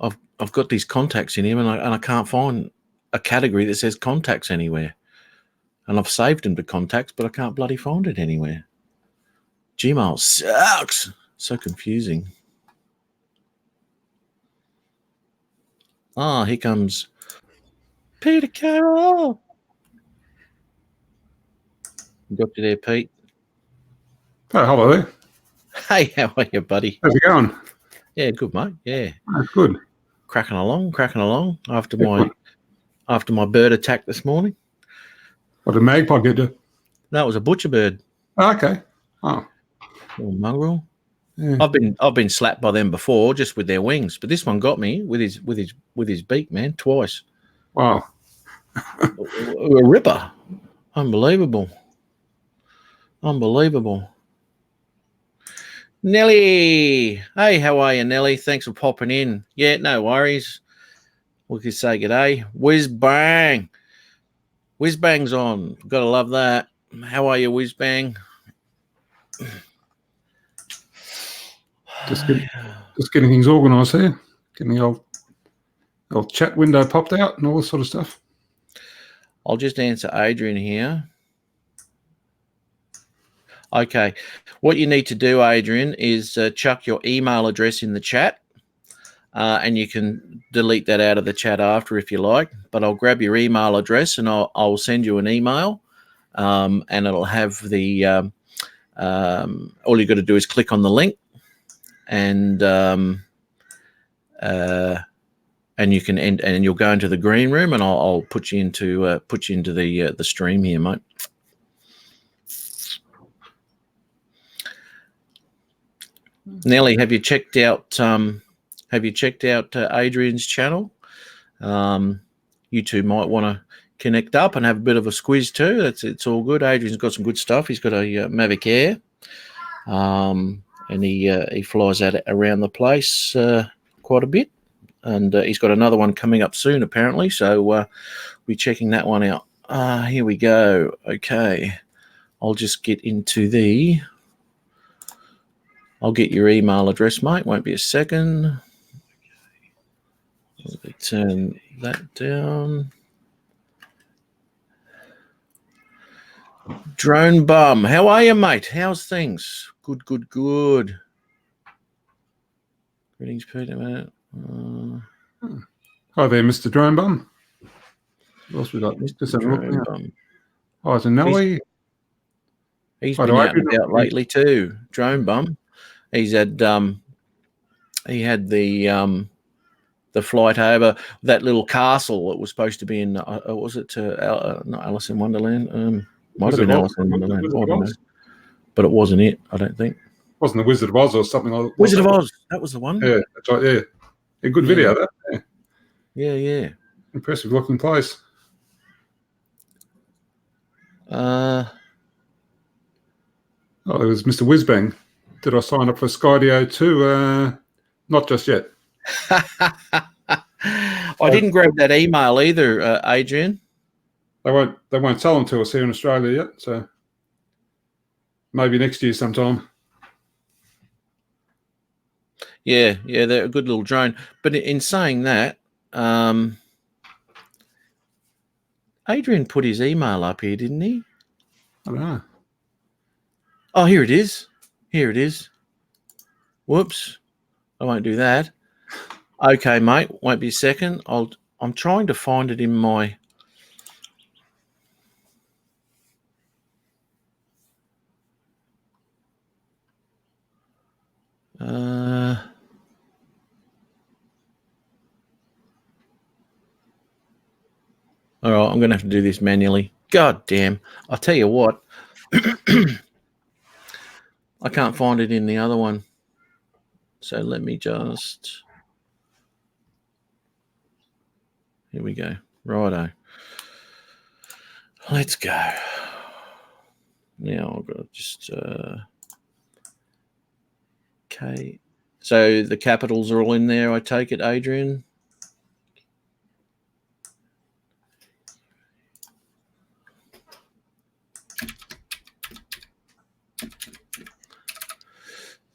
I've got these contacts in here, and I can't find a category that says contacts anywhere. And I've saved them to contacts, but I can't bloody find it anywhere. Gmail sucks. So confusing. Ah, here comes Peter Carroll. Got you there, Pete. Oh, hello there. Hey, how are you, buddy? How's it going? Yeah, good, mate. Yeah. Oh, good. Cracking along after my bird attack this morning. What did magpie get you? No, it was a butcher bird. Oh, okay. Oh. Little mongrel. Yeah. I've been slapped by them before, just with their wings, but this one got me with his beak, man, twice. Wow. A ripper. Unbelievable. Nelly. Hey, how are you, Nelly? Thanks for popping in. Yeah, no worries. We could say g'day. Whiz bang. Whiz bang's on. Gotta love that. How are you, Whiz bang? Just getting things organised here. Getting the old chat window popped out and all this sort of stuff. I'll just answer Adrian here. Okay. What you need to do, Adrian, is chuck your email address in the chat. And you can delete that out of the chat after if you like. But I'll grab your email address and I'll send you an email. And it'll have the all you got to do is click on the link, and you can and you'll go into the green room, and I'll put you into the stream here, mate. Nelly, have you checked out Adrian's channel? You two might want to connect up and have a bit of a squiz too. It's all good. Adrian's got some good stuff. He's got a Mavic Air, and he flies out around the place quite a bit. And he's got another one coming up soon, apparently. So we're checking that one out. Here we go. Okay, I'll just get into I'll get your email address, mate. Won't be a second. Let me turn that down. Drone Bum. How are you, mate? How's things? Good. Greetings, Peter. Hi there, Mr. Drone Bum. What else we got? Mr. Drone Bum. Hi, it's Nelly. He's been out and about lately too. Drone Bum. He had the flight over that little castle that was supposed to be in. Was it not Alice in Wonderland? Might have been Alice in Wonderland. I don't know. But it wasn't it. I don't think. Wasn't the Wizard of Oz or something like that? Wizard of Oz. That was the one. Yeah, that's right. Yeah, a good video. That. Yeah. Impressive looking place. Oh, it was Mr. Whizbang. Did I sign up for Skydio too? Not just yet. I didn't grab that email either, Adrian. They won't sell them to us here in Australia yet, so maybe next year sometime. Yeah, they're a good little drone. But in saying that, Adrian put his email up here, didn't he? I don't know. Oh, here it is. Whoops. I won't do that. Okay, mate. Won't be a second. I'm trying to find it in my... All right, I'm going to have to do this manually. God damn. I'll tell you what. I can't find it in the other one. So let me just... Here we go. Righto. Let's go. Now I've got to just... Okay. So the capitals are all in there, I take it, Adrian?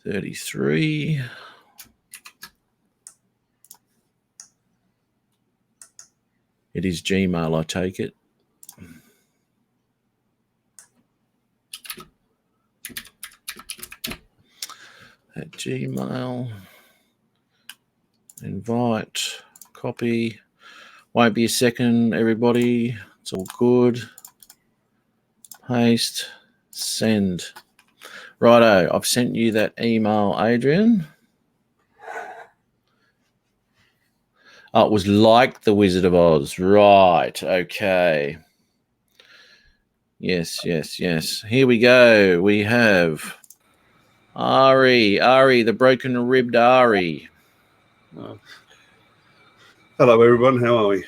$33. It is Gmail, I take it. At Gmail. Invite. Copy. Won't be a second, everybody. It's all good. Paste. Send. Righto, I've sent you that email, Adrian. Oh, it was like the Wizard of Oz. Right, okay. Yes. Here we go. We have Ari, the broken-ribbed Ari. Hello, everyone. How are we?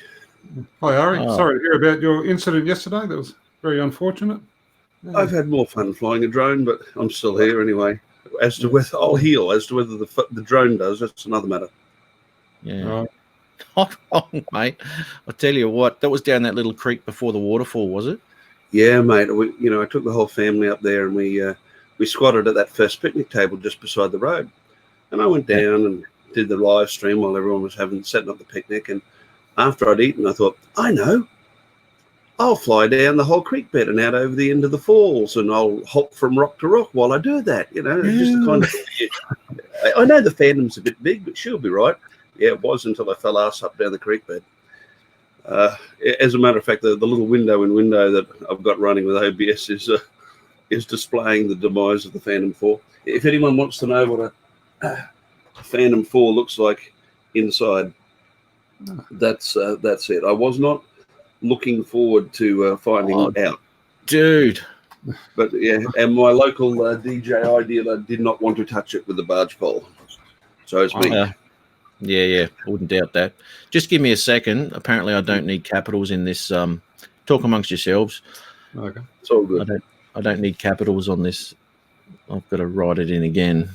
Hi, Ari. Oh. Sorry to hear about your incident yesterday. That was very unfortunate. I've had more fun flying a drone, but I'm still here anyway. As to whether I'll heal, as to whether the drone does, that's another matter. Yeah. Not wrong, mate. I'll tell you what, that was down that little creek before the waterfall, was it? Yeah, mate. I took the whole family up there, and we squatted at that first picnic table just beside the road. And I went down and did the live stream while everyone was setting up the picnic. And after I'd eaten, I thought, I know. I'll fly down the whole creek bed and out over the end of the falls, and I'll hop from rock to rock while I do that. Just the kind of. I know the Phantom's a bit big, but she'll be right. Yeah, it was until I fell ass up down the creek bed. As a matter of fact, the little window that I've got running with OBS is displaying the demise of the Phantom 4. If anyone wants to know what a Phantom 4 looks like inside, that's it. I was not looking forward to finding out, dude. But yeah, and my local DJI dealer did not want to touch it with the barge pole, so it's me. Yeah, I wouldn't doubt that. Just give me a second. Apparently, I don't need capitals in this. Talk amongst yourselves. Okay, it's all good. I don't need capitals on this. I've got to write it in again.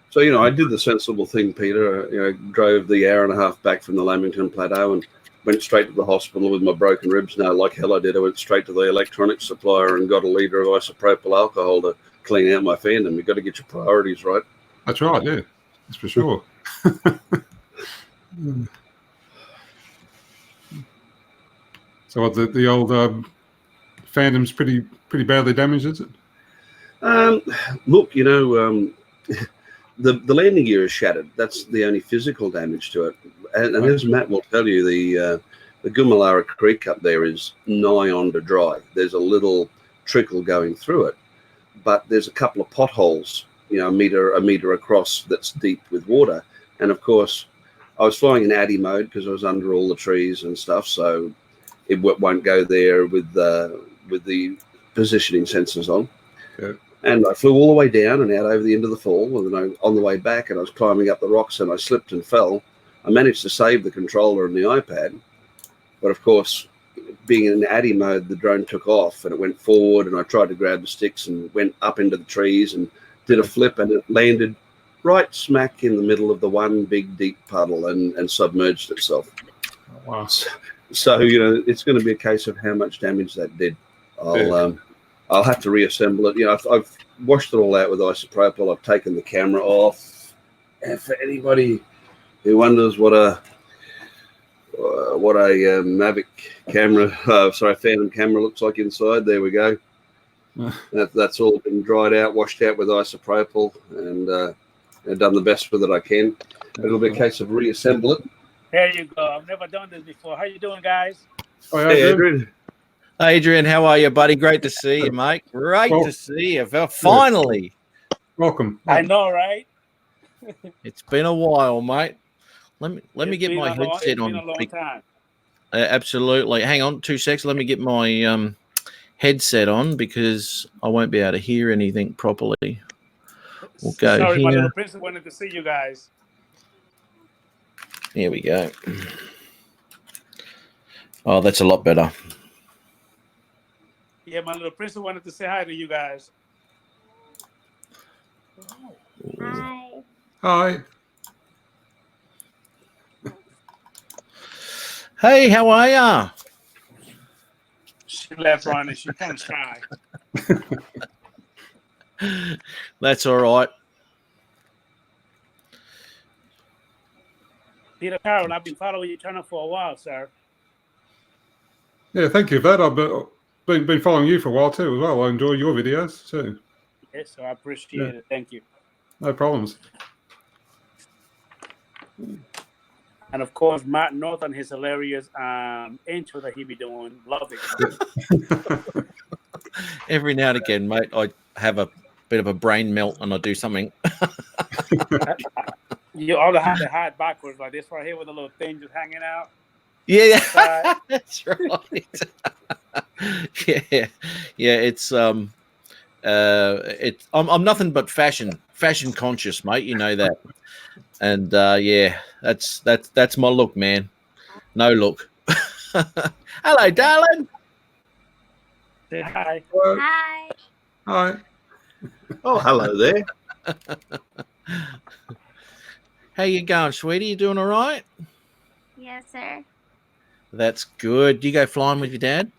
So, I did the sensible thing, Peter. Drove the hour and a half back from the Lamington Plateau and went straight to the hospital with my broken ribs. No, like hell I did. I went straight to the electronics supplier and got a litre of isopropyl alcohol to clean out my Phantom. You've got to get your priorities right. That's right, yeah. That's for sure. So what, the old Phantom's pretty badly damaged, is it? Look, the landing gear is shattered. That's the only physical damage to it. And as Matt will tell you, the Gumalara Creek up there is nigh on to dry. There's a little trickle going through it, but there's a couple of potholes, a meter across, that's deep with water. And of course, I was flying in ADI mode because I was under all the trees and stuff, so it won't go there with the positioning sensors on. Okay. And I flew all the way down and out over the end of the fall. And then on the way back, and I was climbing up the rocks and I slipped and fell. I managed to save the controller and the iPad. But of course, being in ADI mode, the drone took off and it went forward, and I tried to grab the sticks and went up into the trees and did a flip, and it landed right smack in the middle of the one big deep puddle and submerged itself. Wow. So, it's going to be a case of how much damage that did. I'll have to reassemble it. I've washed it all out with isopropyl. I've taken the camera off. And for anybody who wonders what a Mavic camera, Phantom camera looks like inside, there we go. That's all been dried out, washed out with isopropyl, and I've done the best with it I can. It'll be a case of reassemble it. There you go. I've never done this before. How you doing, guys? Hey, Adrian. Adrian, how are you, buddy? Great to see you, mate. Great to see you. Finally. Welcome. I know, right? It's been a while, mate. Let me get my headset on. It's been a long time. Absolutely. Hang on 2 seconds. Let me get my headset on because I won't be able to hear anything properly. We'll go Sorry, here. my little princess wanted to see you guys. Here we go. Oh, that's a lot better. Yeah, my little princess wanted to say hi to you guys. Hi. Hi. Hey, how are ya? She left, Ronnie. She kind of shy. That's all right. Peter Carroll, I've been following your channel for a while, sir. Yeah, thank you for that. I've been following you for a while too as well. I enjoy your videos too. Yes, so I appreciate it. Thank you. No problems. And of course, Matt North and his hilarious intro that he be doing. Love it. Every now and again, mate, I have a bit of a brain melt and I do something. You all have to hide backwards like this right here with a little thing just hanging out. Yeah, Side. that's right. Yeah. I'm nothing but fashion conscious, mate. You know that. And yeah, that's my look, man. No look. Hello, darling. Say hi. Hi. Hi. Oh, hello there. How you going, sweetie? You doing all right? Yes, sir. That's good. Do you go flying with your dad?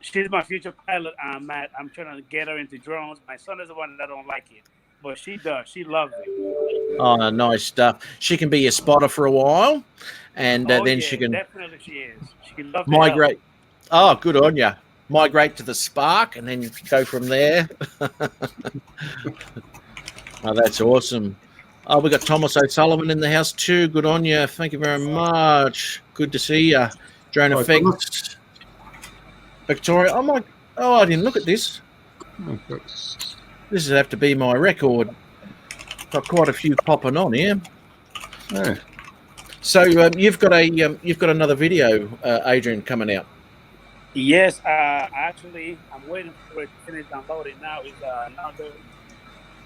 She's my future pilot, Matt. I'm trying to get her into drones. My son is the one that don't like it, but she does. She loves it. Oh, nice stuff. She can be your spotter for a while, and then she can definitely she is. She can love migrate. Oh, good on you. Migrate to the Spark, and then you go from there. Oh, that's awesome. Oh, we got Thomas O'Sullivan in the house too. Good on you. Thank you very much. Good to see you. Drone Hi, Effects. Victoria. Oh, I didn't look at this. Okay. This would have to be my record. Got quite a few popping on here. Yeah. So you've got another video, Adrian, coming out. Yes, actually, I'm waiting for it to finish downloading now. It's another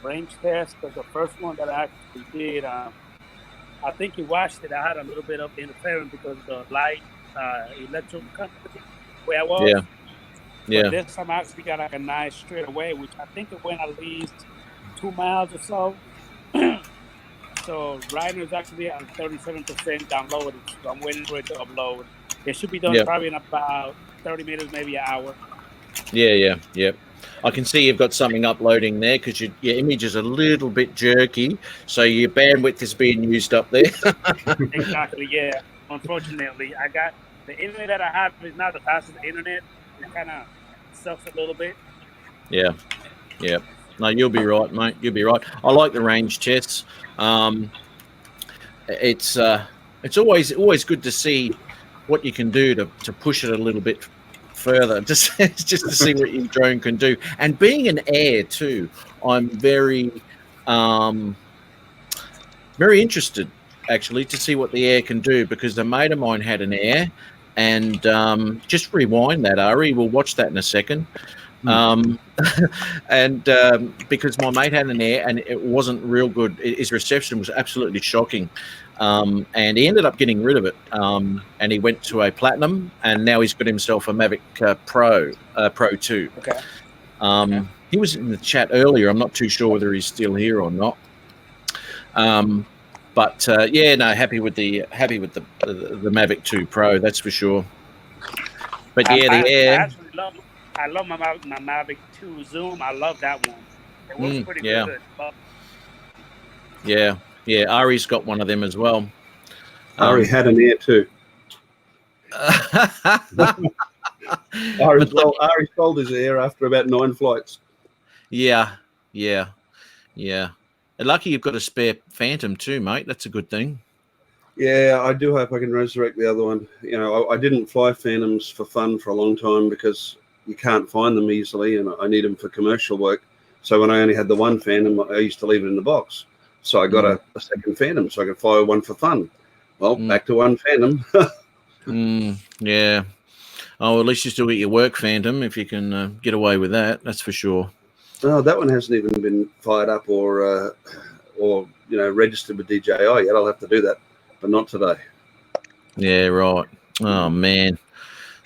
range test because the first one that I actually did, I think you watched it. I had a little bit of interference because of the light electrical company where I was. Yeah. But this time I actually got like a nice straight away, which I think it went at least 2 miles or so. So right now it's actually at 37% downloaded. So I'm waiting for it to upload. It should be done probably in about 30 minutes, maybe an hour. Yeah. I can see you've got something uploading there because your image is a little bit jerky, so your bandwidth is being used up there. Exactly, yeah. Unfortunately, I got the internet that I have is not the fastest internet. It kind of sucks a little bit. Yeah. No, you'll be right, mate. You'll be right. I like the range tests. It's always good to see what you can do to push it a little bit further, just to see what your drone can do. And being an air too, I'm very interested actually to see what the air can do, because a mate of mine had an air, and just rewind that, Ari. We'll watch that in a second. And because my mate had an air and it wasn't real good, his reception was absolutely shocking, and he ended up getting rid of it, and he went to a Platinum, and now he's got himself a Mavic Pro 2. Okay. He was in the chat earlier. I'm not too sure whether he's still here or not, but happy with the Mavic 2 Pro, that's for sure. But yeah, the air. I love my Mavic 2 Zoom. I love that one. It works pretty good. Yeah. Ari's got one of them as well. Ari had an air too. Ari sold his air after about 9 flights. Yeah. Lucky you've got a spare Phantom too, mate. That's a good thing. Yeah, I do hope I can resurrect the other one. You know, I didn't fly Phantoms for fun for a long time because you can't find them easily, and I need them for commercial work. So when I only had the one Phantom, I used to leave it in the box. So I got a second Phantom so I could fly one for fun. Well, back to one Phantom. Yeah. Oh, at least you still get your work Phantom if you can get away with that. That's for sure. Oh, that one hasn't even been fired up or registered with DJI yet. I'll have to do that, but not today. Yeah, right. Oh man.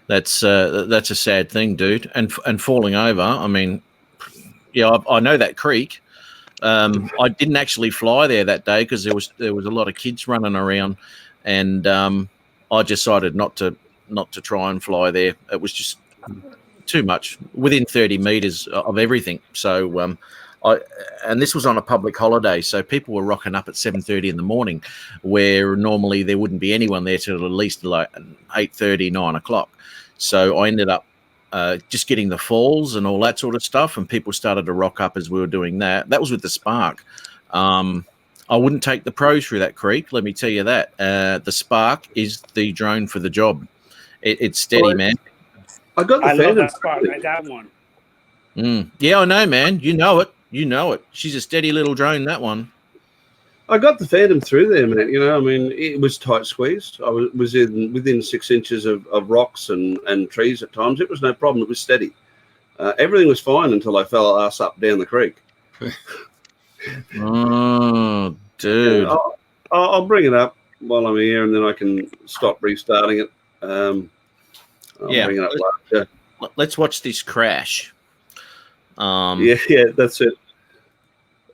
That's a sad thing, dude. And falling over. I mean, yeah, I know that creek. I didn't actually fly there that day because there was a lot of kids running around, and I decided not to try and fly there. It was just too much, within 30 meters of everything. So and this was on a public holiday, so people were rocking up at 7:30 in the morning, where normally there wouldn't be anyone there till at least like 8:30, 9 o'clock. So I ended up just getting the falls and all that sort of stuff, and people started to rock up as we were doing that. That was with the Spark. I wouldn't take the Pro through that creek, let me tell you that. The Spark is the drone for the job. It's steady, man. I got the I love Phantom. that Spark. I got one. Yeah, I know, man. You know it. You know it. She's a steady little drone, that one. I got the Phantom through there, man. You know, I mean, it was tight squeezed. I was within 6 inches of rocks and trees at times. It was no problem. It was steady. Everything was fine until I fell ass up down the creek. Oh, dude. Yeah, I'll bring it up while I'm here, and then I can stop restarting it. I'll bring it up later. Let's watch this crash. Yeah, that's it.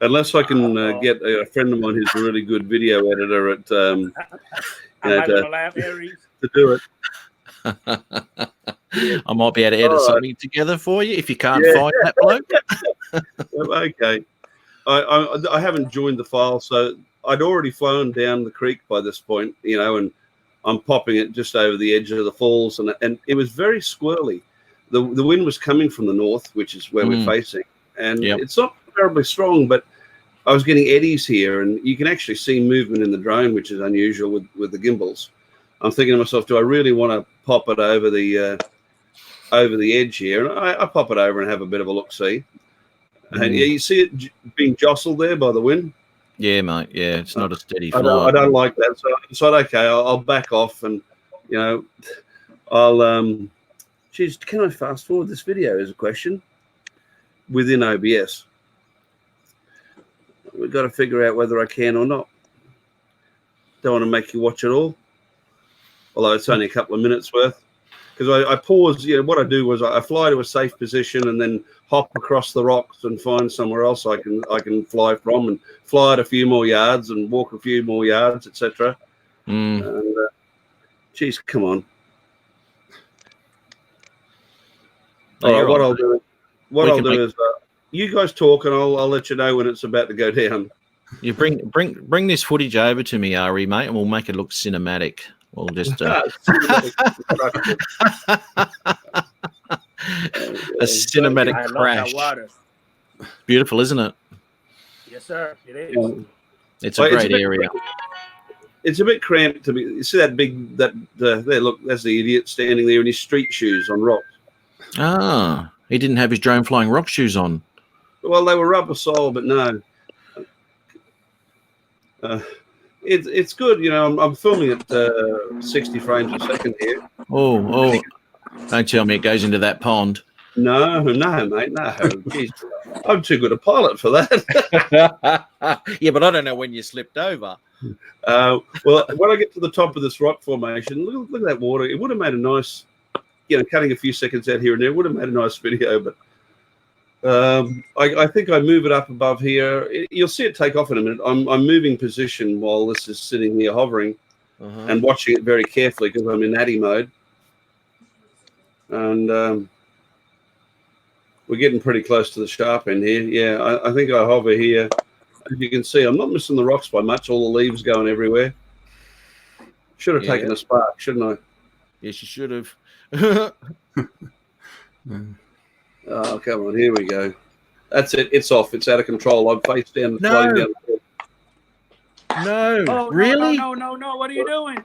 Unless I can get a friend of mine who's a really good video editor at to do it. I might be able to edit something together for you if you can't find that bloke. Okay. I haven't joined the file, so I'd already flown down the creek by this point, you know, and I'm popping it just over the edge of the falls, and it was very squirrely. The wind was coming from the north, which is where we're facing, and it's not terribly strong, but I was getting eddies here, and you can actually see movement in the drone, which is unusual with the gimbals. I'm thinking to myself, do I really want to pop it over the edge here? And I pop it over and have a bit of a look-see. And you see it being jostled there by the wind? Yeah, mate. Yeah, it's not a steady I fly. don't like that. So I decided, okay, I'll back off, and, you know, I'll geez, can I fast forward this video is a question within OBS. We've got to figure out whether I can or not. Don't want to make you watch it all, although it's only a couple of minutes worth. Because I pause, you know, what I do was I fly to a safe position and then hop across the rocks and find somewhere else I can fly from, and fly at a few more yards and walk a few more yards, etc. And geez, come on. All right, what I'll do is you guys talk, and I'll let you know when it's about to go down. You bring this footage over to me, Ari, mate, and we'll make it look cinematic. We'll just a cinematic crash. Beautiful, isn't it? Yes, sir. It is. It's a great area. It's a bit cramped to be. You see that big there? Look, there's the idiot standing there in his street shoes on rocks. Ah, he didn't have his drone flying rock shoes on. Well, they were rubber sole, but no. It's good, you know. I'm filming at 60 frames a second here. Oh! Don't tell me it goes into that pond. No, mate, no. Jeez, I'm too good a pilot for that. Yeah, but I don't know when you slipped over. Well, when I get to the top of this rock formation, look at that water. It would have made a nice, you know, cutting a few seconds out here and there would have made a nice video, but I think I move it up above here. You'll see it take off in a minute. I'm moving position while this is sitting here hovering and watching it very carefully because I'm in Addy mode. And we're getting pretty close to the sharp end here. Yeah, I think I hover here. As you can see, I'm not missing the rocks by much. All the leaves going everywhere. Should have taken a Spark, shouldn't I? Yes, you should have. Oh, come on. Here we go. That's it. It's off. It's out of control. I'm face down and flying down. No. Oh, really? No. What are you doing?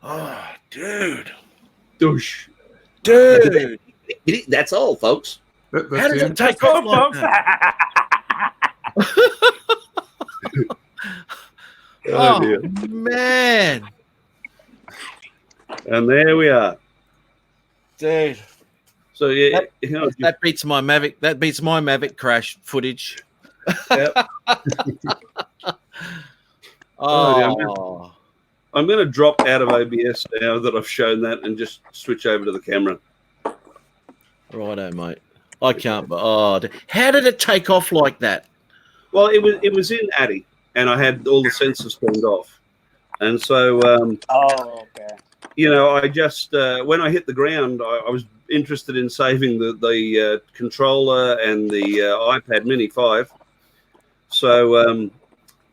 Oh, dude. Douche. Dude. That's all, folks. How does it take off like that? Oh, dear. Man. And there we are. Dude. So yeah, that beats my Mavic. That beats my Mavic crash footage. Yep. Oh. I'm going to drop out of OBS now that I've shown that and just switch over to the camera. Righto, mate. I can't. How did it take off like that? Well, it was in Addy, and I had all the sensors turned off, and so okay. you know, I just when I hit the ground, I was interested in saving the controller and the iPad Mini 5. So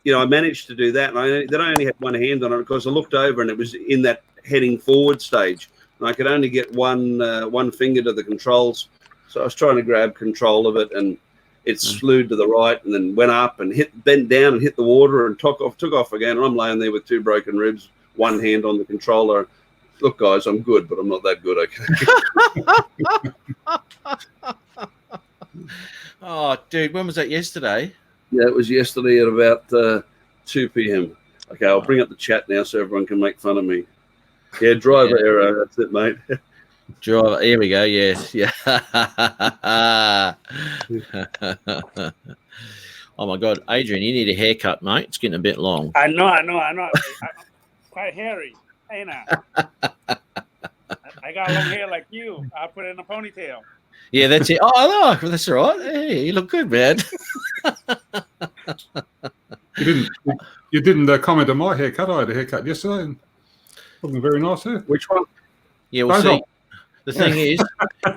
you know, I managed to do that, and then I only had one hand on it because I looked over and it was in that heading forward stage, and I could only get one finger to the controls. So I was trying to grab control of it, and it slewed to the right, and then went up and bent down and hit the water, and took off again. And I'm laying there with 2 broken ribs, one hand on the controller. Look, guys, I'm good, but I'm not that good. Okay. Oh, dude, when was that? Yesterday? Yeah, it was yesterday at about 2 p.m. Okay, I'll bring up the chat now so everyone can make fun of me. Yeah, driver error. That's it, mate. Driver. Here we go. Yes. Yeah. Oh my God, Adrian, you need a haircut, mate. It's getting a bit long. I know. I'm quite hairy, ain't I? I got long hair like you. I put it in a ponytail. Yeah, that's it. Oh, no, that's all right. Hey, you look good, man. You didn't comment on my haircut. I had a haircut yesterday, and wasn't very nice hair. Which one? Yeah, we'll see. The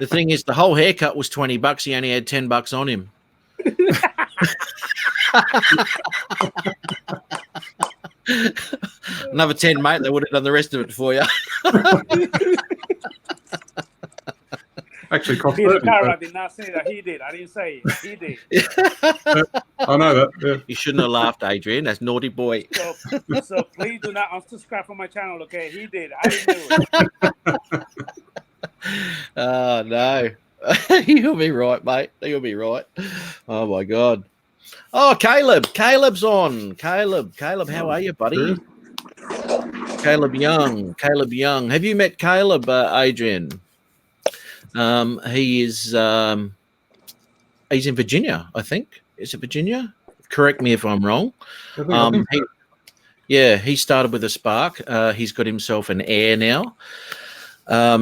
thing is, the whole haircut was $20. He only had $10 on him. Another 10, mate. They would have done the rest of it for you. Actually, cost Peter 30, Carr, I did not say that. He did. I didn't say it. He did. I know that. Yeah. You shouldn't have laughed, Adrian. That's naughty boy. So please do not unsubscribe from my channel, okay? He did. I didn't do it. Oh, no. You'll be right, mate. You'll be right. Oh, my God. Oh, Caleb. Caleb's on. Caleb, how are you, buddy? Caleb Young. Have you met Caleb, Adrian? He is he's in Virginia, I think. Is it Virginia? Correct me if I'm wrong. He started with a Spark. He's got himself an Air now.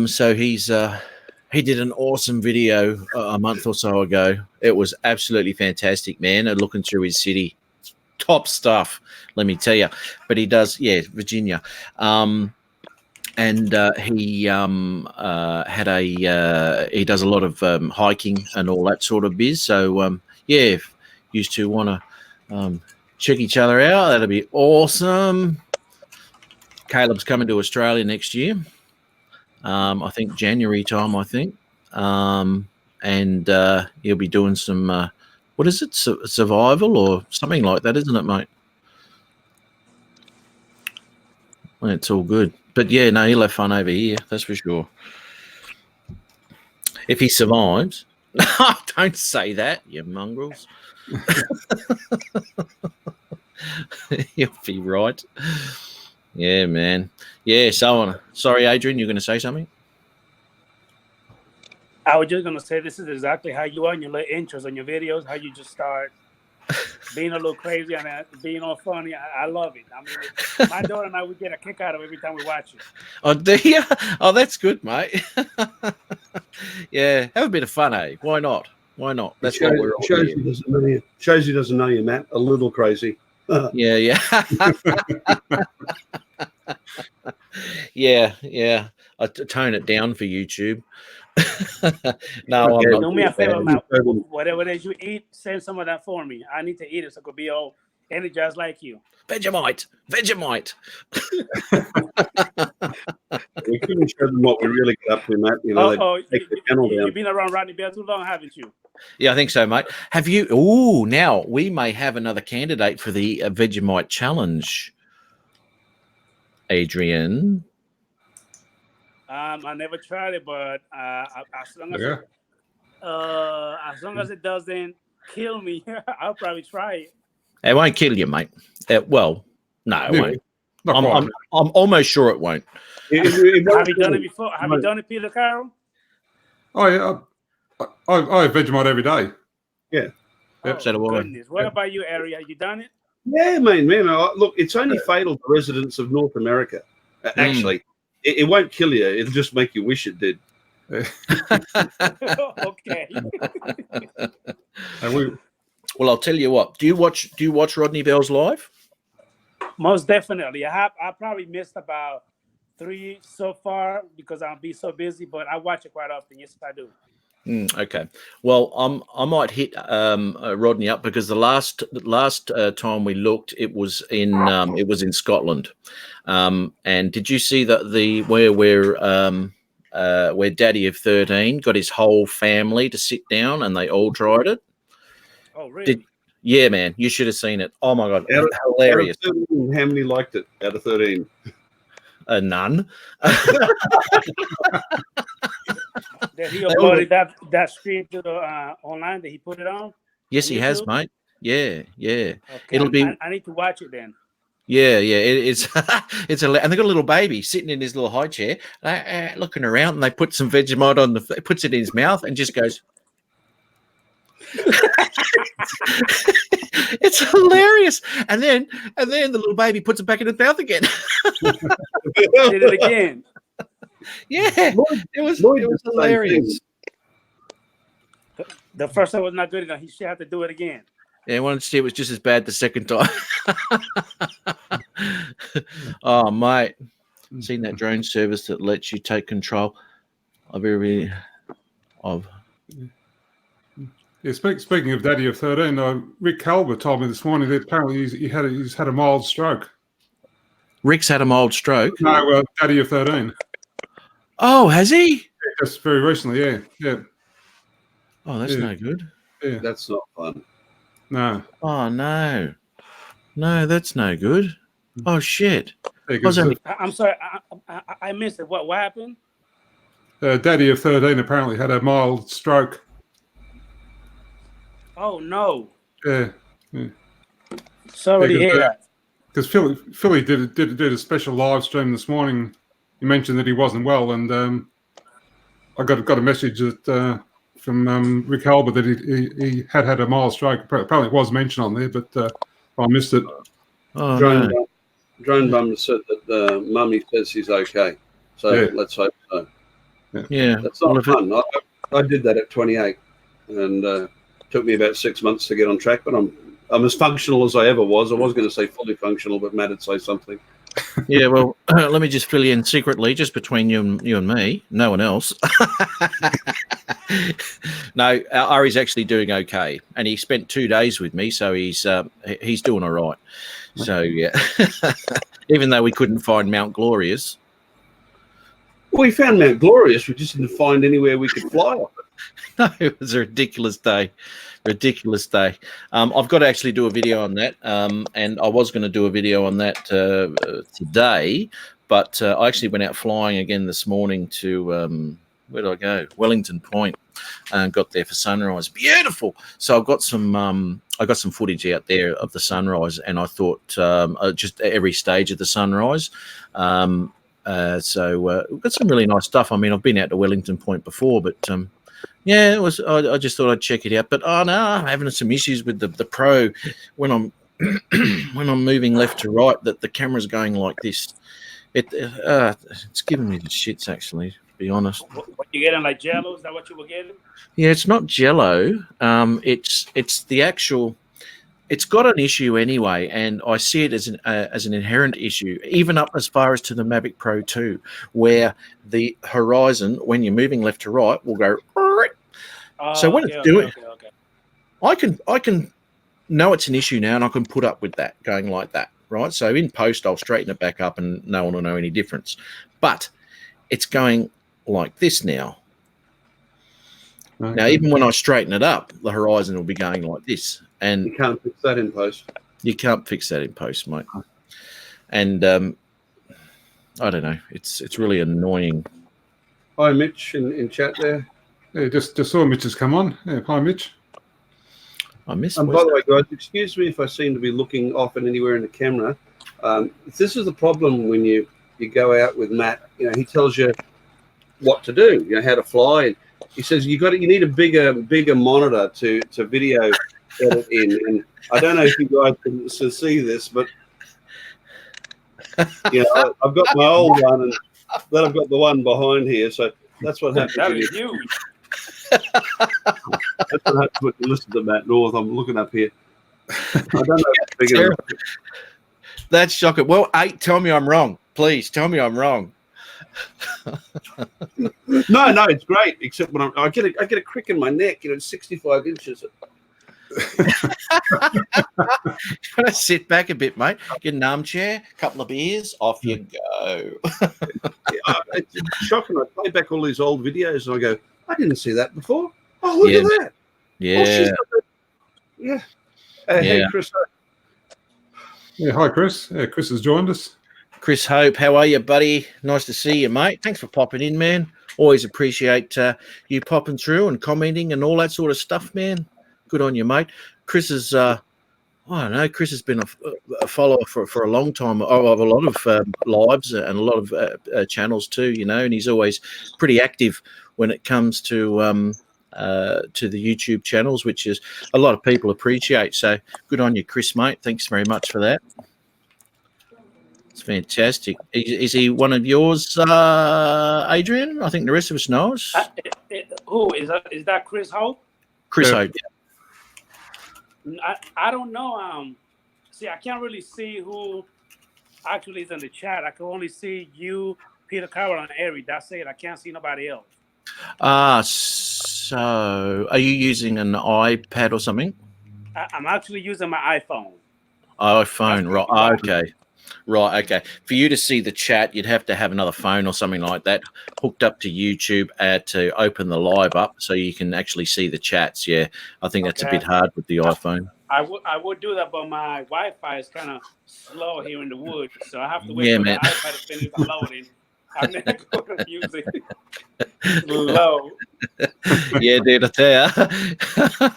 So he did an awesome video a month or so ago. It was absolutely fantastic, man. And looking through his city, top stuff, let me tell you. But he does, Virginia. And he he does a lot of hiking and all that sort of biz. So if you two want to check each other out, that'd be awesome. Caleb's coming to Australia next year. I think January time. And he'll be doing some what is it, survival or something like that, isn't it, mate? Well, it's all good. But yeah, no, he'll have fun over here. That's for sure. If he survives. Don't say that, you mongrels. You'll be right. Yeah, man. Yeah, so on. Sorry, Adrian, you're going to say something? I was just going to say this is exactly how you are in your little intros on your videos, how you just start being a little crazy and being all funny. I love it. I mean, my daughter and I, we get a kick out of every time we watch it. Oh, do you? Oh, that's good, mate. Yeah, have a bit of fun, eh? Why not? That's what we're all here. Shows he doesn't know you, Matt. A little crazy. Yeah. Yeah. I tone it down for YouTube. No, Okay, I'm not. Do me a favor, Matt. Whatever it is you eat, send some of that for me. I need to eat it so I could be all energized like you. Vegemite. We couldn't show them what we really get up to, Matt. You know, You've been around Rodney Bear too long, haven't you? Yeah, I think so, mate. Have you? Oh, now we may have another candidate for the Vegemite challenge. Adrian. I never tried it, but as long as it doesn't kill me, I'll probably try it. It won't kill you, mate. Well, no, it won't. I'm almost sure it won't. Have you done it before? Have you done it, Peter Carroll? Oh yeah, I have Vegemite every day. Yeah. Yep, so do I. Goodness. What about you, Ari? Have you done it? Yeah, man. Look, it's only fatal to residents of North America. Actually, it won't kill you. It'll just make you wish it did. Okay. Well, I'll tell you what. Do you watch Rodney Bell's live? Most definitely. I probably missed about 3 so far because I'll be so busy, but I watch it quite often. Yes, I do. Okay. Well, I might hit Rodney up because the last time we looked, it was in Scotland. And did you see that where Daddy of 13 got his whole family to sit down and they all tried it? Oh, really? Yeah, man, you should have seen it. Oh my god, hilarious! Out of 13, how many liked it? Out of 13, None. Did he uploaded that stream to the online? Did he put it on? Yes, he has, YouTube? mate. Yeah. Okay, It'll be. I need to watch it then. Yeah. It's and they got a little baby sitting in his little high chair, looking around, and they put some Vegemite on puts it in his mouth, and just goes. It's hilarious, and then the little baby puts it back in his mouth again. Did it again. Yeah, it was hilarious. The first time was not good enough. He should have to do it again. Yeah, I wanted to see it was just as bad the second time. Oh, mate, seen that drone service that lets you take control of Yeah, speaking of Daddy of 13, Rick Calver told me this morning that apparently he's had a mild stroke. Rick's had a mild stroke. No, Daddy of 13. Oh, has he? Yeah, just very recently, yeah. Oh, that's no good. Yeah. that's not fun. No. Oh, no, that's no good. Oh, shit. Yeah, I'm sorry, I missed it. What happened? Daddy of 13 apparently had a mild stroke. Oh no! Yeah. Sorry to hear that. Because Philly did a special live stream this morning. He mentioned that he wasn't well, and I got a message that from Rick Halbert that he had a mild stroke. Apparently, it was mentioned on there, but I missed it. Oh, Drone Bum said that Mummy says he's okay, so let's hope so. Yeah, That's not fun. I did that at 28, and took me about 6 months to get on track. But I'm as functional as I ever was. I was going to say fully functional, but Matt would say something. Yeah, well, let me just fill you in secretly, just between you and me, no one else. No, Ari's actually doing okay, and he spent 2 days with me, so he's doing all right. So yeah, even though we couldn't find Mount Glorious. Well, we found Mount Glorious. We just didn't find anywhere we could fly off it. No, it was a ridiculous day. I've got to actually do a video on that, and I was going to do a video on that today, but I actually went out flying again this morning to where did I go? Wellington Point, and got there for sunrise. Beautiful. So I got some footage out there of the sunrise, and I thought just every stage of the sunrise. So we've got some really nice stuff. I mean, I've been out to Wellington Point before, but yeah, it was. I just thought I'd check it out. But I'm having some issues with the Pro when I'm when I'm moving left to right. That the camera's going like this. It's giving me the shits, actually. To be honest. What you getting, like Jello? Is that what you were getting? Yeah, it's not Jello. It's the actual. It's got an issue anyway, and I see it as an inherent issue, even up as far as to the Mavic Pro 2, where the horizon, when you're moving left to right, will go. So when it's doing, I can know it's an issue now, and I can put up with that going like that, right? So in post, I'll straighten it back up, and no one will know any difference. But it's going like this now. Okay. Now, even when I straighten it up, the horizon will be going like this. And you can't fix that in post. You can't fix that in post, mate. And I don't know. It's really annoying. Hi, Mitch, in chat there. Yeah, just saw Mitch has come on. Yeah, hi, Mitch. I missed. And by the way, guys, excuse me if I seem to be looking off and anywhere in the camera. This is the problem when you go out with Matt. You know, he tells you what to do. You know, how to fly. He says you need a bigger monitor to video edit in. And I don't know if you guys can see this, but you know, I've got my old one, and then I've got the one behind here. So that's what happens. That is huge. That's what happens when you listen to Matt North. I'm looking up here. I don't know if it's big enough. That's shocking. Well, tell me I'm wrong. Please tell me I'm wrong. No, it's great. Except when I get a crick in my neck. It's 65 inches. Gotta sit back a bit, mate. Get an armchair, couple of beers, off you go. It's shocking. I play back all these old videos and I go, I didn't see that before. Oh, look at that. Yeah. Yeah. Hey, Chris. Yeah, hi, Chris. Yeah, Chris has joined us. Chris Hope, how are you, buddy? Nice to see you, mate. Thanks for popping in, man. Always appreciate you popping through and commenting and all that sort of stuff, man. Good on you, mate. Chris is, I don't know, Chris has been a follower for a long time of a lot of lives and a lot of channels too, and he's always pretty active when it comes to the YouTube channels, which is a lot of people appreciate. So good on you, Chris, mate. Thanks very much for that. It's fantastic. Is he one of yours, Adrian? I think the rest of us knows. Who is that? Chris Hope? Chris Hope. I don't know. See, I can't really see who actually is in the chat. I can only see you, Peter Carroll, and Ari. That's it. I can't see nobody else. So are you using an iPad or something? I'm actually using my iPhone. iPhone, right? Okay. Right, okay. For you to see the chat, you'd have to have another phone or something like that hooked up to YouTube to open the live up so you can actually see the chats. Yeah, I think that's a bit hard with the iPhone. I would do that, but my Wi-Fi is kind of slow here in the woods, so I have to wait for the iPad to finish loading. And then go to music. Slow. Yeah, dude, I tell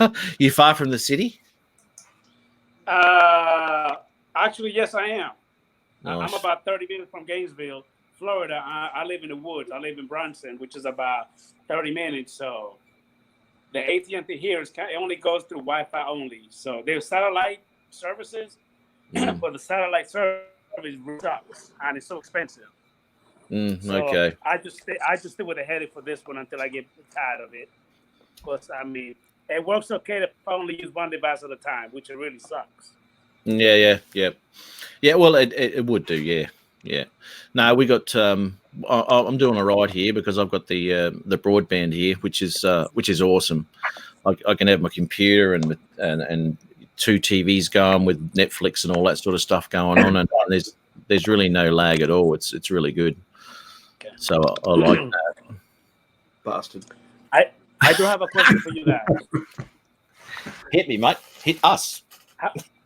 you. You far from the city? Actually, yes, I am. Nice. I'm about 30 minutes from Gainesville, Florida. I live in the woods. I live in Bronson, which is about 30 minutes. So the AT&T here it only goes through Wi-Fi only. So there's satellite services, but the satellite service sucks and it's so expensive. Okay. I just stay with the headache for this one until I get tired of it. Because I mean, it works okay if I only use one device at a time, which it really sucks. Yeah. Well, it would do. Yeah. No, we got. I'm doing all right here because I've got the broadband here, which is awesome. I can have my computer and 2 TVs going with Netflix and all that sort of stuff going on, and there's really no lag at all. It's really good. Okay. So I like that. Bastard. I do have a question for you guys. Hit me, mate. Hit us.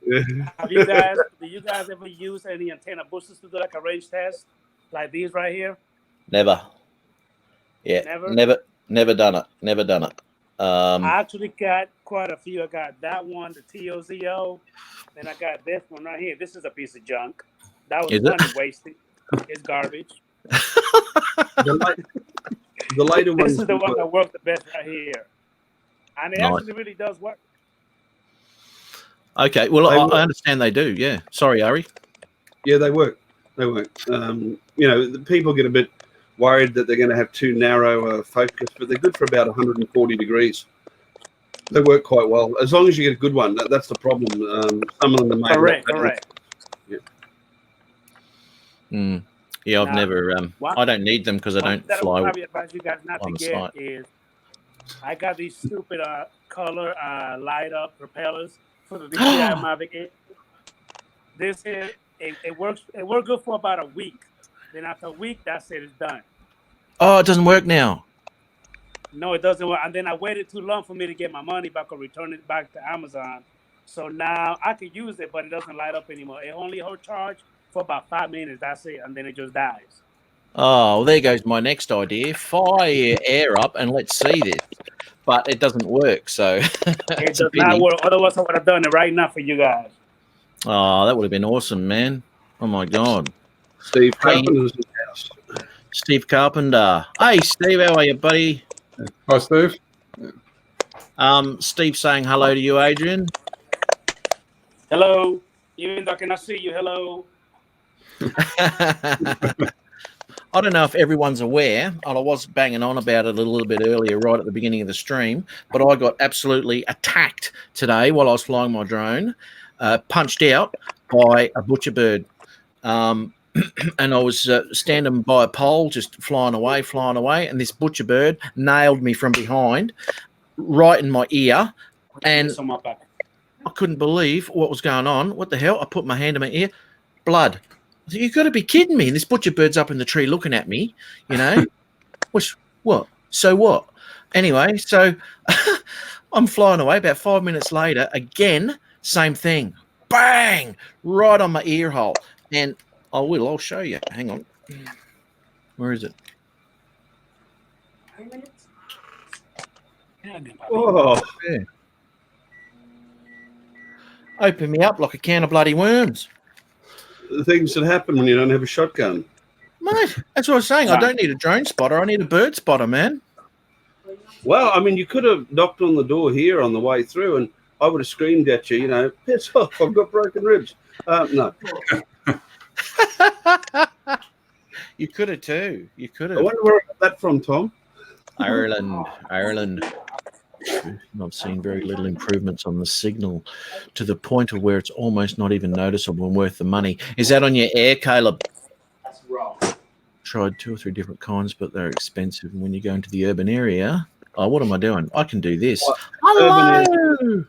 Do you guys ever use any antenna boosters to do like a range test like these right here? Never. Yeah. Never done it. I actually got quite a few. I got that one, the TOZO. Then I got this one right here. This is a piece of junk. That was money wasted. It's garbage. The later one. This is the one that works the best right here. And it actually really does work. Okay, well, I understand they do. Yeah, sorry, Ari. Yeah, they work. The people get a bit worried that they're going to have too narrow focus, but they're good for about 140 degrees. They work quite well as long as you get a good one. That's the problem. Some of them are made correct. Yeah. Yeah, I've never. I don't need them because I don't fly. What I advise you guys not to get is, I got these stupid color light up propellers for the DJI Mavic Air. This is it works. It worked good for about a week. Then after a week, that's it. It's done. Oh, it doesn't work now. No, it doesn't work. And then I waited too long for me to get my money back or return it back to Amazon. So now I can use it, but it doesn't light up anymore. It only holds charge for about 5 minutes. That's it, and then it just dies. Oh, well, there goes my next idea. Fire your air up and let's see this. But it doesn't work, so it does not work. Otherwise, I would have done it right now for you guys. Oh, that would have been awesome, man. Oh my God. Steve Carpenter's in the house. Steve Carpenter. Hey, Steve, how are you, buddy? Hi, Steve. Steve saying hello to you, Adrian. Hello. Even though I cannot see you, hello. I don't know if everyone's aware, and I was banging on about it a little bit earlier, right at the beginning of the stream, but I got absolutely attacked today while I was flying my drone, punched out by a butcher bird. and I was standing by a pole, just flying away, and this butcher bird nailed me from behind, right in my ear, and I couldn't believe what was going on. What the hell? I put my hand in my ear, blood. I said, "You've got to be kidding me!" And this butcher bird's up in the tree looking at me, you know. Which what? So what? Anyway, so I'm flying away. About 5 minutes later, again, same thing. Bang! Right on my ear hole. And I'll show you. Hang on. Where is it? Oh, Yeah. Open me up like a can of bloody worms. the things that happen when you don't have a shotgun. Mate, that's what I was saying. I don't need a drone spotter. I need a bird spotter, man. Well, I mean, you could have knocked on the door here on the way through, and I would have screamed at you, you know, piss off, I've got broken ribs. No. You could have too. You could I have. wonder where I got that from, Tom. Ireland. I've seen very little improvements on the signal to the point of where it's almost not even noticeable and worth the money. Is that on your air, Caleb? That's wrong. Tried 2 or 3 different kinds, but they're expensive. And when you go into the urban area, what am I doing? I can do this. Hello!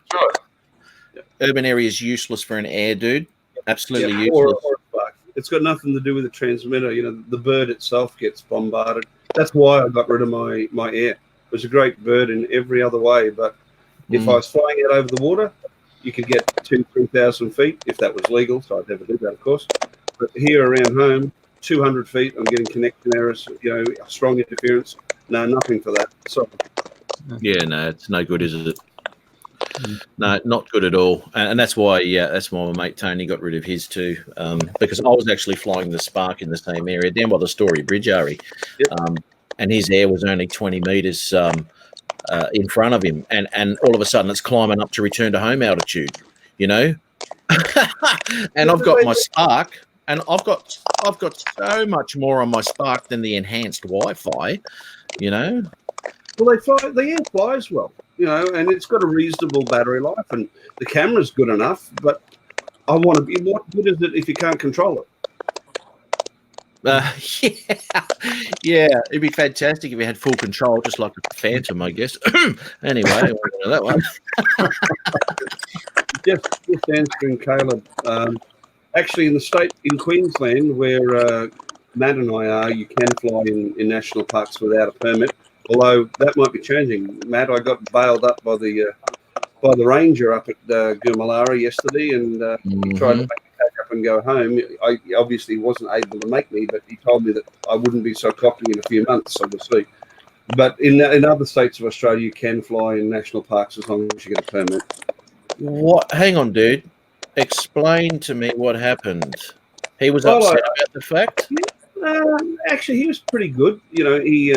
Urban area is useless for an air, dude. Absolutely useless. Or a bug. It's got nothing to do with the transmitter. You know, the bird itself gets bombarded. That's why I got rid of my air. It was a great bird in every other way, but if I was flying out over the water, you could get 2,000-3,000 feet if that was legal. So I'd never do that, of course. But here around home, 200 feet, I'm getting connection errors. You know, strong interference. No, nothing for that. So yeah, no, it's no good, is it? No, not good at all. And that's why my mate Tony got rid of his too, because I was actually flying the Spark in the same area down by the Story Bridge, Ari. Yep. And his air was only 20 metres in front of him, and all of a sudden it's climbing up to return to home altitude, you know. And I've got my Spark, and I've got so much more on my Spark than the enhanced Wi-Fi, you know. Well, the air flies well, you know, and it's got a reasonable battery life, and the camera's good enough. But I want to be. What good is it if you can't control it? Yeah, it'd be fantastic if we had full control, just like a Phantom, I guess. Anyway, I won't go that one. just answering Caleb. Actually, in the state in Queensland where Matt and I are, you can fly in national parks without a permit. Although that might be changing. Matt, I got bailed up by the ranger up at Gurmalara yesterday, and he tried to make me pack up and go home. I obviously wasn't able to make me, but he told me that I wouldn't be so cocky in a few months, so we'll see. But in other states of Australia, you can fly in national parks as long as you get a permit. What? Hang on, dude. Explain to me what happened. He was upset about the fact? Actually, he was pretty good. You know, he...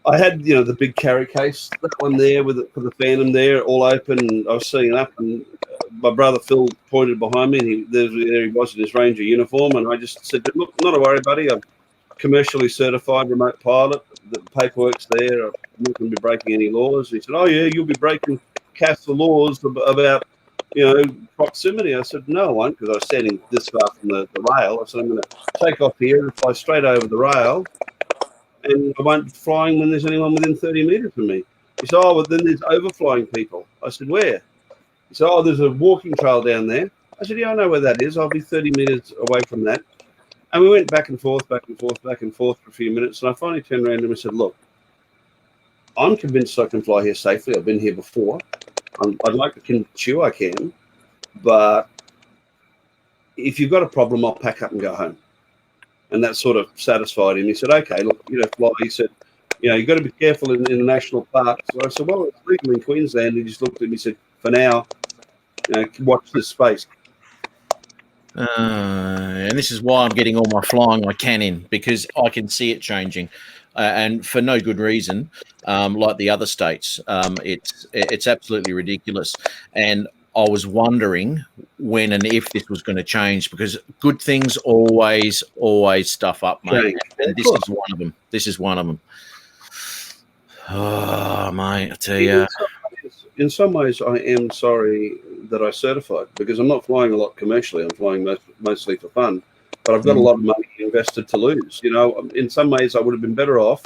I had, you know, the big carry case, that one there for the Phantom there, all open. And I was sitting up, and my brother Phil pointed behind me, and there he was in his Ranger uniform. And I just said, "Look, not to worry, buddy. I'm commercially certified remote pilot. The paperwork's there. I'm not going to be breaking any laws." And he said, "Oh yeah, you'll be breaking CASA laws about, you know, proximity." I said, "No, I won't," because I was standing this far from the rail. I said, "I'm going to take off here and fly straight over the rail. And I won't be flying when there's anyone within 30 metres of me." He said, "Oh, well, then there's overflying people." I said, "Where?" He said, "Oh, there's a walking trail down there." I said, "Yeah, I know where that is. I'll be 30 metres away from that." And we went back and forth for a few minutes. And I finally turned around to him and said, "Look, I'm convinced I can fly here safely. I've been here before. I'd like to convince you I can. But if you've got a problem, I'll pack up and go home." And that sort of satisfied him. He said, "Okay, look, you know, fly." He said, "You know, you've got to be careful in the national parks." So I said, "Well, it's legal in Queensland." He just looked at me and said, "For now, you know, watch this space." And this is why I'm getting all my flying I can in, because I can see it changing, and for no good reason, like the other states. It's absolutely ridiculous. And I was wondering when and if this was going to change, because good things always stuff up, mate. And this is one of them. This is one of them. Oh, mate, I tell you. In some ways, I am sorry that I certified, because I'm not flying a lot commercially. I'm flying mostly for fun, but I've got a lot of money invested to lose. You know, in some ways, I would have been better off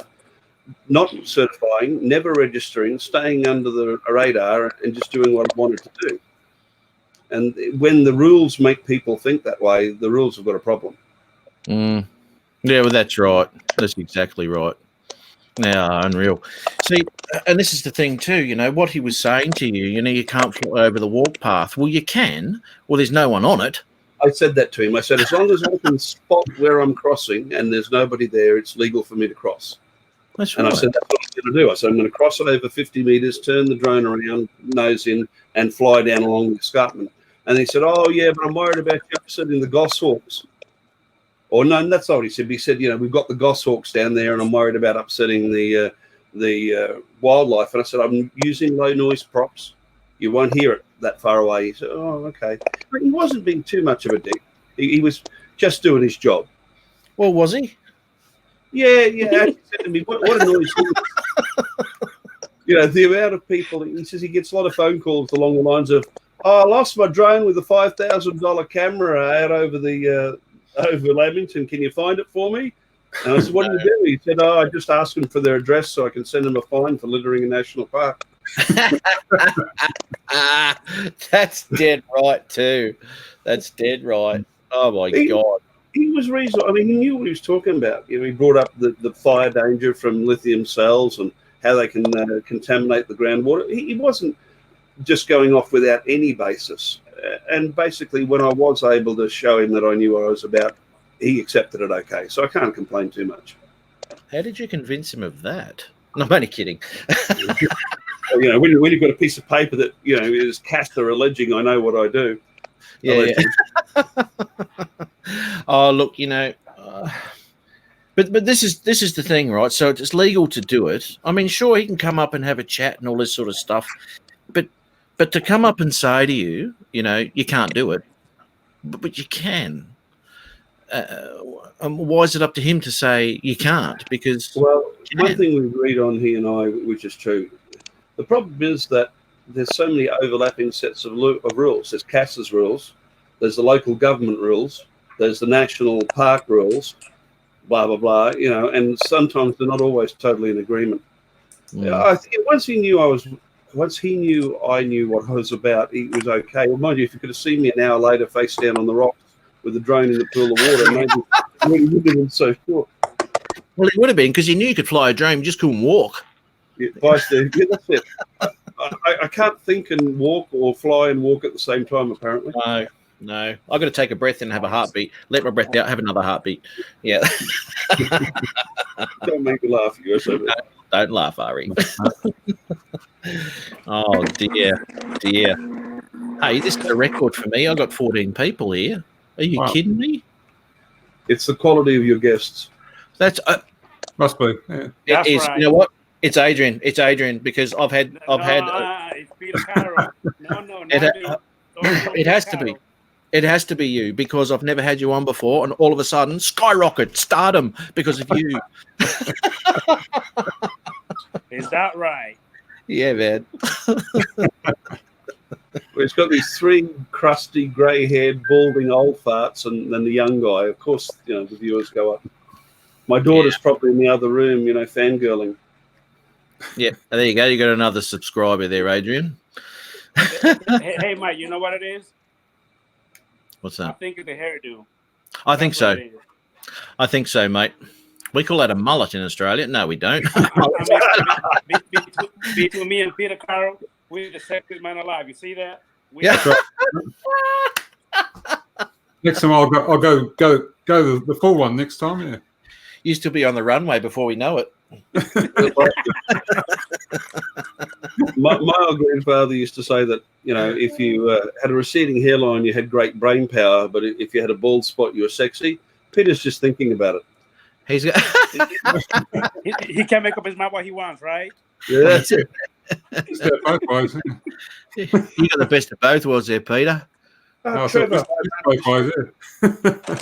not certifying, never registering, staying under the radar, and just doing what I wanted to do. And when the rules make people think that way, the rules have got a problem. Yeah, well, that's right. That's exactly right. Yeah, unreal. See, and this is the thing too, you know, what he was saying to you, you know, you can't fly over the walk path. Well, you can. Well, there's no one on it. I said that to him. I said, as long as I can spot where I'm crossing and there's nobody there, it's legal for me to cross. That's And right. I said, that's what I'm going to do. I said, I'm going to cross over 50 meters, turn the drone around, nose in, and fly down along the escarpment. And he said, oh, yeah, but I'm worried about you upsetting the goshawks. Or no, that's not what he said. He said, you know, we've got the goshawks down there, and I'm worried about upsetting the wildlife. And I said, I'm using low noise props. You won't hear it that far away. He said, oh, okay. But he wasn't being too much of a dick. He was just doing his job. Well, was he? Yeah. He said to me, what annoys you? You know, the amount of people, he says he gets a lot of phone calls along the lines of, oh, I lost my drone with a $5,000 camera out over over Lamington. Can you find it for me? And I said, what do you do? He said, oh, I just ask them for their address so I can send them a fine for littering a national park. That's dead right too. That's dead right. Oh my God. He was reasonable. I mean, he knew what he was talking about. You know, he brought up the fire danger from lithium cells and how they can contaminate the groundwater. He wasn't just going off without any basis. And basically, when I was able to show him that I knew what I was about, he accepted it okay. So I can't complain too much. How did you convince him of that? No, I'm only kidding. You know, when you've got a piece of paper that, you know, is Castor alleging I know what I do. Yeah. Oh, look, you know, but this is the thing, right? So it's legal to do it. I mean, sure, he can come up and have a chat and all this sort of stuff, but to come up and say to you, you know, you can't do it, but you can. Why is it up to him to say you can't? Because one thing we agreed on, he and I, which is true, the problem is that there's so many overlapping sets of rules. There's CASA's rules, there's the local government rules, there's the national park rules, blah blah blah. You know, and sometimes they're not always totally in agreement. I think once he knew I knew what I was about, he was okay. Well, mind you, if you could have seen me an hour later face down on the rocks with a drone in the pool of water, maybe he wouldn't have been so sure. Well, he would have been, because he knew you could fly a drone, you just couldn't walk. Yeah, that's it. I can't think and walk, or fly and walk at the same time, apparently. No. I've got to take a breath and have a heartbeat. Let my breath out, have another heartbeat. Yeah. Don't make me laugh. Don't laugh, Ari. Oh, dear. Hey, this is a record for me. I got 14 people here. Are you kidding me? It's the quality of your guests. That's must be. Yeah. It is. Right. You know what? It's Adrian. Because I've had. It's Peter Carroll. No. It has to be. It has to be you, because I've never had you on before, and all of a sudden, skyrocket, stardom because of you. Is that right? Yeah, man. It's got these three crusty, grey-haired, balding old farts, and then the young guy. Of course, you know, the viewers go up. My daughter's probably in the other room, you know, fangirling. Yeah, there you go. You got another subscriber there, Adrian. Hey, Mike, you know what it is? What's that? I think it's the hairdo. I think so. I think so, mate. We call that a mullet in Australia. No, we don't. Between me and Peter Carroll, we're the sexiest man alive. You see that? Yeah. Next time I'll go the full one next time. Yeah. Used to be on the runway before we know it. my old grandfather used to say that, you know, if you had a receding hairline, you had great brain power, but if you had a bald spot, you were sexy. Peter's just thinking about it. He's got he can't make up his mind what he wants, right? Yeah, that's it. Both ways, you got the best of both worlds there, Peter. Trevor. Both ways, yeah.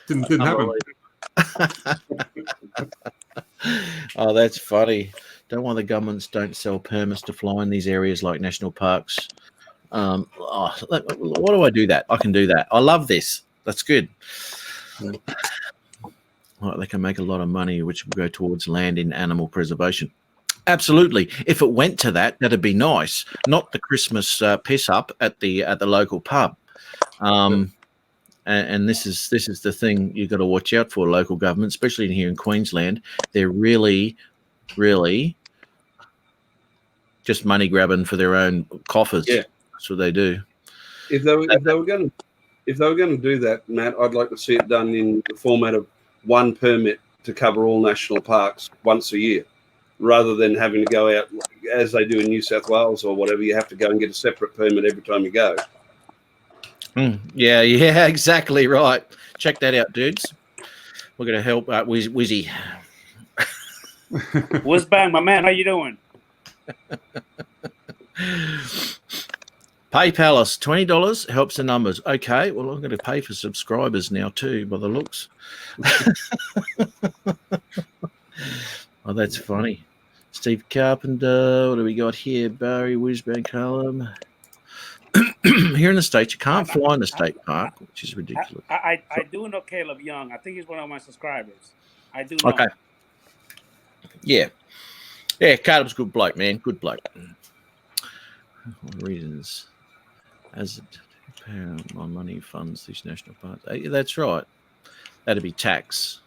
Didn't happen. Oh, that's funny. Don't want the governments don't sell permits to fly in these areas like national parks. What do I do that? I can do that. I love this. That's good. Right, they can make a lot of money, which will go towards land in animal preservation. Absolutely. If it went to that, that'd be nice. Not the Christmas piss up at the local pub. And this is the thing you've got to watch out for, local government, especially here in Queensland. They're really, really just money grabbing for their own coffers. Yeah. That's what they do. If they were going to do that, Matt, I'd like to see it done in the format of one permit to cover all national parks once a year, rather than having to go out as they do in New South Wales or whatever. You have to go and get a separate permit every time you go. Yeah, exactly right. Check that out, dudes. We're going to help Wizzy. What's bang, my man? How you doing? PayPal us $20 helps the numbers. Okay, well, I'm going to pay for subscribers now too, by the looks. Oh, that's funny. Steve Carpenter. What do we got here? Barry Wisbang Callum. Here in the States, you can't fly in the state park, which is ridiculous. I do know Caleb Young. I think he's one of my subscribers. I do know. Okay. Yeah, Caleb's a good bloke, man. Good bloke. Reasons as my money funds these national parks. That's right. That'd be tax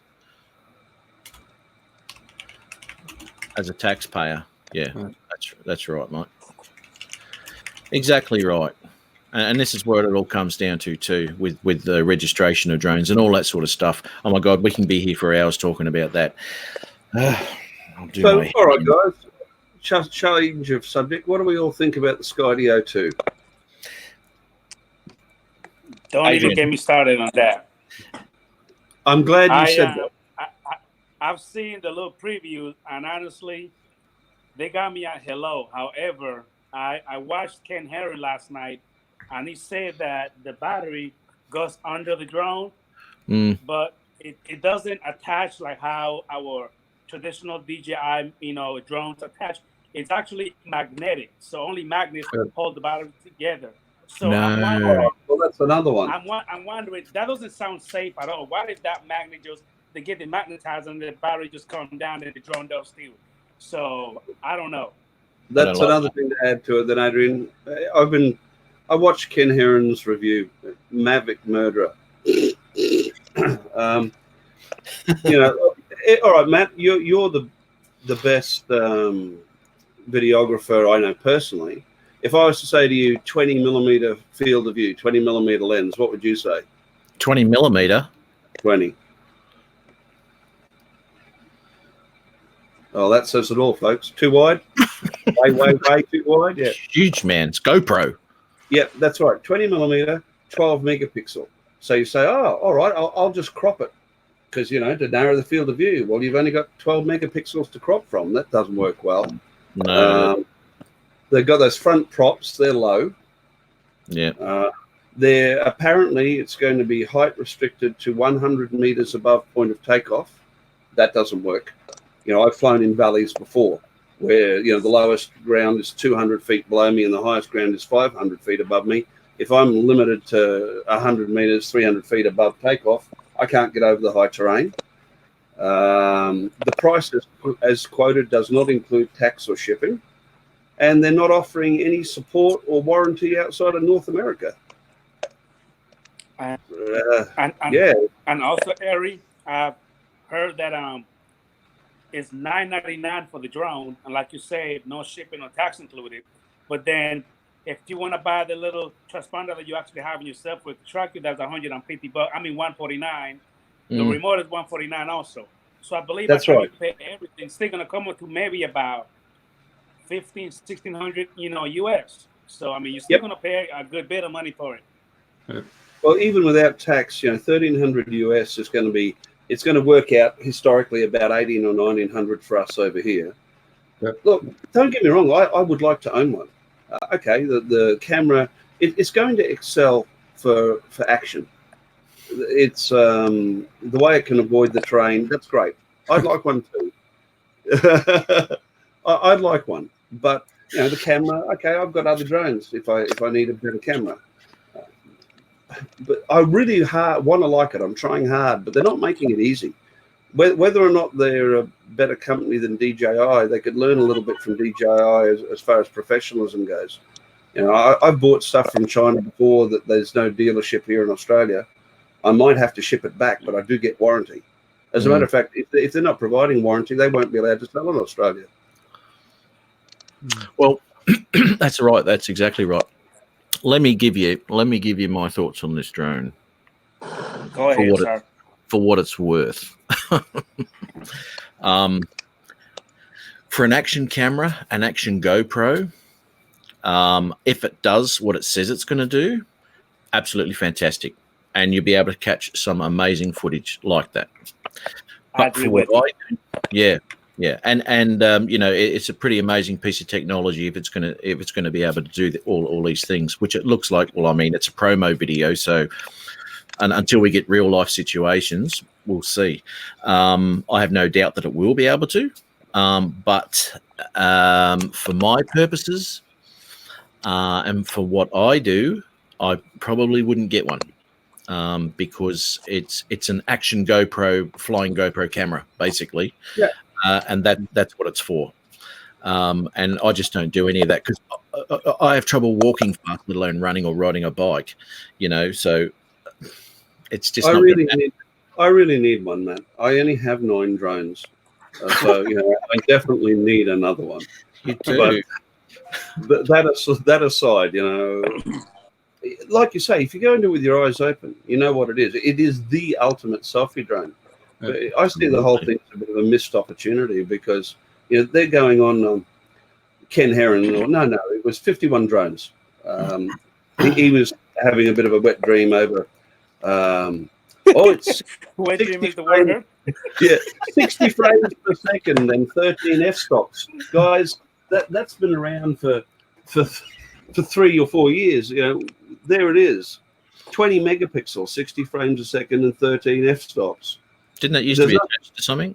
as a taxpayer. Yeah, that's right, Mike. Exactly right. And this is where it all comes down to too, with the registration of drones and all that sort of stuff. Oh my God, we can be here for hours talking about that. So, all right, guys. Change of subject. What do we all think about the Skydio 2? Don't even get me started on that. I'm glad you said that. I've seen the little previews, and honestly, they got me at hello. However, I watched Ken Harry last night, and he said that the battery goes under the drone, but it doesn't attach like how our traditional DJI, drones attach. It's actually magnetic, so only magnets hold the battery together. So I'm wondering, well, that's another one. I'm wondering, that doesn't sound safe at all. What if that magnet they get it magnetized and the battery just comes down and the drone does steal? So I don't know. That's another thing to add to it. Then, Adrian, I watched Ken Heron's review, Maverick Murderer. All right, Matt, you're the best videographer I know personally. If I was to say to you 20 millimeter field of view, 20 millimeter lens, what would you say? 20 millimeter? 20. Oh, that says it all, folks. Too wide? way too wide? Yeah. Huge, man. It's GoPro. Yeah, that's right. 20 millimeter, 12 megapixel. So you say, oh, all right, I'll just crop it because, to narrow the field of view. Well, you've only got 12 megapixels to crop from. That doesn't work well. No. They've got those front props. They're low. Yeah. Apparently, it's going to be height restricted to 100 meters above point of takeoff. That doesn't work. I've flown in valleys before where, the lowest ground is 200 feet below me and the highest ground is 500 feet above me. If I'm limited to 100 meters, 300 feet above takeoff, I can't get over the high terrain. The price, as quoted, does not include tax or shipping. And they're not offering any support or warranty outside of North America. And also, Ari, I've heard that it's $9.99 for the drone, and like you said, no shipping or tax included. But then, if you want to buy the little transponder that you actually have in yourself with the tracker, that's $150. $149. The remote is $149 also. So I believe that's right. You pay everything. It's still going to come up to maybe about $1,500, $1,600, US. So you're still going to pay a good bit of money for it. Yeah. Well, even without tax, $1,300 US is going to be. It's going to work out historically about $1,800 or $1,900 for us over here. Yep. Look, don't get me wrong. I would like to own one. Okay, the camera it's going to excel for action. It's the way it can avoid the terrain. That's great. I'd like one too. I'd like one, but the camera. Okay, I've got other drones if I need a better camera. But I really want to like it. I'm trying hard, but they're not making it easy. Whether or not they're a better company than DJI, they could learn a little bit from DJI as far as professionalism goes. I've bought stuff from China before that there's no dealership here in Australia. I might have to ship it back, but I do get warranty. As a matter of fact, if they're not providing warranty, they won't be allowed to sell in Australia. Well, that's right. That's exactly right. Let me give you my thoughts on this drone. Go ahead, sir. For what it's worth. For an action camera, an action GoPro, if it does what it says it's going to do, absolutely fantastic. And you'll be able to catch some amazing footage like that. But for what yeah. And it's a pretty amazing piece of technology if it's going to be able to do all these things, which it looks like. Well, I mean, it's a promo video, so until we get real life situations, we'll see. I have no doubt that it will be able to, but for my purposes and for what I do, I probably wouldn't get one. Because it's an action GoPro, flying GoPro camera, basically. Yeah. And that's what it's for. And I just don't do any of that because I have trouble walking fast, let alone running or riding a bike, so it's just I really need one, Matt. I only have 9 drones. So, I definitely need another one. You do. But that aside, like you say, if you go into it with your eyes open, you know what it is. It is the ultimate selfie drone. I see the whole thing as a bit of a missed opportunity because they're going on Ken Heron. No, it was 51 drones. He was having a bit of a wet dream over. It's wet dream is the word. Yeah, 60 frames per second and 13 f-stops, guys. That's been around for 3 or 4 years. There it is, 20 megapixels, 60 frames a second, and 13 f-stops. Didn't that used to be attached to something?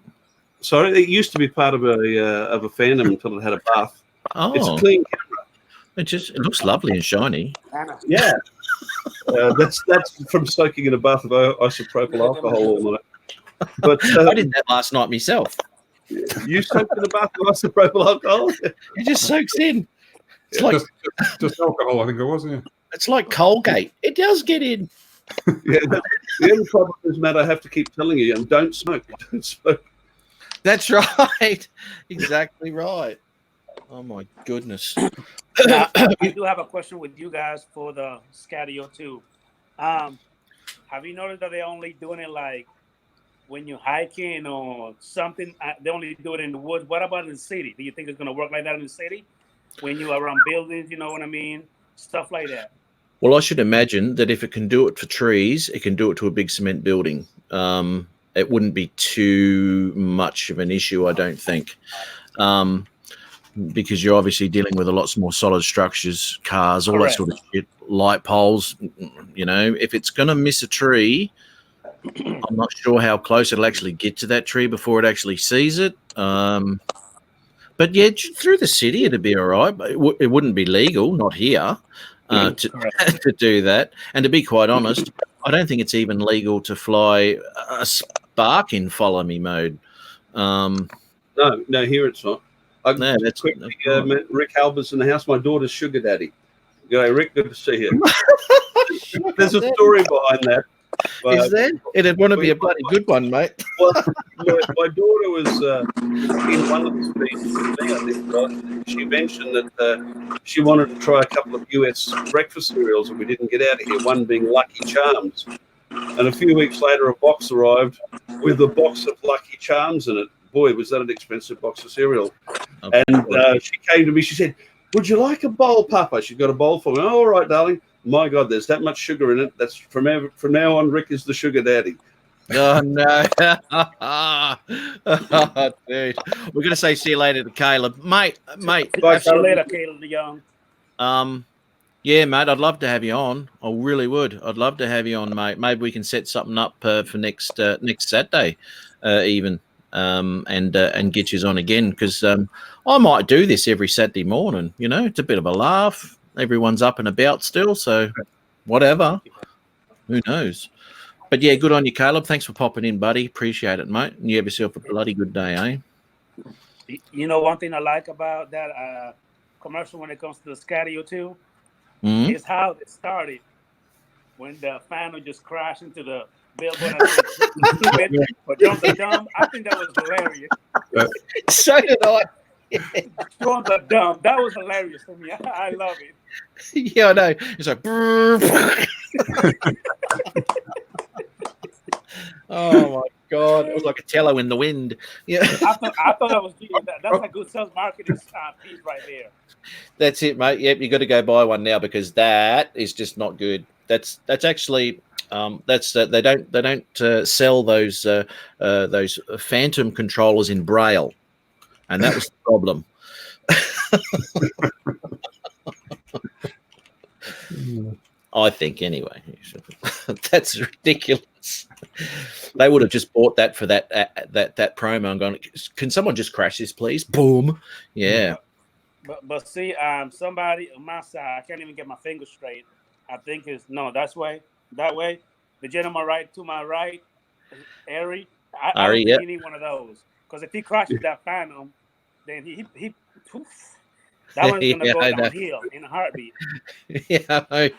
Sorry, it used to be part of a Phantom until it had a bath. Oh, it's a clean camera. It looks lovely and shiny. Yeah, that's from soaking in a bath of isopropyl alcohol all night. But I did that last night myself. You soaked in a bath of isopropyl alcohol? It just soaks in. It's like just alcohol, I think it was. Yeah. It's like Colgate. It does get in. Yeah, the only problem is, Matt, I have to keep telling you, and don't smoke. Don't smoke. That's right. Exactly right. Oh my goodness. I do have a question with you guys for the Scadio too. Have you noticed that they're only doing it like when you're hiking or something? They only do it in the woods. What about in the city? Do you think it's going to work like that in the city? When you're around buildings, you know what I mean? Stuff like that. Well, I should imagine that if it can do it for trees, it can do it to a big cement building. It wouldn't be too much of an issue, I don't think, because you're obviously dealing with a lot more solid structures, cars, all that sort of shit, light poles. If it's going to miss a tree, I'm not sure how close it'll actually get to that tree before it actually sees it. But yeah, through the city, it'd be all right. But it wouldn't be legal, not here, to do that. And to be quite honest, I don't think it's even legal to fly a Spark in follow me mode. No, here it's not. That's quickly, Rick Halbert's in the house. My daughter's sugar daddy. Rick, good to see you. There's a story behind that. Is there? It'd want to be a bloody good one, mate. Well, my daughter was in one of the speeches with me, I think, right? She mentioned that she wanted to try a couple of US breakfast cereals that we didn't get out of here, one being Lucky Charms. And a few weeks later, a box arrived with a box of Lucky Charms in it. Boy, was that an expensive box of cereal. And she came to me, she said, "Would you like a bowl, Papa?" She's got a bowl for me. "Oh, all right, darling." My God, there's that much sugar in it. That's from now on, Rick is the sugar daddy. Oh, no. Oh, dude. We're going to say see you later to Caleb. Mate. Bye, see you later, Caleb the Young. Yeah, mate, I'd love to have you on. I really would. I'd love to have you on, mate. Maybe we can set something up for next Saturday even. and get you on again, because I might do this every Saturday morning. You know, it's a bit of a laugh. Everyone's up and about still, so whatever. Who knows? But yeah, good on you, Caleb. Thanks for popping in, buddy. Appreciate it, mate. And you have yourself a bloody good day, eh? You know, one thing I like about that commercial when it comes to the Scadio too Mm-hmm. is how it started when the fan would just crash into the billboard and say, stupid or jump the dumb. I think that was hilarious. So did I. Jump the dumb. That was hilarious to me. I love it. Yeah, I know. It's like, oh my God, it was like a cello in the wind. Yeah, I thought that was that's a good sales marketing piece right there. That's it, mate. Yep, you got to go buy one now, because that is just not good. That's actually they don't sell those phantom controllers in Braille, and that was the problem. I think anyway. That's ridiculous. They would have just bought that for that promo and gone, can someone just crash this, please? Boom. Yeah. But see, somebody on my side, I can't even get my fingers straight. I think it's that way. The gentleman right to my right, Ari. I don't think he need one of those, because if he crashes that Phantom, then he poof. That one's gonna go downhill in a heartbeat. Yeah,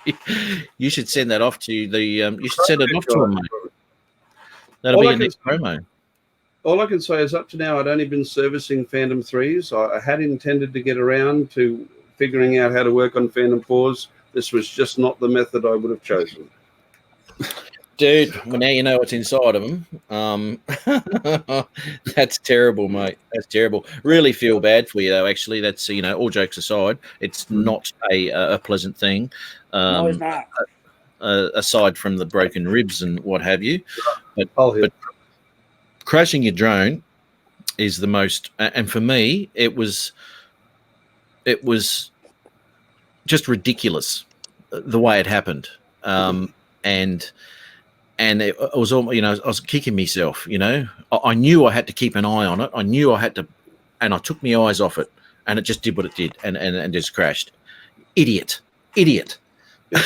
you should send that off to the. You should send it off to him, mate. That'll be your next promo. All I can say is, up to now, I'd only been servicing Phantom 3s. I had intended to get around to figuring out how to work on Phantom 4s. This was just not the method I would have chosen. Dude, well, now you know what's inside of them. That's terrible, mate. That's terrible. Really feel bad for you, though. Actually, that's, you know, all jokes aside, it's not a pleasant thing. No, it's not. Aside from the broken ribs and what have you, but crashing your drone is the most. And for me, it was just ridiculous the way it happened. And it was almost, you know, I was kicking myself, you know. I knew I had to keep an eye on it. I knew I had to, and I took my eyes off it, and it just did what it did, and just crashed. Idiot. I've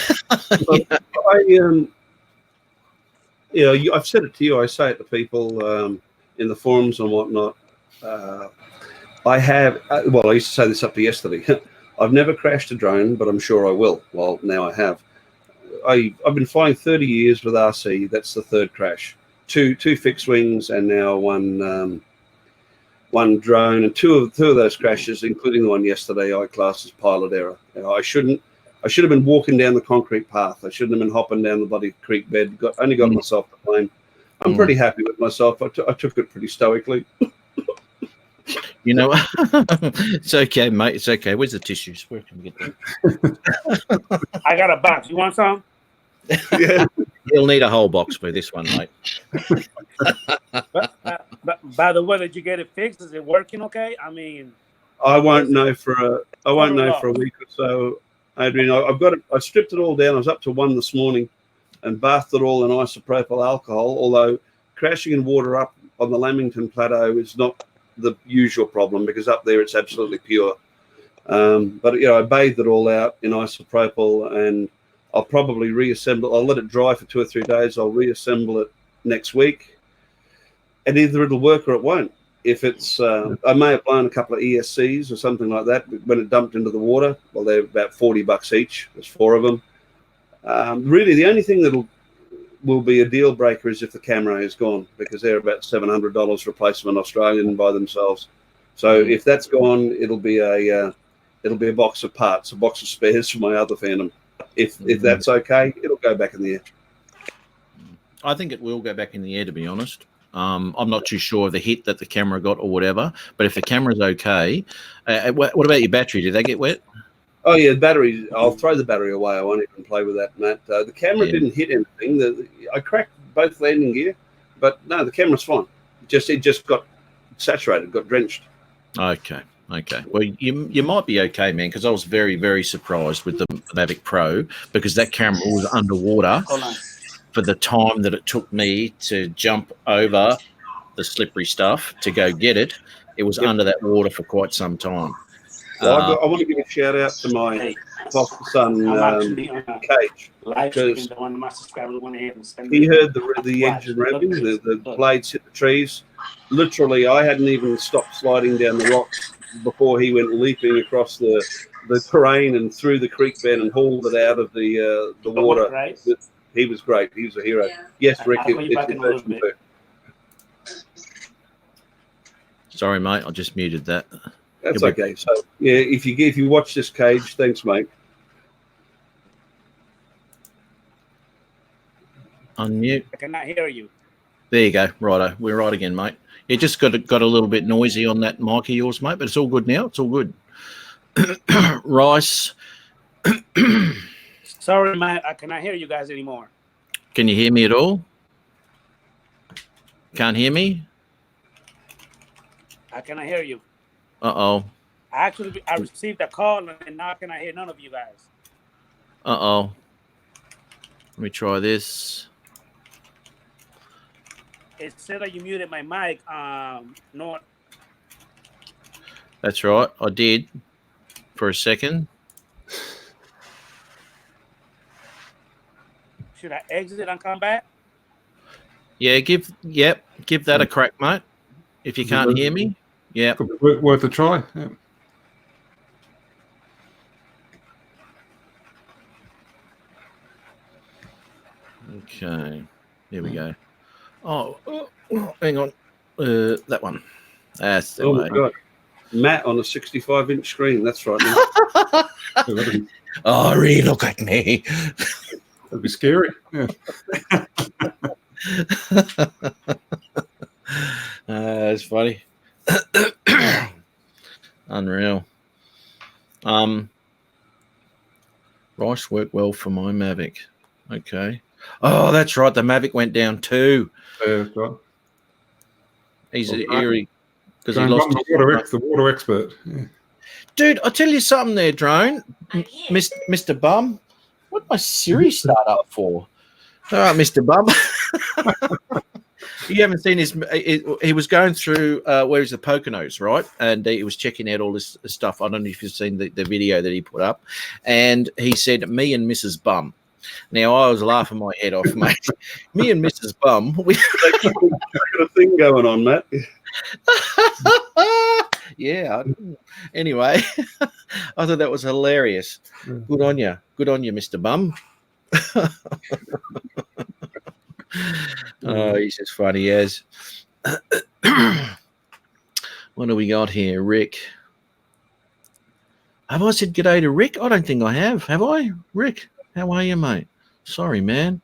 said it to you. I say it to people in the forums and whatnot. I have. I used to say this up to yesterday. I've never crashed a drone, but I'm sure I will. Well, now I have. I've been flying 30 years with RC. That's the third crash. Two fixed wings, and now one drone. And two of those crashes, including the one yesterday, I class as pilot error. I should have been walking down the concrete path. I shouldn't have been hopping down the bloody creek bed. Only got myself to blame. I'm pretty happy with myself. I took it pretty stoically. You know, it's okay, mate. It's okay. Where's the tissues? Where can we get them? I got a box. You want some? Yeah. You'll need a whole box for this one, mate. But by the way, did you get it fixed? Is it working okay? I mean, I won't know for a week or so, Adrian. I stripped it all down. I was up to 1 this morning, and bathed it all in isopropyl alcohol. Although crashing in water up on the Lamington Plateau is not the usual problem, because up there it's absolutely pure. But I bathed it all out in isopropyl, and I'll probably reassemble. I'll let it dry for 2 or 3 days. I'll reassemble it next week, and either it'll work or it won't. If it's, I may have blown a couple of ESCs or something like that when it dumped into the water. Well, they're about $40 each. There's 4 of them. Really, the only thing will be a deal breaker is if the camera is gone, because they're about $700 replacement Australian by themselves. So if that's gone, it'll be a box of parts, a box of spares for my other Phantom. If that's okay, it'll go back in the air. I think it will go back in the air, to be honest. I'm not too sure of the hit that the camera got or whatever, but if the camera's okay, what about your battery? Did they get wet? Oh yeah, the battery. I'll throw the battery away. I won't even play with that, Matt. The camera didn't hit anything. I cracked both landing gear, but no, the camera's fine. It just got saturated, got drenched. Okay. Well, you might be okay, man, because I was very, very surprised with the Mavic Pro, because that camera was underwater for the time that it took me to jump over the slippery stuff to go get it, it was under that water for quite some time. Well, I want to give a shout out to my foster son, I'm actually on a Cage, live stream. because One of my subscribers went ahead and sent he me. heard the engine revving, the blades hit the trees. Literally, I hadn't even stopped sliding down the rocks before he went leaping across the terrain and through the creek bed and hauled it out of the water. Right? He was great. He was a hero. Yes, Rick, I'll call you it's back your in a little person bit. too. Sorry, mate. I just muted that. That's okay. So yeah, if you watch this, Cage, thanks, mate. Unmute. I cannot hear you. There you go. Righto. We're right again, mate. You just got a little bit noisy on that mic of yours, mate, but it's all good now. It's all good. Rice. Sorry, Matt. I cannot hear you guys anymore. Can you hear me at all? Can't hear me? I cannot hear you. Uh-oh. I received a call and now I cannot hear none of you guys. Uh-oh. Let me try this. It said that you muted my mic. No. That's right. I did for a second. Should I exit and come back? Yeah, give that a crack, mate. If you can't hear me. Yeah. Worth a try. Yeah. Okay. Here we go. Oh, hang on. That one. That's the way. My God. Matt on a 65-inch screen. That's right. Oh, really? Look at me. That'd be scary. Yeah. That's funny. Unreal. Rice worked well for my Mavic. Okay. Oh, that's right. The Mavic went down too. Yeah, right. He's eerie because he Drone lost Bum's the water expert. Yeah. Dude, I'll tell you something there, Drone. Mr. Bum. What did my Siri start up for? All right, Mr. Bum. You haven't seen his. He was going through where's the Poconos, right? And he was checking out all this stuff. I don't know if you've seen the video that he put up. And he said, "Me and Mrs. Bum." Now I was laughing my head off, mate. Me and Mrs. Bum. We got a thing going on, Matt. Yeah. Anyway, I thought that was hilarious. Good on you. Good on you, Mr. Bum. Oh, he's just funny as. What do we got here, Rick? Have I said g'day to Rick? I don't think I have. Have I? Rick, how are you, mate? Sorry, man.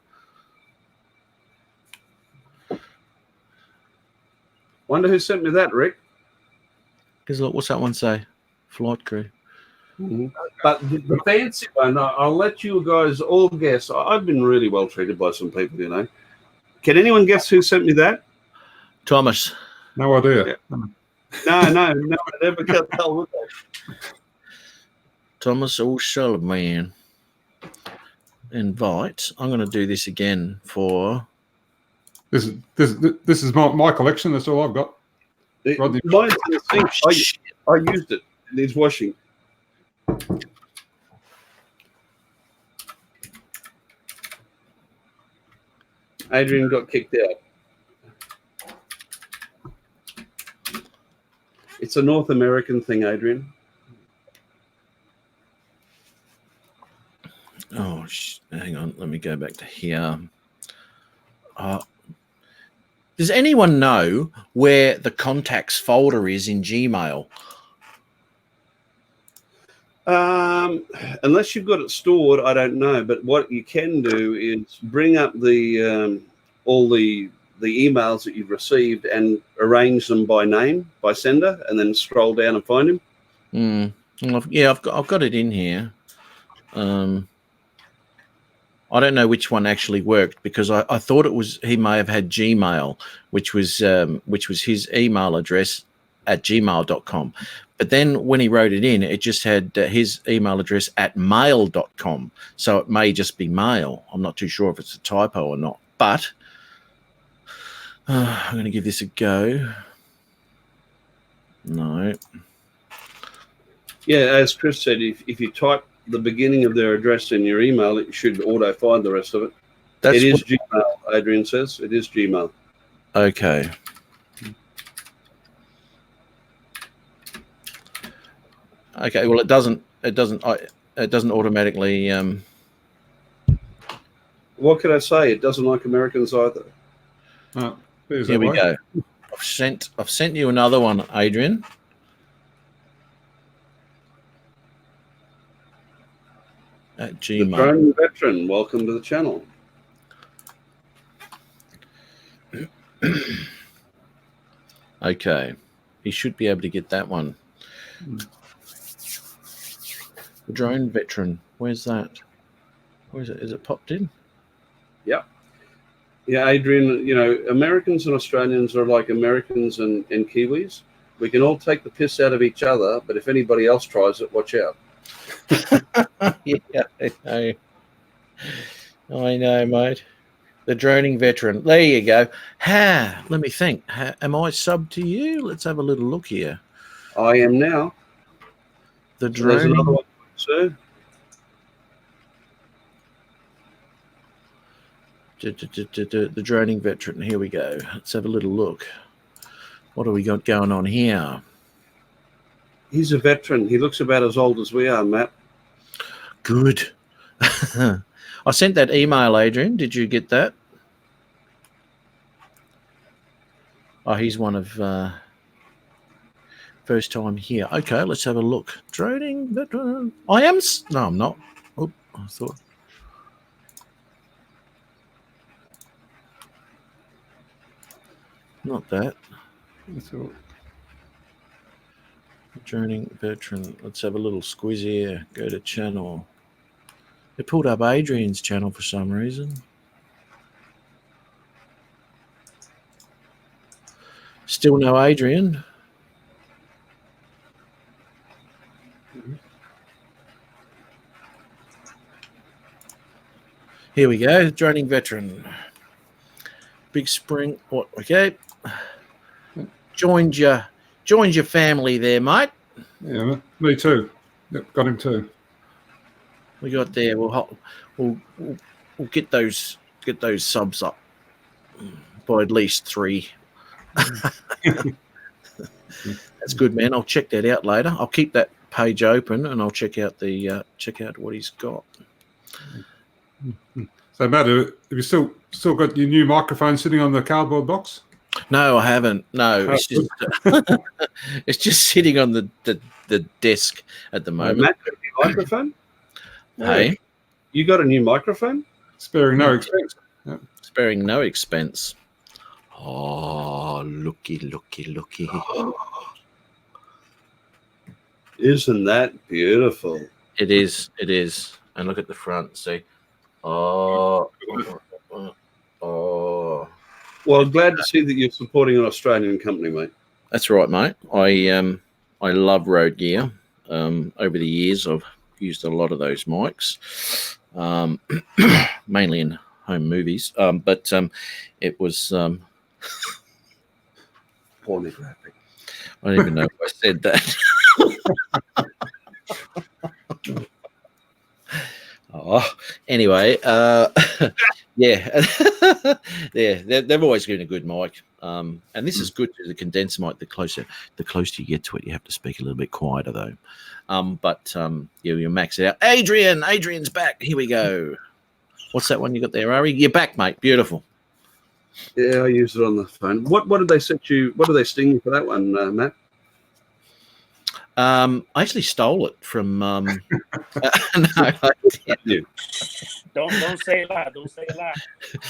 Wonder who sent me that, Rick. Because look, what's that one say? Flight crew. Mm-hmm. But the fancy one, I'll let you guys all guess. I've been really well treated by some people, you know. Can anyone guess who sent me that? Thomas. No idea. Yeah. No, I never got tell with that. Thomas O'Sullivan. Invite. I'm going to do this again for. This is my collection. That's all I've got. Mine's in the sink. I used it. It needs washing. Adrian got kicked out. It's a North American thing, Adrian. Oh, hang on. Let me go back to here. Does anyone know where the contacts folder is in Gmail? Unless you've got it stored, I don't know. But what you can do is bring up the all the emails that you've received and arrange them by name, by sender, and then scroll down and find him. I've got it in here. I don't know which one actually worked because I thought it was he may have had Gmail, which was his email address at gmail.com. But then when he wrote it in, it just had his email address at mail.com. So it may just be mail. I'm not too sure if it's a typo or not. But I'm going to give this a go. No. Yeah, as Chris said, if you type the beginning of their address in your email, it should auto find the rest of it. That's It is Gmail, Adrian says. It is Gmail. okay. Okay. Well, it doesn't automatically. What can I say? It doesn't like Americans either. Here we go. I've sent you another one, Adrian. At The Gmail. Drone Veteran, welcome to the channel. Okay. He should be able to get that one. The Drone Veteran. Where's that? Where is it? Is it popped in? Yeah, Adrian, you know, Americans and Australians are like Americans and Kiwis. We can all take the piss out of each other, but if anybody else tries it, watch out. Yeah, I know, mate. The Droning Veteran. There you go. Let me think. Am I subbed to you? Let's have a little look here. I am now. The So there's another Droning. one, sir. The Droning Veteran. Here we go. Let's have a little look. What do we got going on here? He's a veteran. He looks about as old as we are, Matt. Good. I sent that email, Adrian. Did you get that? Oh, he's one of first time here. Okay, let's have a look. Droning Veteran. I am. No, I'm not. Oh, I thought. Not that. Droning Veteran. Let's have a little squiz here. Go to channel. It pulled up Adrian's channel for some reason. Still no Adrian. Here we go. Droning Veteran. Big Spring. What? Okay. Joined your family there, mate. Yeah, me too. Yep, got him too. We got there. We'll get those subs up by at least 3. That's good, man. I'll check that out later. I'll keep that page open and I'll check out what he's got. So, Matt, have you still got your new microphone sitting on the cardboard box? No, I haven't. No, it's just it's just sitting on the desk at the moment. Matt, got a new microphone? Hey, You got a new microphone? Sparing no expense. Yep. sparing no expense. Oh, looky. Isn't that beautiful? It is. And look at the front. See. Oh. Well, glad to see that you're supporting an Australian company, mate. That's right, mate. I love Rode gear. Over the years, I've used a lot of those mics, mainly in home movies. But it was Pornographic. I don't even know if I said that. Anyway, yeah, they've always been a good mic, and this is good to the condenser mic. The closer you get to it, you have to speak a little bit quieter though. Yeah, you max it out. Adrian's back. Here we go. What's that one you got there, Ari? You're back, mate. Beautiful. Yeah, I used it on the phone. What did they set you? What did they sting you for that one, Matt? I actually stole it from. No, I didn't. Don't say a lot. Don't say a lot.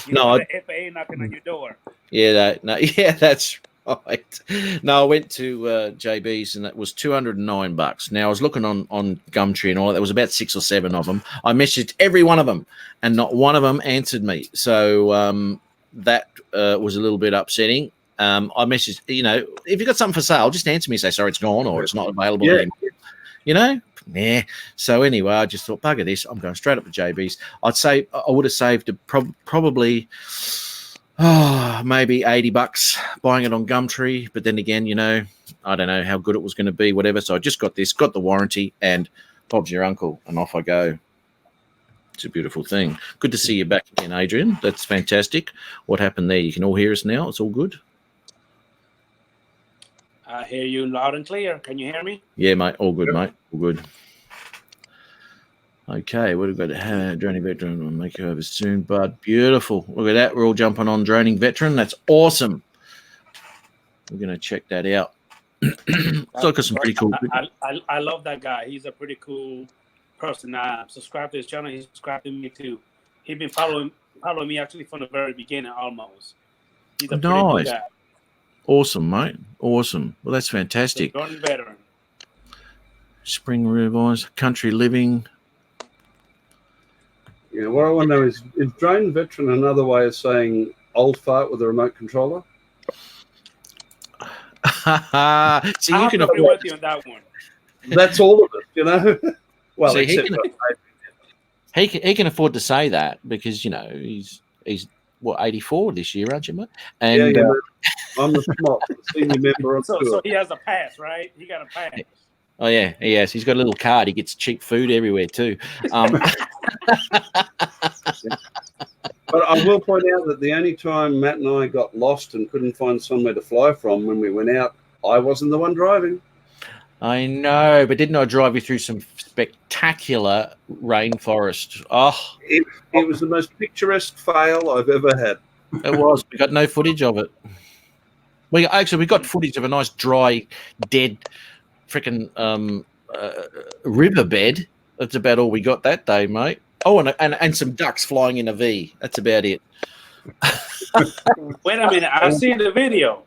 No, FAA knocking on your door. Yeah, yeah, that's right. No, I went to JB's and it was $209. Now I was looking on Gumtree and all that. There was about 6 or 7 of them. I messaged every one of them, and not one of them answered me. So that was a little bit upsetting. I messaged, if you got something for sale, just answer me. Say sorry, it's gone or it's not available anymore. Yeah. So anyway, I just thought, bugger this. I'm going straight up to JB's. I'd say I would have saved probably maybe $80 buying it on Gumtree. But then again, I don't know how good it was going to be, whatever. So I just got this, got the warranty, and Bob's your uncle, and off I go. It's a beautiful thing. Good to see you back again, Adrian. That's fantastic. What happened there? You can all hear us now. It's all good. I hear you loud and clear. Can you hear me? Yeah, mate. All good, mate. All good. Okay, what have we got? Droning Veteran. We'll make you over soon, bud. Beautiful. Look at that. We're all jumping on Droning Veteran. That's awesome. We're going to check that out. So got some pretty cool. I love that guy. He's a pretty cool person. Subscribe to his channel. He's subscribed to me too. He's been following me actually from the very beginning almost. He's a pretty cool guy. Awesome, mate. Awesome. Well, that's fantastic. Droning Veteran. Spring Revise, Country Living. Yeah, what I want to know is Drone Veteran another way of saying old fart with a remote controller? See, you can agree with you on that one. That's all of it, Well, see, he can afford to say that because he's what 84 this year, aren't you, mate? And yeah, I'm the smart senior member of so he has a pass, right? He got a pass. Oh yeah, he has. He's got a little card. He gets cheap food everywhere too. But I will point out that the only time Matt and I got lost and couldn't find somewhere to fly from when we went out, I wasn't the one driving. I know, but didn't I drive you through some spectacular rainforest? Oh, it was the most picturesque fail I've ever had. It was. We got no footage of it. We got footage of a nice dry, dead, freaking riverbed. That's about all we got that day, mate. Oh, and some ducks flying in a V. That's about it. Wait a minute. I've seen the video.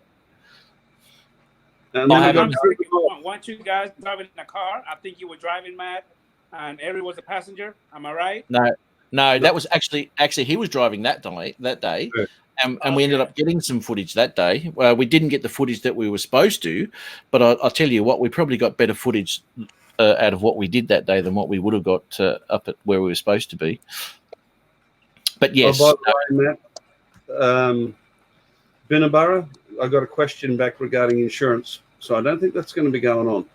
And weren't you guys driving in a car? I think you were driving, Matt, and Eric was a passenger. Am I right? No, that was actually he was driving that day. And we ended up getting some footage that day. We didn't get the footage that we were supposed to, but I'll tell you what, we probably got better footage out of what we did that day than what we would have got up at where we were supposed to be. But yes. Oh, by the way, Matt, Binnaburra, I got a question back regarding insurance, so I don't think that's going to be going on.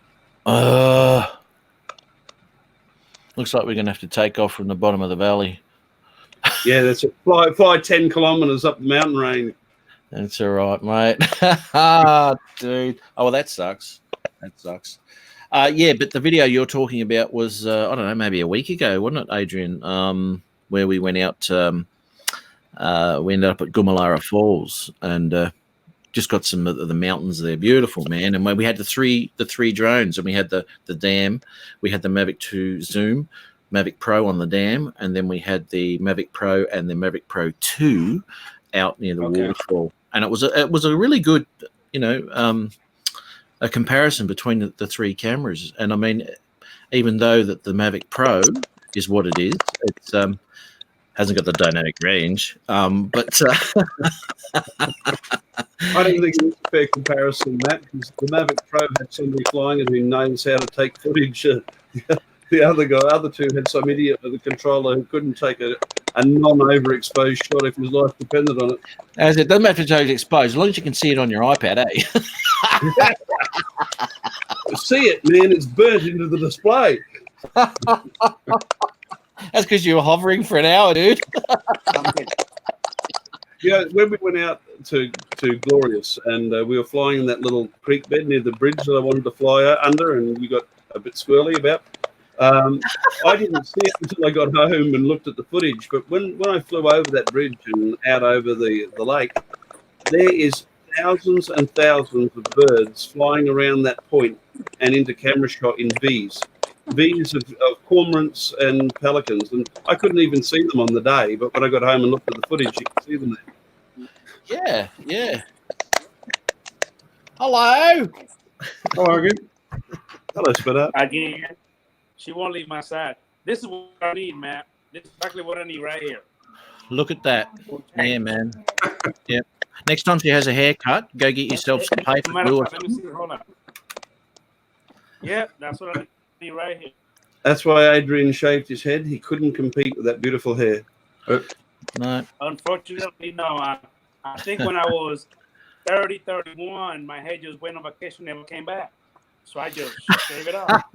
Looks like we're going to have to take off from the bottom of the valley. Yeah, that's it. Fly 10 kilometres up the mountain range. That's all right, mate. Dude. Oh, well, that sucks. Yeah, but the video you're talking about was, I don't know, maybe a week ago, wasn't it, Adrian? Where we went out, we ended up at Gumalara Falls and just got some of the mountains there. Beautiful, man. And when we had the three drones, and we had the Dam, we had the Mavic 2 Zoom, Mavic Pro on the Dam, and then we had the Mavic Pro and the Mavic Pro 2 out near the waterfall. And it was a really good, a comparison between the three cameras. And I mean, even though that the Mavic Pro is what it is, it's hasn't got the dynamic range, but I don't think it's a fair comparison, Matt, because the Mavic Pro had somebody flying it who knows how to take footage. The other two had some idiot with a controller who couldn't take a non-overexposed shot if his life depended on it. As it doesn't have to totally exposed, as long as you can see it on your iPad, eh? See it, man, it's burnt into the display. That's because you were hovering for an hour, dude. When we went out to Glorious and we were flying in that little creek bed near the bridge that I wanted to fly under, and we got a bit squirrely about. I didn't see it until I got home and looked at the footage. But when I flew over that bridge and out over the lake, there is thousands and thousands of birds flying around that point and into camera shot in V's of cormorants and pelicans. And I couldn't even see them on the day, but when I got home and looked at the footage, you could see them there. Yeah. Hello. Hello again. Hello, Spitter. Again. She won't leave my side. This is what I need, Matt. This is exactly what I need right here. Look at that. Yeah, man. Yep. Next time she has a haircut, go get yourself some paper glue. Let me see. Hold on. Yeah, that's what I need right here. That's why Adrian shaved his head. He couldn't compete with that beautiful hair. No. Unfortunately, no. I think when I was 30, 31, my hair just went on vacation, never came back. So I just gave it up.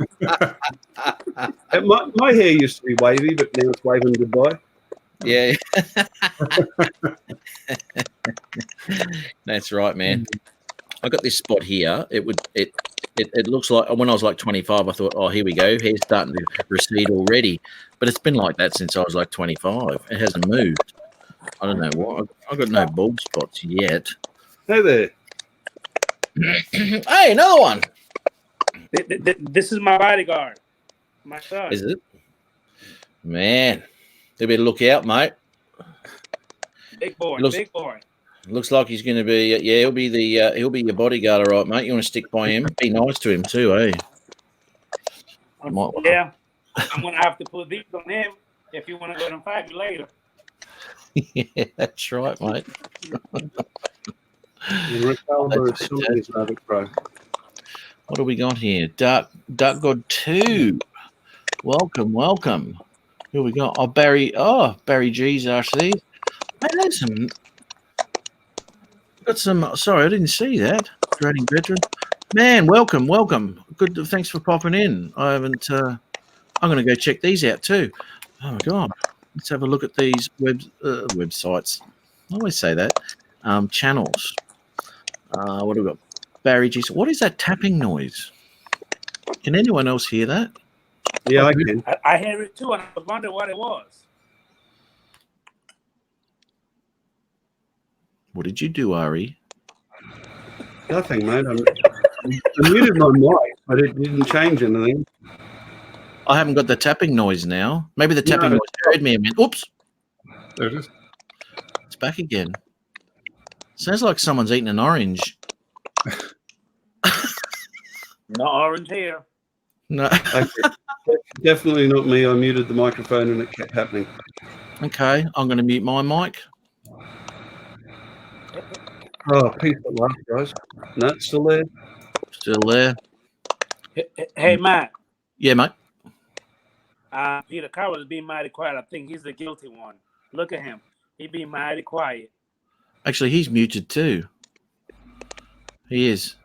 My hair used to be wavy, but now it's waving goodbye. Yeah. That's right, man. I got this spot here. It looks like when I was like 25, I thought, oh, here we go. Hair's starting to recede already. But it's been like that since I was like 25. It hasn't moved. I don't know what. I've got no bald spots yet. Hey there. Hey, another one. This is my bodyguard, my son. Is it? Man, you better look out, mate. Big boy, big boy. Looks like he's going to be. Yeah, he'll be your bodyguard, all right, mate. You want to stick by him? Be nice to him too, eh? Yeah, I'm gonna have to put these on him if you want to go and fight me later. Yeah, that's right, mate. What do we got here? Dark God 2. Welcome. Here we go. Barry G's RC. Man, that's some. Sorry, I didn't see that. Trading veteran. Man, welcome. Good. Thanks for popping in. I haven't. I'm going to go check these out too. Oh my god. Let's have a look at these websites. I always say that. Channels. What do we got? Barry G's. What is that tapping noise? Can anyone else hear that? Yeah, I can. I hear it too, and I was wondering what it was. What did you do, Ari? Nothing, mate. I muted my mic, but it didn't change anything. I haven't got the tapping noise now. Maybe the tapping noise heard me a minute. Oops. There it is. It's back again. Sounds like someone's eating an orange. No orange here. No. Okay. Definitely not me. I muted the microphone and it kept happening. Okay, I'm going to mute my mic. Oh, peace at last, guys. No, it's still there. Still there. Hey, Matt. Yeah, mate. Peter Carroll is being mighty quiet. I think he's the guilty one. Look at him. He being mighty quiet. Actually, he's muted too. He is.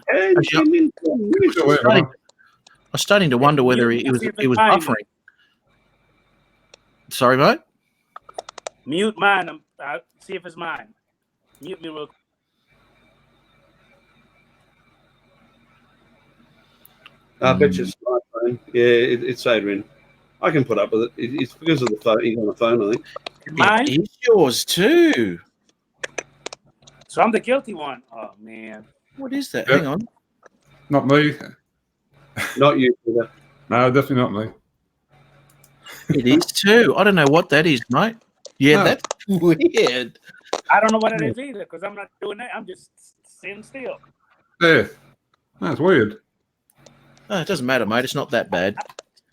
Hey, Actually, I was starting to wonder whether he was buffering. Sorry, mate? Mute mine. See if it's mine. Mute me real quick. I bet you it's my phone. Yeah, it's Adrian. I can put up with it. It's because of the phone. He's on the phone, I think. Mine? It is yours too. So I'm the guilty one. Oh, man. What is that? Yep. Hang on. Not me. Not you, Peter. No, definitely not me. It is too. I don't know what that is, mate. Yeah, No. that's weird. I don't know what it is either because I'm not doing that. I'm just sitting still. Yeah. That's weird. Oh, it doesn't matter, mate. It's not that bad.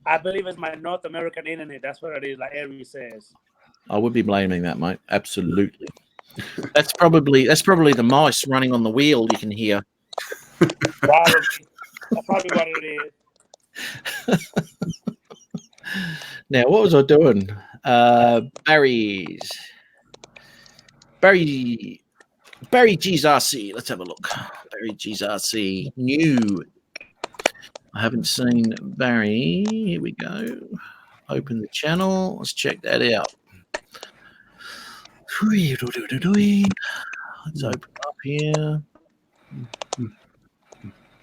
I believe it's my North American internet. That's what it is, like Ari says. I would be blaming that, mate. Absolutely. That's probably the mice running on the wheel you can hear. Probably. That's probably what it is. Now, what was I doing? Barry G's RC. Let's have a look. Barry G's RC. New. I haven't seen Barry. Here we go. Open the channel. Let's check that out. Let's open up here.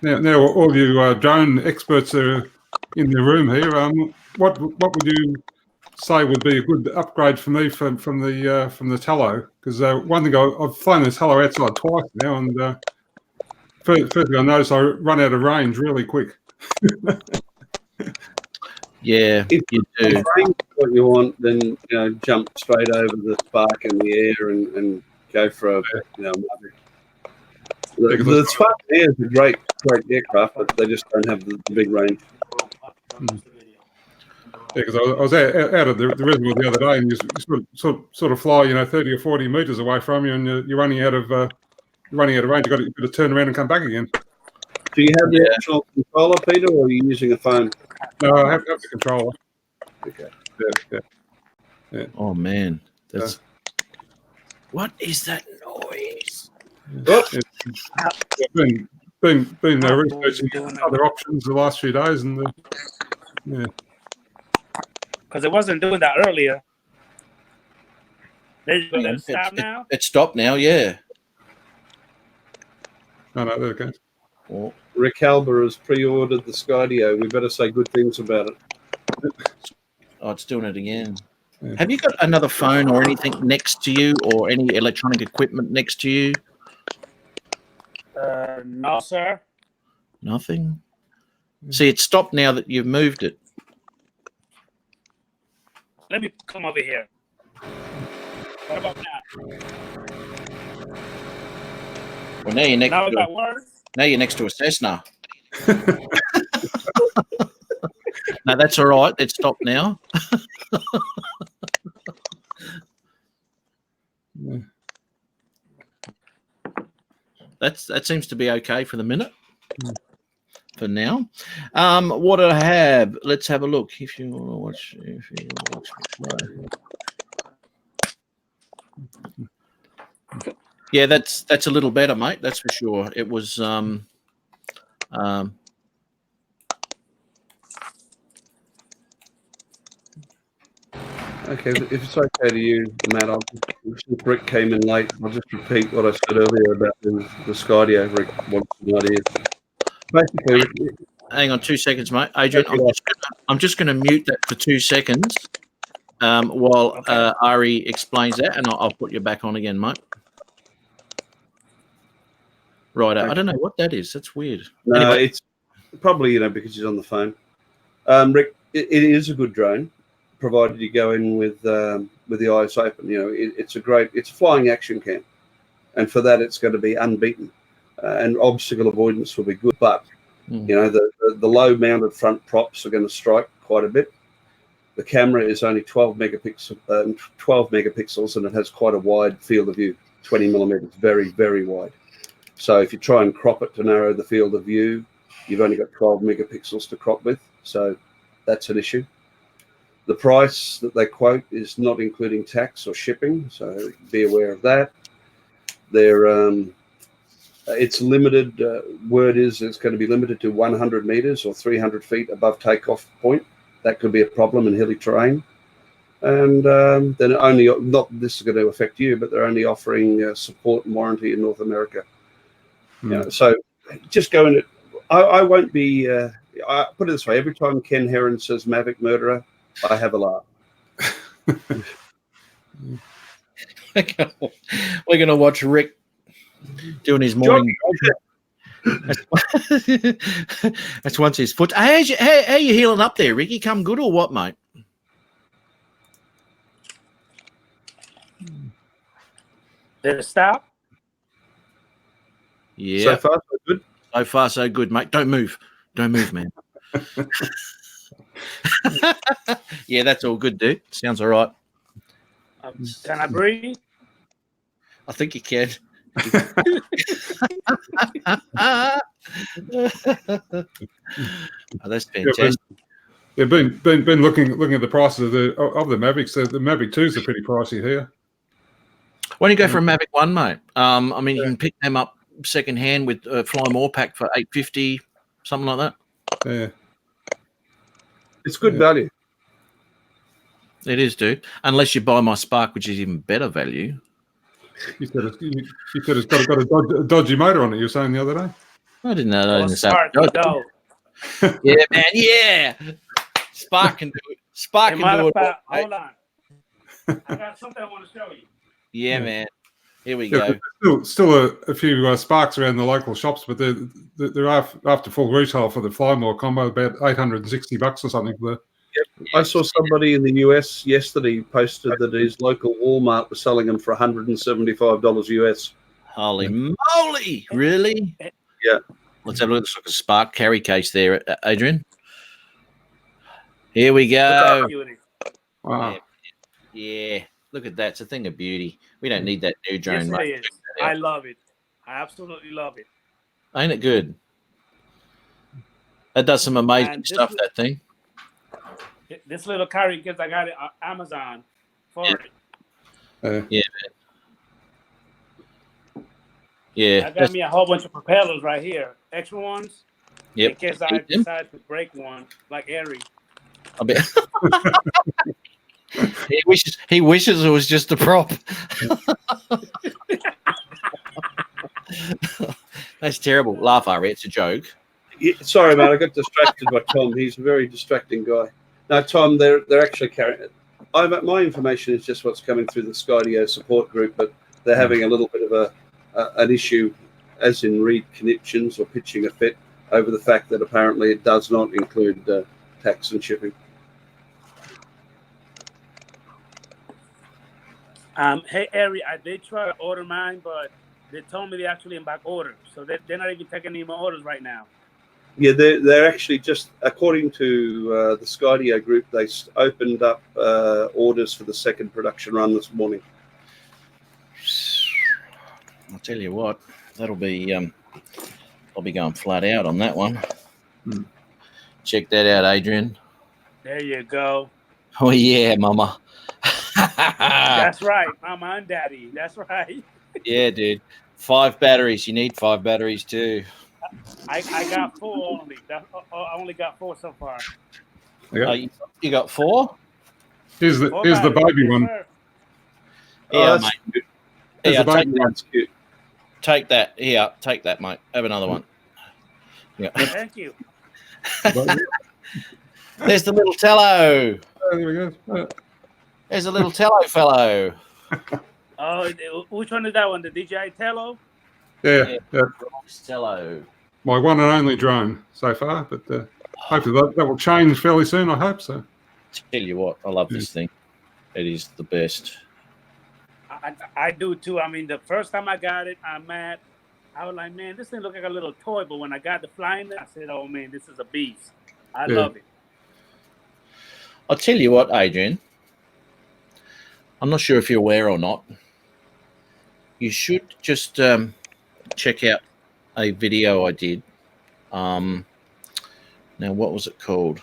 Now all you drone experts are in the room here. What would you say would be a good upgrade for me from the Tallow? Because one thing I've flown this Tallow outside twice now, and first thing I noticed, I run out of range really quick. Yeah, If you do. what you want, then jump straight over the spark in the air and go for a the Spark Air is a great aircraft, but they just don't have the big range. Yeah, because I was out of the reservoir the other day, and you sort of fly, 30 or 40 meters away from you, and you're running out of range. You've got to turn around and come back again. Do you have the actual controller, Peter, or are you using a phone? No, I have the controller. Okay. Yeah. Oh man, that's what is that boys. Been researching other options the last few days, and because it wasn't doing that earlier. There you go. Hang on, Let's stop now. It stopped now, yeah. no, there it goes. Oh, Rick Halber has pre-ordered the Skydio. We better say good things about it. it's doing it again. Yeah. Have you got another phone or anything next to you, or any electronic equipment next to you? No, sir. Nothing. See, it stopped now that you've moved it. Let me come over here. What about now? Well, now you're next. Now it To got worse. now you're next to a Cessna. No, that's all right. It stopped now. Yeah. That seems to be okay for the minute. For now. What do I have? Let's have a look. If you want to watch, yeah, that's a little better, mate. That's for sure. It was Okay, if it's okay to you, Matt, Rick came in late. I'll just repeat what I said earlier about the Skydio. Rick wants some ideas. Basically, hang on 2 seconds, mate. Adrian, I'm just going to mute that for 2 seconds while Ari explains that, and I'll put you back on again, mate. Right, I don't know what that is. That's weird. No, Anyway. it's probably because he's on the phone. Rick, it is a good drone, provided you go in with the eyes open. It's a flying action cam, and for that it's going to be unbeaten, and obstacle avoidance will be good. But the low mounted front props are going to strike quite a bit. The camera is only 12 megapixels, and it has quite a wide field of view, 20 millimeters, very, very wide. So if you try and crop it to narrow the field of view, you've only got 12 megapixels to crop with. So that's an issue. The price that they quote is not including tax or shipping, so be aware of that. It's limited. Word is it's going to be limited to 100 meters or 300 feet above takeoff point. That could be a problem in hilly terrain. And then not this is going to affect you, but they're only offering support and warranty in North America. So just go in it. I won't be. I put it this way: every time Ken Heron says "Mavic Murderer," I have a laugh. We're going to watch Rick doing his morning. That's once his foot. How you healing up there, Ricky? Come good or what, mate? Did it stop? Yeah. So far, so good. So far, so good, mate. Don't move. Don't move, man. Yeah, that's all good, dude. Sounds all right. Can I breathe? I think you can. That's fantastic. Yeah, been looking at the prices of the Mavics. The Mavic 2s are pretty pricey here. Why don't you go for a Mavic 1, mate? I mean, you can pick them up second hand with Fly More pack for $850, something like that. Yeah, it's good value. It is, dude. Unless you buy my Spark, which is even better value. You said it's got a dodgy motor on it. You were saying the other day. I didn't know that. Spark, no. Yeah, man. Yeah. Spark can do it. Spark can do it. Hold on. I got something I want to show you. Yeah, man. Here we go. Still a few Sparks around the local shops, but they're after full retail for the Flymore combo, about $860 or something. Yep. I saw somebody in the US yesterday posted that his local Walmart was selling them for $175 US. Holy moly! Really? Yeah. Let's have a look. Looks like a Spark carry case there, Adrian. Here we go. Wow. Yeah. Look at that. It's a thing of beauty. We don't need that new drone, yes, mate. I love it. I absolutely love it. Ain't it good? That does some amazing stuff, that thing. This little carry kit, I got it on Amazon for it. Yeah, Yeah. I got me a whole bunch of propellers right here, extra ones, Yep. in case I Keep them. decide to break one, like Ari. I bet. He wishes it was just a prop. That's terrible. Laugh, Ari. It's a joke. Yeah, sorry, mate. I got distracted by Tom. He's a very distracting guy. No, Tom, they're actually carrying it. My information is just what's coming through the Skydio support group, but they're having a little bit of an issue, as in read conniptions or pitching a fit over the fact that apparently it does not include tax and shipping. Hey, Ari, I did try to order mine, but they told me they're actually in back order, so they're not even taking any more orders right now. Yeah, they're actually just, according to the Skydio group, they opened up orders for the second production run this morning. I'll tell you what, that'll be I'll be going flat out on that one. Check that out, Adrian. There you go. Oh yeah, Mama. That's right, Mama and Daddy. That's right. Yeah, dude. 5 batteries. You need 5 batteries too. I got 4 only. I only got 4 so far. Okay. You got 4? Here's the 4 baby batteries, one. sir. Yeah, that's mate. cute. Here's Yeah, the baby one. That's cute. take that. Here, take that, mate. Have another one. Yeah. Thank you. There's the little tello. Oh, there we go. There's a little tello fellow. Oh, which one is that one? The DJI Tello? Yeah. Tello. My one and only drone so far, but hopefully that will change fairly soon. I hope so. Tell you what, I love this thing. It is the best. I do too. I mean, the first time I got it, I was like, man, this thing look like a little toy. But when I got the flying, I said, oh man, this is a beast. I love it. I'll tell you what, Adrian. I'm not sure if you're aware or not. You should just check out a video I did. Now, what was it called?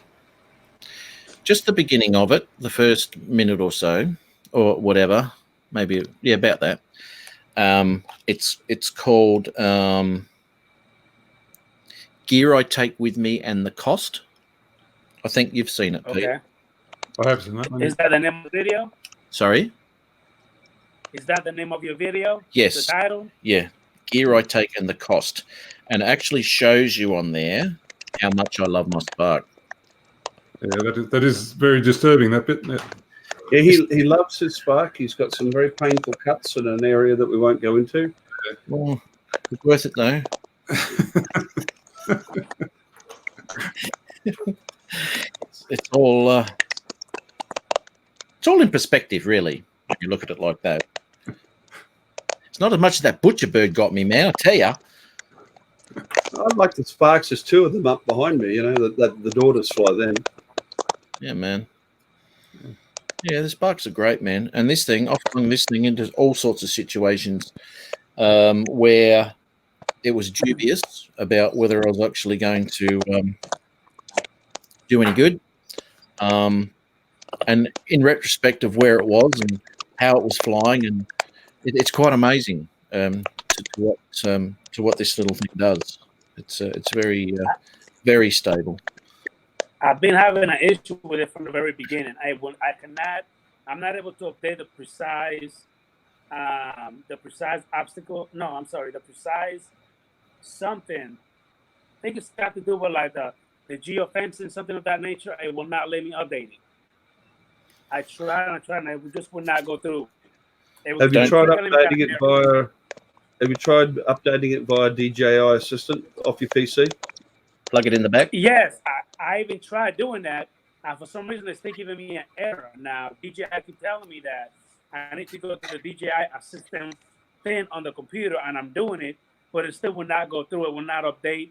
Just the beginning of it, the first minute or so, or whatever, maybe, yeah, about that. It's called Gear I Take With Me and the Cost. I think you've seen it, Pete. Okay. I have seen that one. Is that the name of the video? Sorry? Is that the name of your video? Yes. The title? Yeah. Gear I Take and the Cost. And it actually shows you on there how much I love my Spark. Yeah, that is very disturbing, that bit. Yeah, he loves his Spark. He's got some very painful cuts in an area that we won't go into. Well, it's worth it though. It's all in perspective, really, when you look at it like that. It's not as much as that butcher bird got me, man, I tell you. I like the Sparks. There's 2 of them up behind me, you know, that the daughters fly them. Yeah, man. Yeah, the Sparks are great, man. And this thing, I've flung this thing into all sorts of situations where it was dubious about whether I was actually going to do any good. And in retrospect of where it was and how it was flying, and it's quite amazing to what this little thing does. It's very very stable. I've been having an issue with it from the very beginning. I'm not able to update the precise obstacle. No, I'm sorry, the precise something. I think it's got to do with like the geofencing, something of that nature. It will not let me update it. I tried and it just would not go through. Have you tried updating it via DJI Assistant off your PC? Plug it in the back. Yes, I even tried doing that. For some reason, it's still giving me an error. Now, DJI keep telling me that I need to go to the DJI Assistant thing on the computer, and I'm doing it, but it still will not go through. It will not update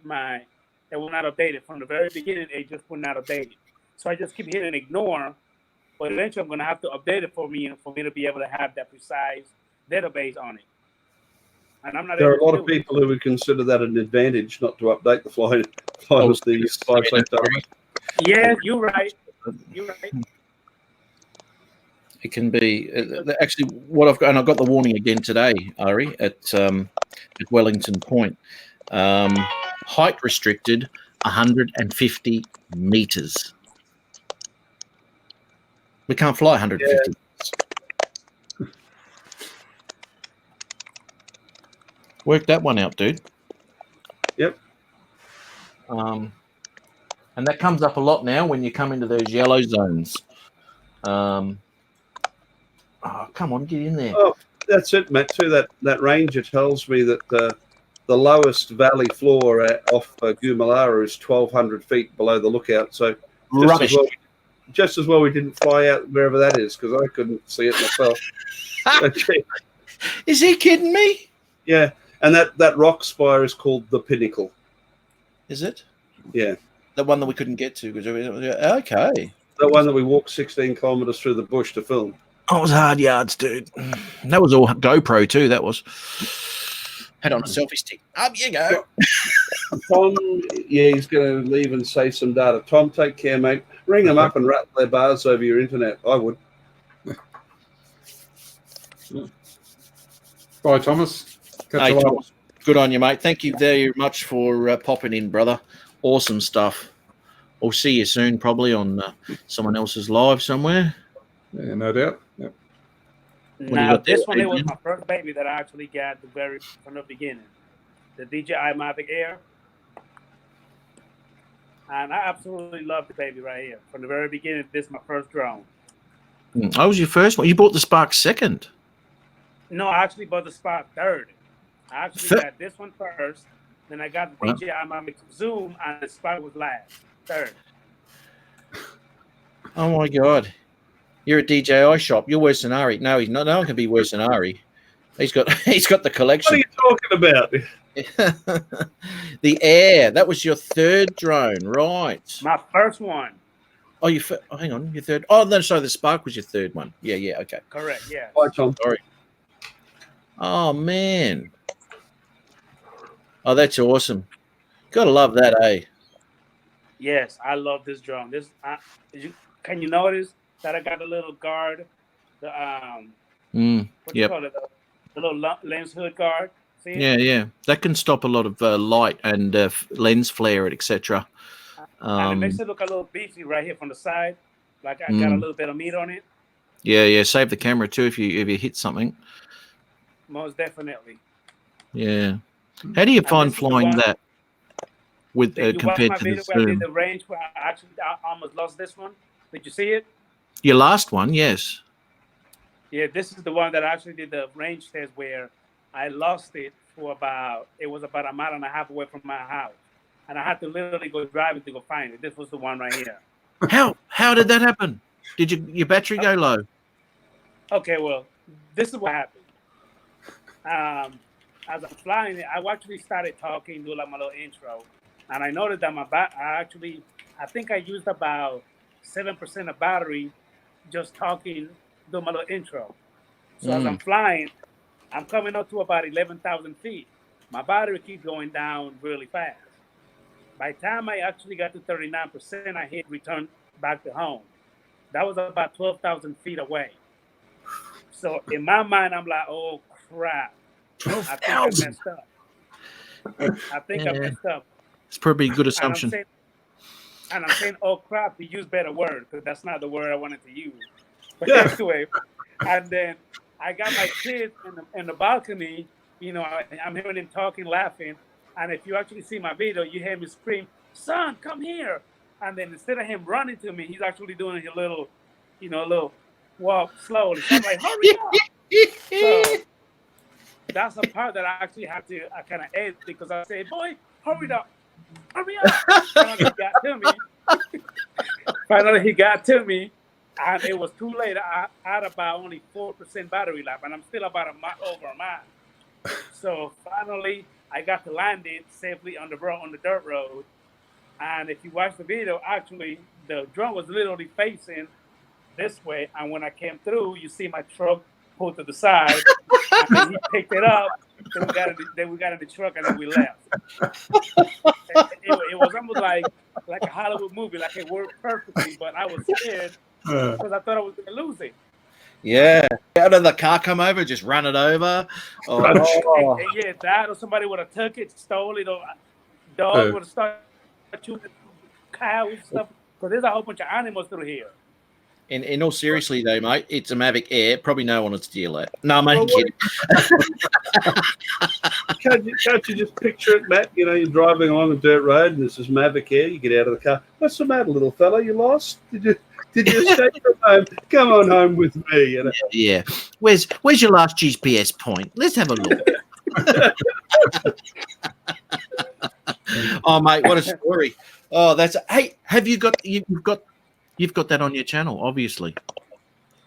it will not update it. From the very beginning, it just will not update it. So I just keep hitting ignore, but eventually I'm going to have to update it for me to be able to have that precise database on it. And I'm not There are able a lot to of do it. people who would consider that an advantage not to update the flight of the 5 Yeah, you're right. You're right. It can be actually what I've got, and I've got the warning again today, Ari, at at Wellington Point. Height restricted 150 meters. We can't fly 150. Work that one out, dude. Yep. And that comes up a lot now when you come into those yellow zones. Oh, come on, get in there. Oh, that's it, Matt. Too, that ranger tells me that the lowest valley floor off Gumalara is 1,200 feet below the lookout. So Rubbish. just as well we didn't fly out wherever that is, because I couldn't see it myself. Okay. Is he kidding me? Yeah, and that rock spire is called the Pinnacle. Is it? Yeah. The one that we couldn't get to. Okay. The one that we walked 16 kilometers through the bush to film. Oh, it was hard yards, dude. That was all GoPro too. That was. Had on a selfie stick. Up you go. Tom, yeah, he's going to leave and save some data. Tom, take care, mate. Ring them up and rattle their bars over your internet. I would. Bye, Thomas. Catch Hey, you later. Thomas, good on you, mate. Thank you very much for popping in, brother. Awesome stuff. We'll see you soon, probably on someone else's live somewhere. Yeah, no doubt. Yep. Now, this one, it was Adrian? my first baby that I actually got from the beginning. The DJI Mavic Air. And I absolutely love the baby right here. From the very beginning, this is my first drone. That was your first one. You bought the Spark second. No, I actually bought the Spark third. I actually got this one first. Then I got the DJI Mavic Zoom, and the Spark was last. Third. Oh my God. You're a DJI shop. You're worse than Ari. No, he's not. No one can be worse than Ari. He's got the collection. What are you talking about? The Air. That was your third drone, right? My first one. Oh, hang on. Your third. Oh, no, sorry. The Spark was your third one. Yeah. Okay. Correct, yeah. Bye, Tom. Sorry. Oh man. Oh, that's awesome. Gotta love that, eh? Yes, I love this drone. Can you notice that I got a little guard? The what do you call it? The little lens hood guard. See it? Yeah. That can stop a lot of light and lens flare, etc. And it makes it look a little beefy right here from the side. Like I got a little bit of meat on it. Yeah. Save the camera too if you hit something. Most definitely. Yeah. How do you find flying that with compared to the video where I did Zoom? the range where I almost lost this one? Did you see it? Your last one, yes. Yeah, this is the one that I actually did the range test where I lost it for about a mile and a half away from my house. And I had to literally go driving to go find it. This was the one right here. How did that happen? Did your battery go low? Okay, well, this is what happened. As I'm flying it, I actually started talking, do like my little intro. And I noticed that I think I used about 7% of battery just talking, do my little intro. So as I'm flying, I'm coming up to about 11,000 feet. My battery keeps going down really fast. By the time I actually got to 39%, I hit return back to home. That was about 12,000 feet away. So in my mind, I'm like, oh, crap. I think I messed up. I messed up. It's probably a good assumption. And I'm saying, oh, crap, to use better word, because that's not the word I wanted to use. But anyway, and then I got my kids in the balcony. You know, I'm hearing them talking, laughing. And if you actually see my video, you hear me scream, son, come here. And then instead of him running to me, he's actually doing a little walk slowly. So I'm like, hurry up. So that's the part that I actually have to kind of edit because I say, boy, hurry up. Finally, he got to me. And it was too late. I had about only 4% battery life, and I'm still about over a mile. So finally, I got to land it safely on the dirt road. And if you watch the video, actually, the drone was literally facing this way. And when I came through, you see my truck pulled to the side. And then he picked it up. Then we got in the truck, and then we left. It was almost like a Hollywood movie. Like it worked perfectly, but I was scared because I thought I was going to lose it. Yeah. How did the car come over? Just run it over? Oh, Yeah, that or somebody would have took it, stole it, or dog would have started chewing cows and stuff. Because there's a whole bunch of animals through here. in all seriously though, mate, it's a Mavic Air. Probably no one would steal it. No, I'm only Well, kidding. Can't you just picture it, Matt? You know, you're driving along a dirt road and this is Mavic Air. You get out of the car. What's the matter, little fella? You lost? Did you escape from home? Come on home with me. You know? Yeah. Where's your last GPS point? Let's have a look. Oh, mate, what a story! Oh, that's hey. Have you got you've got that on your channel? Obviously.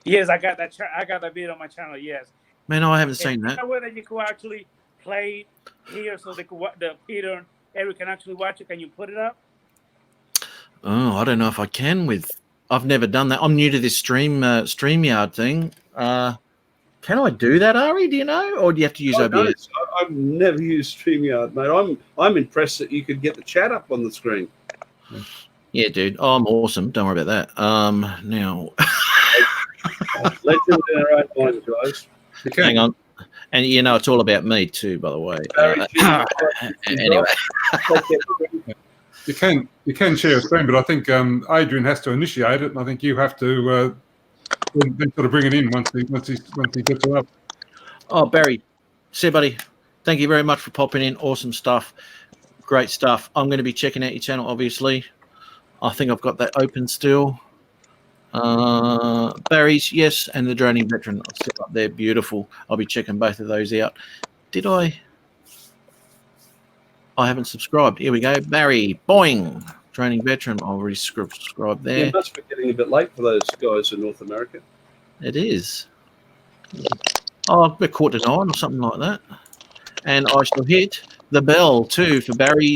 Yes, I got that. I got that video on my channel. Yes. Man, I haven't seen that. Is there a way that you could actually play here so they could the Peter and Eric can actually watch it? Can you put it up? Oh, I don't know if I can. I've never done that. I'm new to this StreamYard thing. Can I do that, Ari? Do you know, or do you have to use OBS? I've never used StreamYard, mate. I'm impressed that you could get the chat up on the screen. Yeah, dude. Oh, I'm awesome. Don't worry about that. Now, legend in our own mind, guys. Hang on. And you know, it's all about me too, by the way. Anyway, you can share a screen, but I think Adrian has to initiate it, and I think you have to then sort of bring it in once he gets it up. Oh, Barry, see, buddy, thank you very much for popping in. Awesome stuff, great stuff. I'm going to be checking out your channel, obviously. I think I've got that open still. Barry's, yes, and the Droning Veteran still up there. Beautiful. I'll be checking both of those out. Did I haven't subscribed. Here we go. Barry, boing. Droning Veteran. I'll already subscribe there. Yeah, it must be getting a bit late for those guys in North America. It is. Oh, we're quarter to 9 or something like that. And I shall hit the bell too for Barry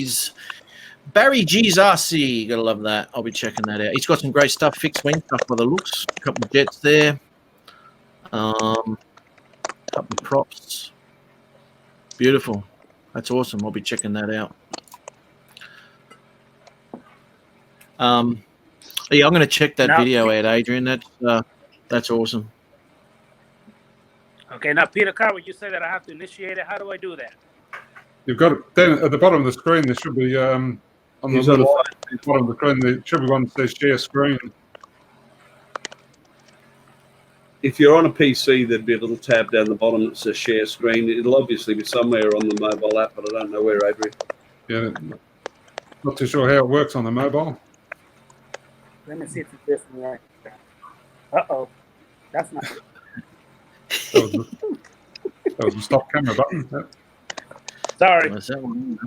Gzarcy. Gotta love that. I'll be checking that out. He's got some great stuff, fixed wing stuff by the looks. A couple of jets there. Couple of props. Beautiful. That's awesome. I'll be checking that out. Yeah, I'm going to check that video out, Adrian. That's awesome. Okay, now Peter Carver, you say that I have to initiate it. How do I do that? You've got it then at the bottom of the screen. There should be on the bottom of the screen. There should be one that says share screen. If you're on a PC, there'd be a little tab down the bottom that says share screen. It'll obviously be somewhere on the mobile app, but I don't know where, Adrian. Yeah, not too sure how it works on the mobile. Let me see if it's this one right. Uh-oh. That's not it. That was the stop camera button. Yeah. Sorry. What's that one?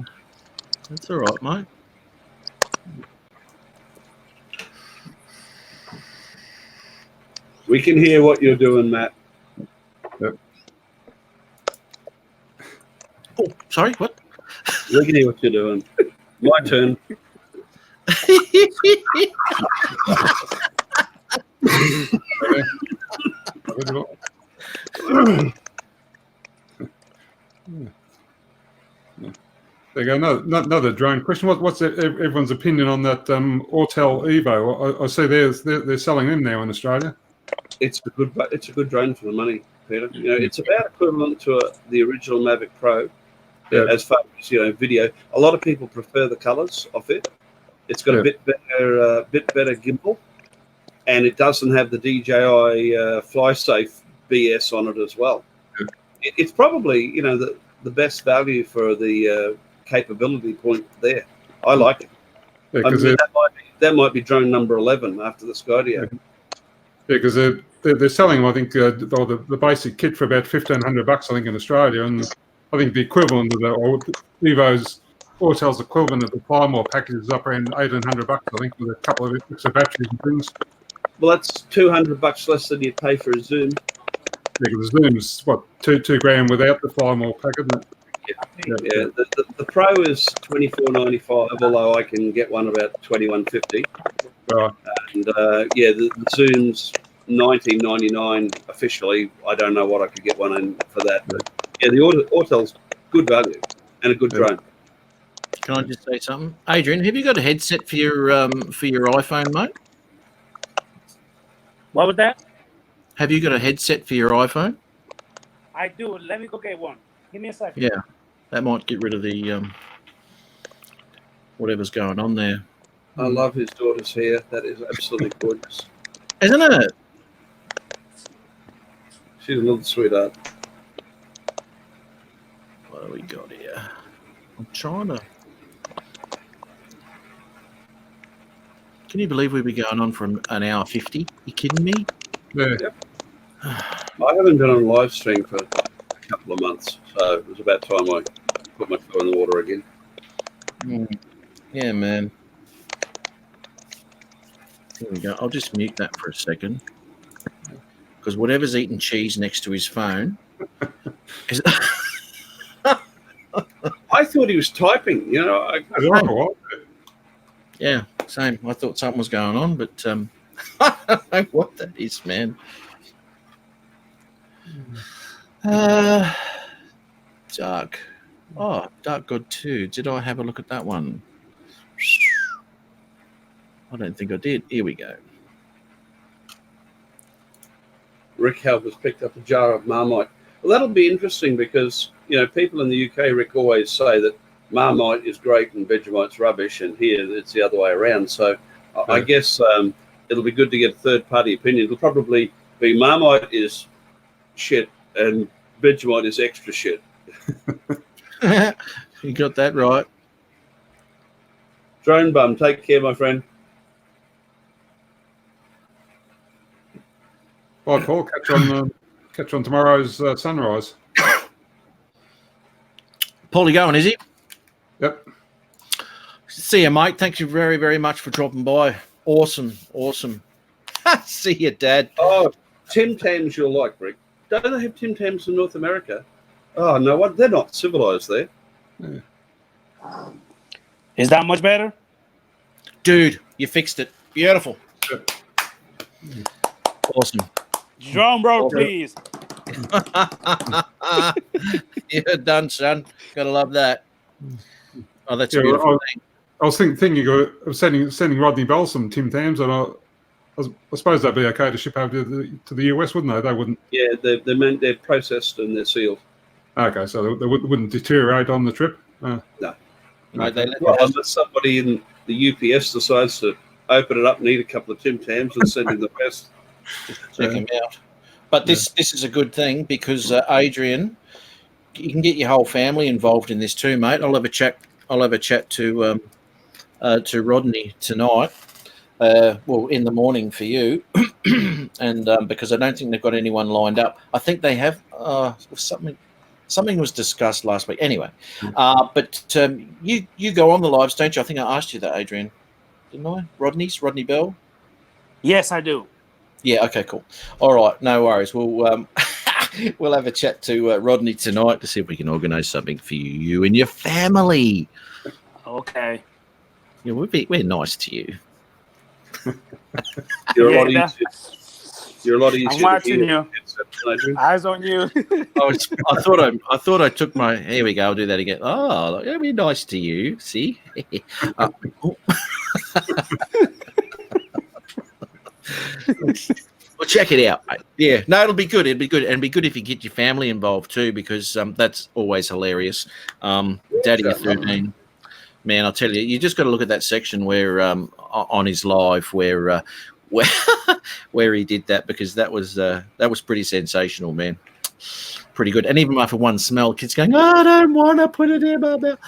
That's all right, mate. We can hear what you're doing, Matt. Yep. Oh, sorry, what? We can hear what you're doing. My turn. There you go. Another drone question. What's everyone's opinion on that Autel Evo? I see they're selling them now in Australia. It's a good drone for the money, Peter. You know, it's about equivalent to the original Mavic Pro, as far as video. A lot of people prefer the colours of it. It's got a bit better gimbal, and it doesn't have the DJI FlySafe BS on it as well. It's probably the best value for the capability point there. I like it. Yeah, I mean, that might be drone number 11 after the Skydio. Yeah, because they're selling, I think, the basic kit for about $1,500, I think, in Australia, and I think the equivalent of the Evo's Autel's equivalent of the Plymore package is up around $1,800, I think, with a couple of extra batteries and things. Well, that's $200 less than you pay for a Zoom. Yeah, because the Zoom's what $2,000 without the Plymore package. Yeah. The Pro is $24.95, although I can get one about $21.50. Right. And the Zoom's $19.99 officially. I don't know what I could get one in for that, but the Autel's good value and a good drone. Can I just say something, Adrian? Have you got a headset for your iPhone, mate? What was that? Have you got a headset for your iPhone? I do. Let me go get one. Give me a second. Yeah, that might get rid of the whatever's going on there. I love his daughter's hair. That is absolutely gorgeous. Isn't it? She's a little sweetheart. What do we got here? I'm trying to. Can you believe we've been going on for an hour 50? You kidding me? Yeah. Yep. I haven't been on a live stream for a couple of months, so it was about time I put my toe in the water again. Yeah, man. Here we go. I'll just mute that for a second. Because whatever's eating cheese next to his phone is. I thought he was typing. You know, Yeah, same. I thought something was going on, but I don't know what that is, man. Dark. Oh, Dark God 2. Did I have a look at that one? I don't think I did. Here we go. Rick Halver's picked up a jar of Marmite. Well, that'll be interesting because, you know, people in the UK, Rick, always say that Marmite is great and Vegemite's rubbish, and here it's the other way around. So I guess it'll be good to get a third-party opinion. It'll probably be Marmite is shit and Vegemite is extra shit. You got that right. Drone Bum, take care, my friend. Bye, Paul. Catch on tomorrow's sunrise. Paulie going, is he? Yep. See you, mate. Thank you very, very much for dropping by. Awesome. See you, Dad. Oh, Tim Tams you'll like, Rick. Don't they have Tim Tams in North America? Oh, no, what? They're not civilized there. Yeah. Is that much better? Dude, you fixed it. Beautiful. Yep. Awesome. Drum roll, please. You're done, son. Gotta love that. Oh, that's a Yeah, beautiful thing. I was thinking of sending Rodney Bell some Tim Tams, and I suppose that'd be okay to ship over to the US, wouldn't they? They wouldn't. Yeah, they're processed and they're sealed. Okay, so they wouldn't deteriorate on the trip. No. Mate, Well, unless somebody in the UPS decides to open it up and eat a couple of Tim Tams and send in the best. check him out. But this is a good thing because Adrian, you can get your whole family involved in this too, mate. I'll have a chat to Rodney tonight. Well, in the morning for you, and because I don't think they've got anyone lined up. I think they have something was discussed last week. Anyway, but you go on the lives, don't you? I think I asked you that, Adrian, didn't I? Rodney Bell. Yes, I do. Yeah. Okay. Cool. All right. No worries. We'll we'll have a chat to Rodney tonight to see if we can organise something for you and your family. Okay. Yeah, we're nice to you. You're a lot easier. I'm watching you. Adrian. Eyes on you. I thought I took my. Here we go. I'll do that again. Oh, it'll be nice to you. See. Well, check it out, mate. Yeah, no, it'll be good. It'll be good, and it'd be good if you get your family involved too, because that's always hilarious. Daddy of 13, man, I'll tell you, you just got to look at that section where on his live where he did that, because that was pretty sensational, man. Pretty good, and even after one smell, kids going, "Oh, I don't want to put it in my mouth."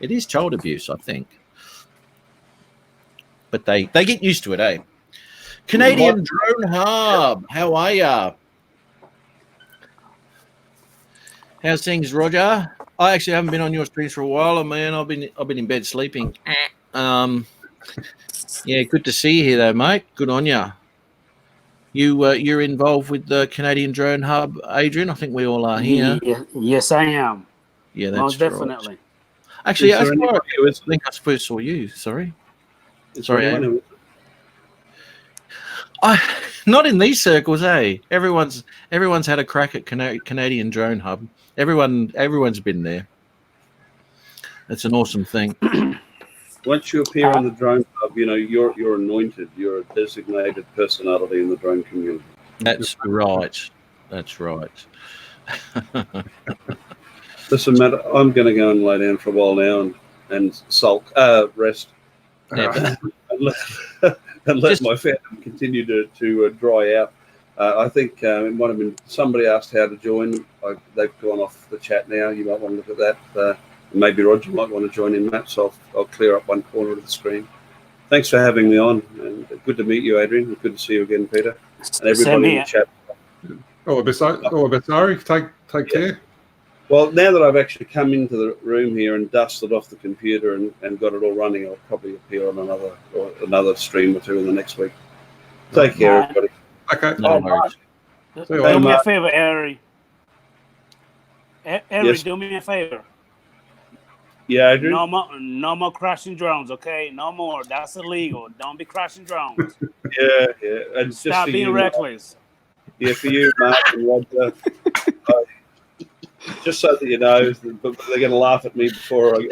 It is child abuse, I think. But they get used to it, eh? Canadian Drone Hub, how are ya? How's things, Roger? I actually haven't been on your streams for a while, man. I've been in bed sleeping. Yeah, good to see you here, though, mate. Good on ya. You're involved with the Canadian Drone Hub, Adrian. I think we all are here. Yes, I am. Yeah, that's most definitely. Right. Actually, I think I first saw you. Sorry. Not in these circles, eh? Everyone's had a crack at Canadian Drone Hub. Everyone's been there. It's an awesome thing. once you appear in the drone club, you're anointed. You're a designated personality in the drone community. That's right. That's right. Listen, Matt, I'm going to go and lay down for a while now and rest, Yeah. and let my fandom continue to dry out. I think it might have been somebody asked how to join. They've gone off the chat now. You might want to look at that. Maybe Roger might want to join in, Matt. So I'll clear up one corner of the screen. Thanks for having me on, and good to meet you, Adrian. Good to see you again, Peter, and everybody in the chat. All the best, Ari. Take care. Well, now that I've actually come into the room here and dusted off the computer and got it all running, I'll probably appear on another stream or two in the next week. Take care, everybody. Okay. No worries. Do me a favor, Ari. Yes. Do me a favor. Yeah, Adrian? No more crashing drones, okay? No more. That's illegal. Don't be crashing drones. Yeah. And Stop just being reckless. Yeah, for you, Mark and Roger. Just so that you know, but they're going to laugh at me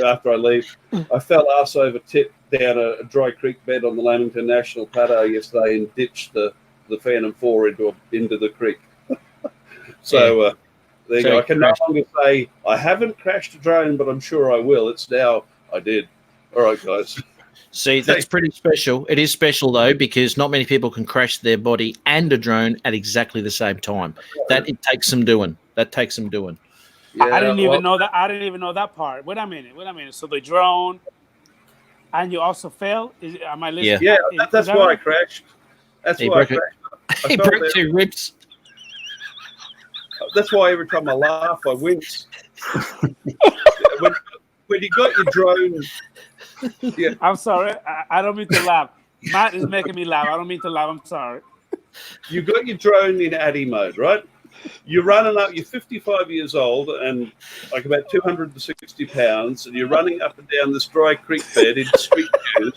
after I leave. I fell arse over tip down a dry creek bed on the Lamington National Plateau yesterday and ditched the Phantom 4 into the creek. So there you go. I can no longer say I haven't crashed a drone, but I'm sure I will. It's now I did. All right, guys. See, that's pretty special. It is special, though, because not many people can crash their body and a drone at exactly the same time. It takes some doing. That takes some doing. Yeah, I didn't even know that. I didn't even know that part. Wait a minute. So the drone, and you also fell? Am I listening? Yeah, that's why I crashed. That's why I crashed. He broke 2 ribs. That's why every time I laugh, I wince. when you got your drone... Yeah. I'm sorry. I don't mean to laugh. Matt is making me laugh. I don't mean to laugh. I'm sorry. You got your drone in Addy mode, right? You're running up. You're 55 years old and like about 260 pounds, and you're running up and down this dry creek bed in street shoes.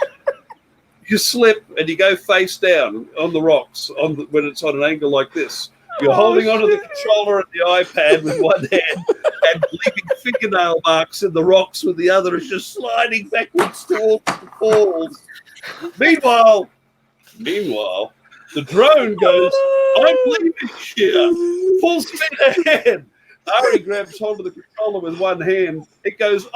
You slip and you go face down on the rocks when it's on an angle like this. You're holding onto the controller and the iPad with one hand and leaving fingernail marks in the rocks with the other. It's just sliding backwards towards the falls. Meanwhile, the drone goes, I'm leaving here. Full speed ahead. Ari grabs hold of the controller with one hand. It goes,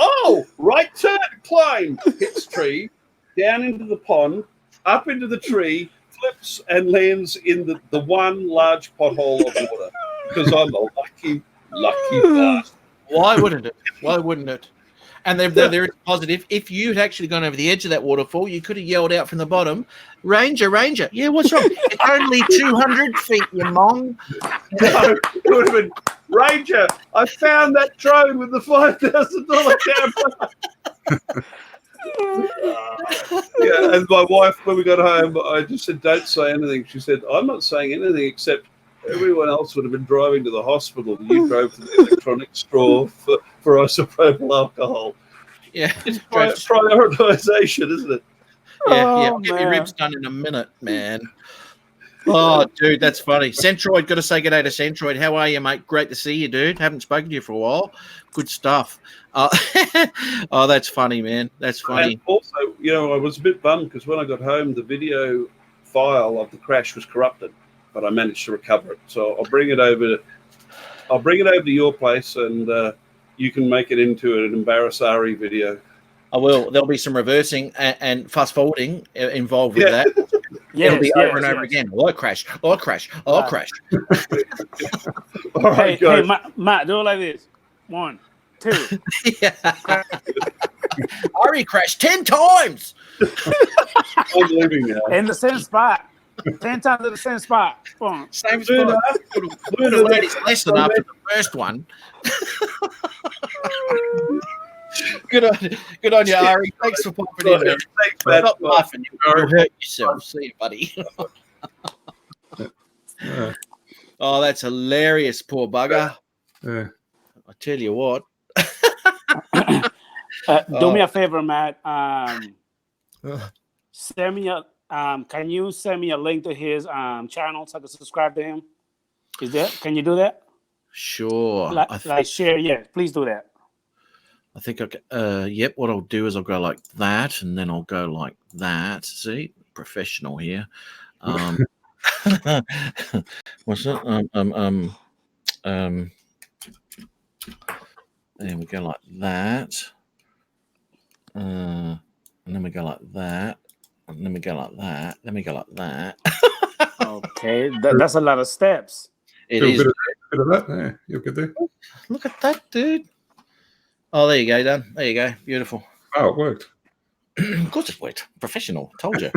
right turn, climb. Hits tree, down into the pond, up into the tree, flips and lands in the one large pothole of water because I'm a lucky bastard. Why wouldn't it? And there is positive. If you'd actually gone over the edge of that waterfall, you could have yelled out from the bottom, Ranger. Yeah, what's wrong? It's only 200 feet, you mong. No, it would have been, Ranger, I found that drone with the $5,000 camera. Yeah, and my wife, when we got home, I just said, don't say anything. She said, I'm not saying anything except everyone else would have been driving to the hospital. You drove to the electronic straw for isopropyl alcohol. Yeah, it's prioritization, isn't it? Yeah, I'll get your ribs done in a minute, man. Oh, dude, that's funny. Centroid, got to say good day to Centroid. How are you, mate? Great to see you, dude. Haven't spoken to you for a while. Good stuff. Oh, that's funny, man. That's funny. And also, I was a bit bummed because when I got home, the video file of the crash was corrupted, but I managed to recover it. So I'll bring it over to your place, and you can make it into an Embarrassari video. I will. There'll be some reversing and fast forwarding involved with that. It'll be over and over again. I crashed. All right, hey, Matt, do it like this. 1, 2. Yeah. Ari crashed 10 times. I'm leaving now. In the same spot. 10 times in the same spot. Same spot. Would have learned his lesson after the first one. Good on you, Ari. Thanks for popping in there. Stop laughing. You'll hurt yourself. See you, buddy. Oh, that's hilarious, poor bugger. Yeah. I tell you what. Do me a favor, Matt. Send me can you send me a link to his channel so I can subscribe to him? Can you do that? Sure. Like share, yeah. Please do that. I think yep, what I'll do is I'll go like that, and then I'll go like that. See, professional here. What's it? There we go like that. And then we go like that. And then we go like that. Then we go like that. Okay, that's a lot of steps. It Do a is. bit of that. Yeah, you'll get there. Look at that, dude. Oh, there you go, Dan. There you go. Beautiful. Oh, it worked. Of course it worked. Professional. Told you.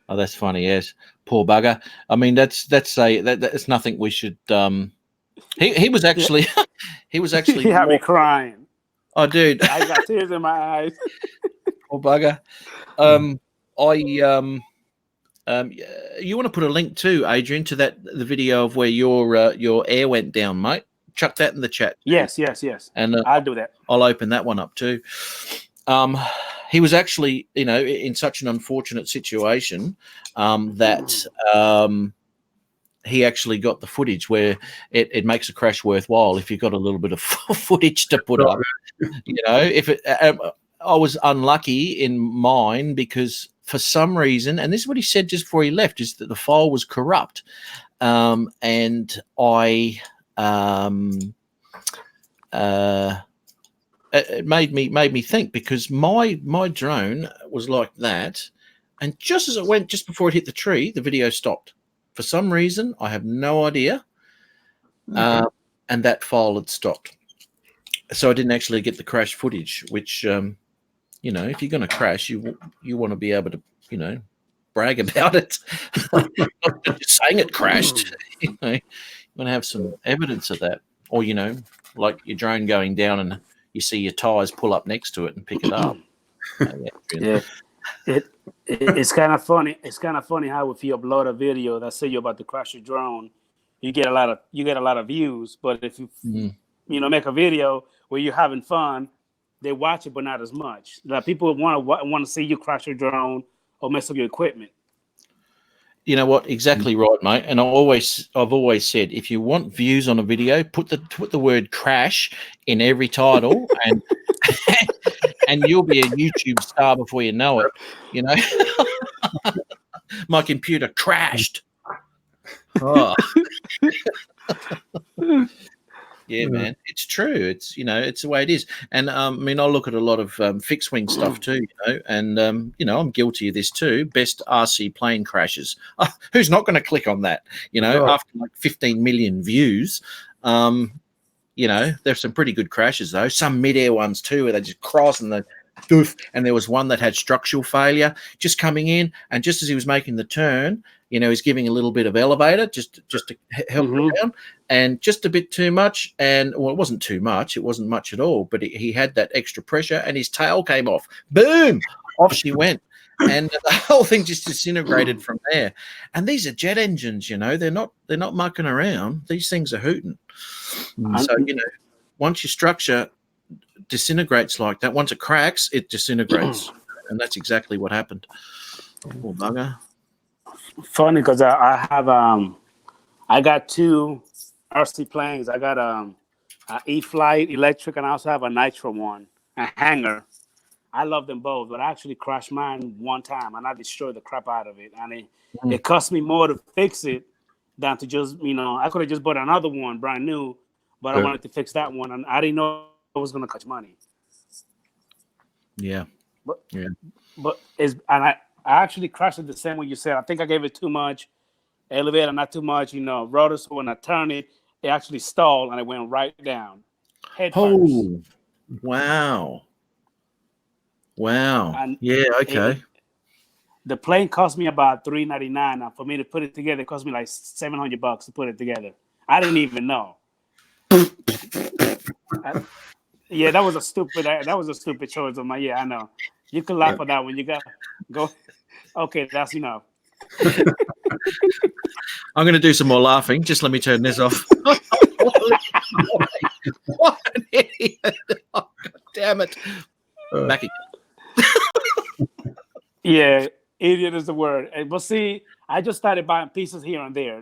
Oh, that's funny. Yes, poor bugger. I mean, that's nothing we should. He was actually he was actually. He had me crying. Oh, dude, I got tears in my eyes. poor bugger. You want to put a link too, Adrian, to the video of where your air went down, mate? Chuck that in the chat. Yes. And I'll do that. I'll open that one up too. He was actually, in such an unfortunate situation that he actually got the footage where it makes a crash worthwhile if you've got a little bit of footage to put up. If I was unlucky in mine because for some reason, and this is what he said just before he left, is that the file was corrupt, and I. It made me think, because my drone was like that, and just as it went, just before it hit the tree, the video stopped for some reason. I have no idea, and that file had stopped, so I didn't actually get the crash footage. Which if you're going to crash, you want to be able to brag about it, not just saying it crashed. You want to have some evidence of that, or like your drone going down and you see your tires pull up next to it and pick it up. Yeah, it's kind of funny. It's kind of funny how if you upload a video that say you're about to crash your drone, you get a lot of views. But if you make a video where you're having fun, they watch it, but not as much. Like people want to see you crash your drone or mess up your equipment. You know what? Exactly right, mate. And I've always said, if you want views on a video, put the word crash in every title, and and you'll be a YouTube star before you know it. My computer crashed. Oh. Yeah, man, it's true. It's it's the way it is. And I look at a lot of fixed wing stuff too, and I'm guilty of this too. Best RC plane crashes. Who's not going to click on that? After like 15 million views, there's some pretty good crashes though. Some mid-air ones too, where they just cross and the doof. And there was one that had structural failure just coming in, and just as he was making the turn, he's giving a little bit of elevator just to help him down, and just a bit too much. And it wasn't too much. It wasn't much at all. But he had that extra pressure, and his tail came off. Boom! Off she went, and the whole thing just disintegrated from there. And these are jet engines, they're not mucking around. These things are hooting. So once your structure disintegrates like that, once it cracks, it disintegrates, and that's exactly what happened. Poor bugger. Funny, because I have I got two RC planes. I got a E-Flight electric, and I also have a Nitro one, a hanger. I love them both, but I actually crashed mine one time, and I destroyed the crap out of it. And it cost me more to fix it than to just, I could have just bought another one brand new, but I wanted to fix that one, and I didn't know it was going to cost money. Yeah. But I actually crashed it the same way you said. I think I gave it too much elevator, not too much, rotor. So when I turned it, it actually stalled and it went right down. Head first. Wow. And yeah, okay. The plane cost me about $399. Now for me to put it together, it cost me like $700 to put it together. I didn't even know. That was a stupid choice of my. Yeah, I know. You can laugh at that when you go. Okay, that's enough. I'm going to do some more laughing. Just let me turn this off. What an idiot! Oh, God damn it! Back again. Yeah, idiot is the word. But see, I just started buying pieces here and there.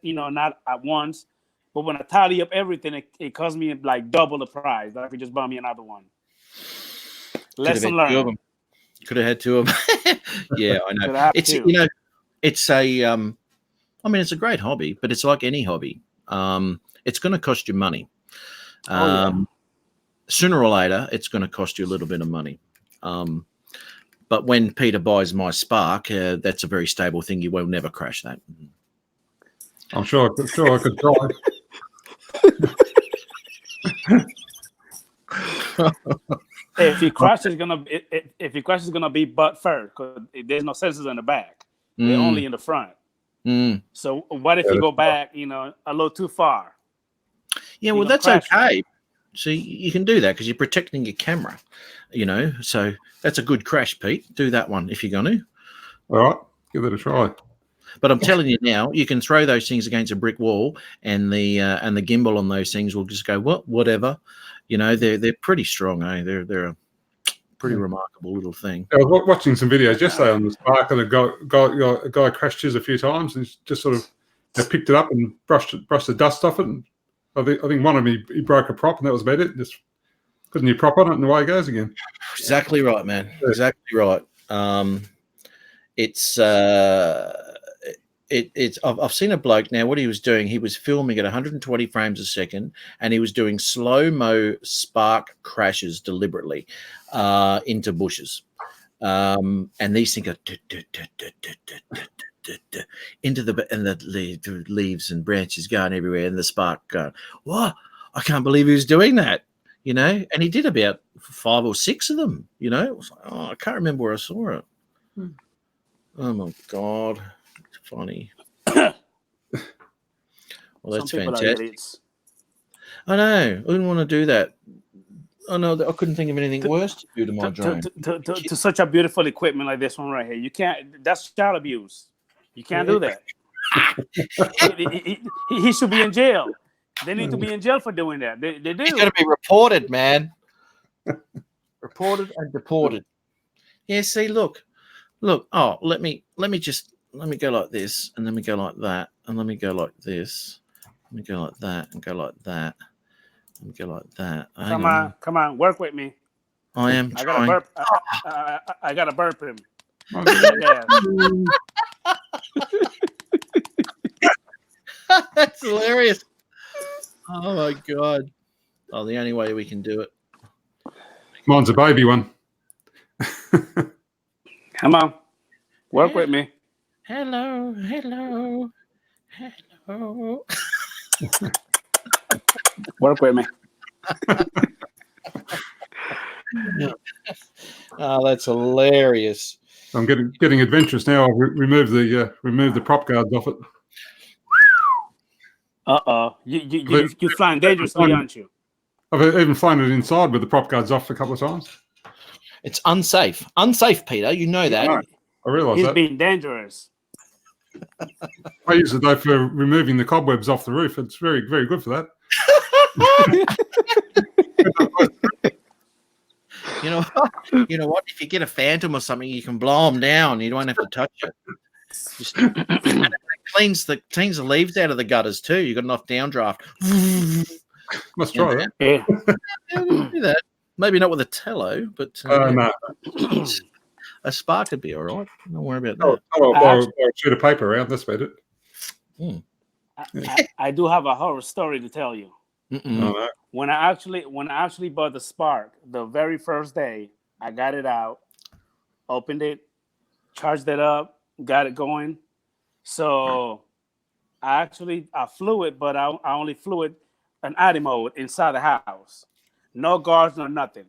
Not at once, But when I tally up everything, it cost me like double the price. I could just buy me another one. Lesson learned. Could have had two of them. Yeah, I know. Could have It's two. you know, it's a I mean, it's a great hobby, but it's like any hobby. It's going to cost you money. Sooner or later, it's going to cost you a little bit of money. But when Peter buys my Spark, that's a very stable thing. You will never crash that. I'm sure I could try. If you crash, it's gonna be butt first because there's no sensors in the back. They're only in the front. So what if you go back, a little too far? Yeah, well, that's okay. So you can do that because you're protecting your camera, So that's a good crash, Pete. Do that one if you're going to. All right, give it a try. But I'm telling you now, you can throw those things against a brick wall, and the gimbal on those things will just go whatever. They're pretty strong, eh? They're a pretty remarkable little thing. I was watching some videos yesterday on the Spark, and a guy crashed his a few times, and just sort of picked it up and brushed the dust off it. And I think one of them he broke a prop, and that was about it. Just put a new prop on it, and away it goes again. Exactly right, man. Yeah. Exactly right. I've seen a bloke now. What he was doing, he was filming at 120 frames a second, and he was doing slow-mo Spark crashes deliberately into bushes, and these things go into the leaves and branches going everywhere, and the Spark going, "What? I can't believe he was doing that." And he did about 5 or 6 of them. It was like, I can't remember where I saw it. Oh my God. Funny. Well, that's fantastic. I know. I didn't want to do that. I know that I couldn't think of anything worse to do to my drone. To such a beautiful equipment like this one right here. You can't. That's child abuse. You can't do that. he should be in jail. They need to be in jail for doing that. They do. He's got to be reported, man. Reported and deported. Yeah. See, look. Oh, let me go like this, and let me go like that, and let me go like this. Let me go like that, and go like that. Let me go like that. Come on, work with me. I am trying. I gotta burp him. That's hilarious. Oh my God. Oh, the only way we can do it. Mine's a baby one. Come on. Work with me. Hello. Work with me. Oh, that's hilarious. I'm getting adventurous now. I've removed the prop guards off it. You flying dangerously, aren't you? I've even flown it inside with the prop guards off a couple of times. It's unsafe. Unsafe, Peter. You know that. I realise that. He's being dangerous. I use it though for removing the cobwebs off the roof. It's very, very good for that. You know what? If you get a phantom or something, you can blow them down. You don't have to touch it. Just cleans the leaves out of the gutters too. You got enough downdraft. Must try that. Yeah. Do that. Maybe not with a tello, but no. A Spark would be all right. Don't worry about that. I'll shoot a paper around. That's about it. I do have a horror story to tell you. No. When I actually bought the Spark, the very first day, I got it out, opened it, charged it up, got it going. So I flew it, but I only flew it an idle mode inside the house. No guards, no nothing.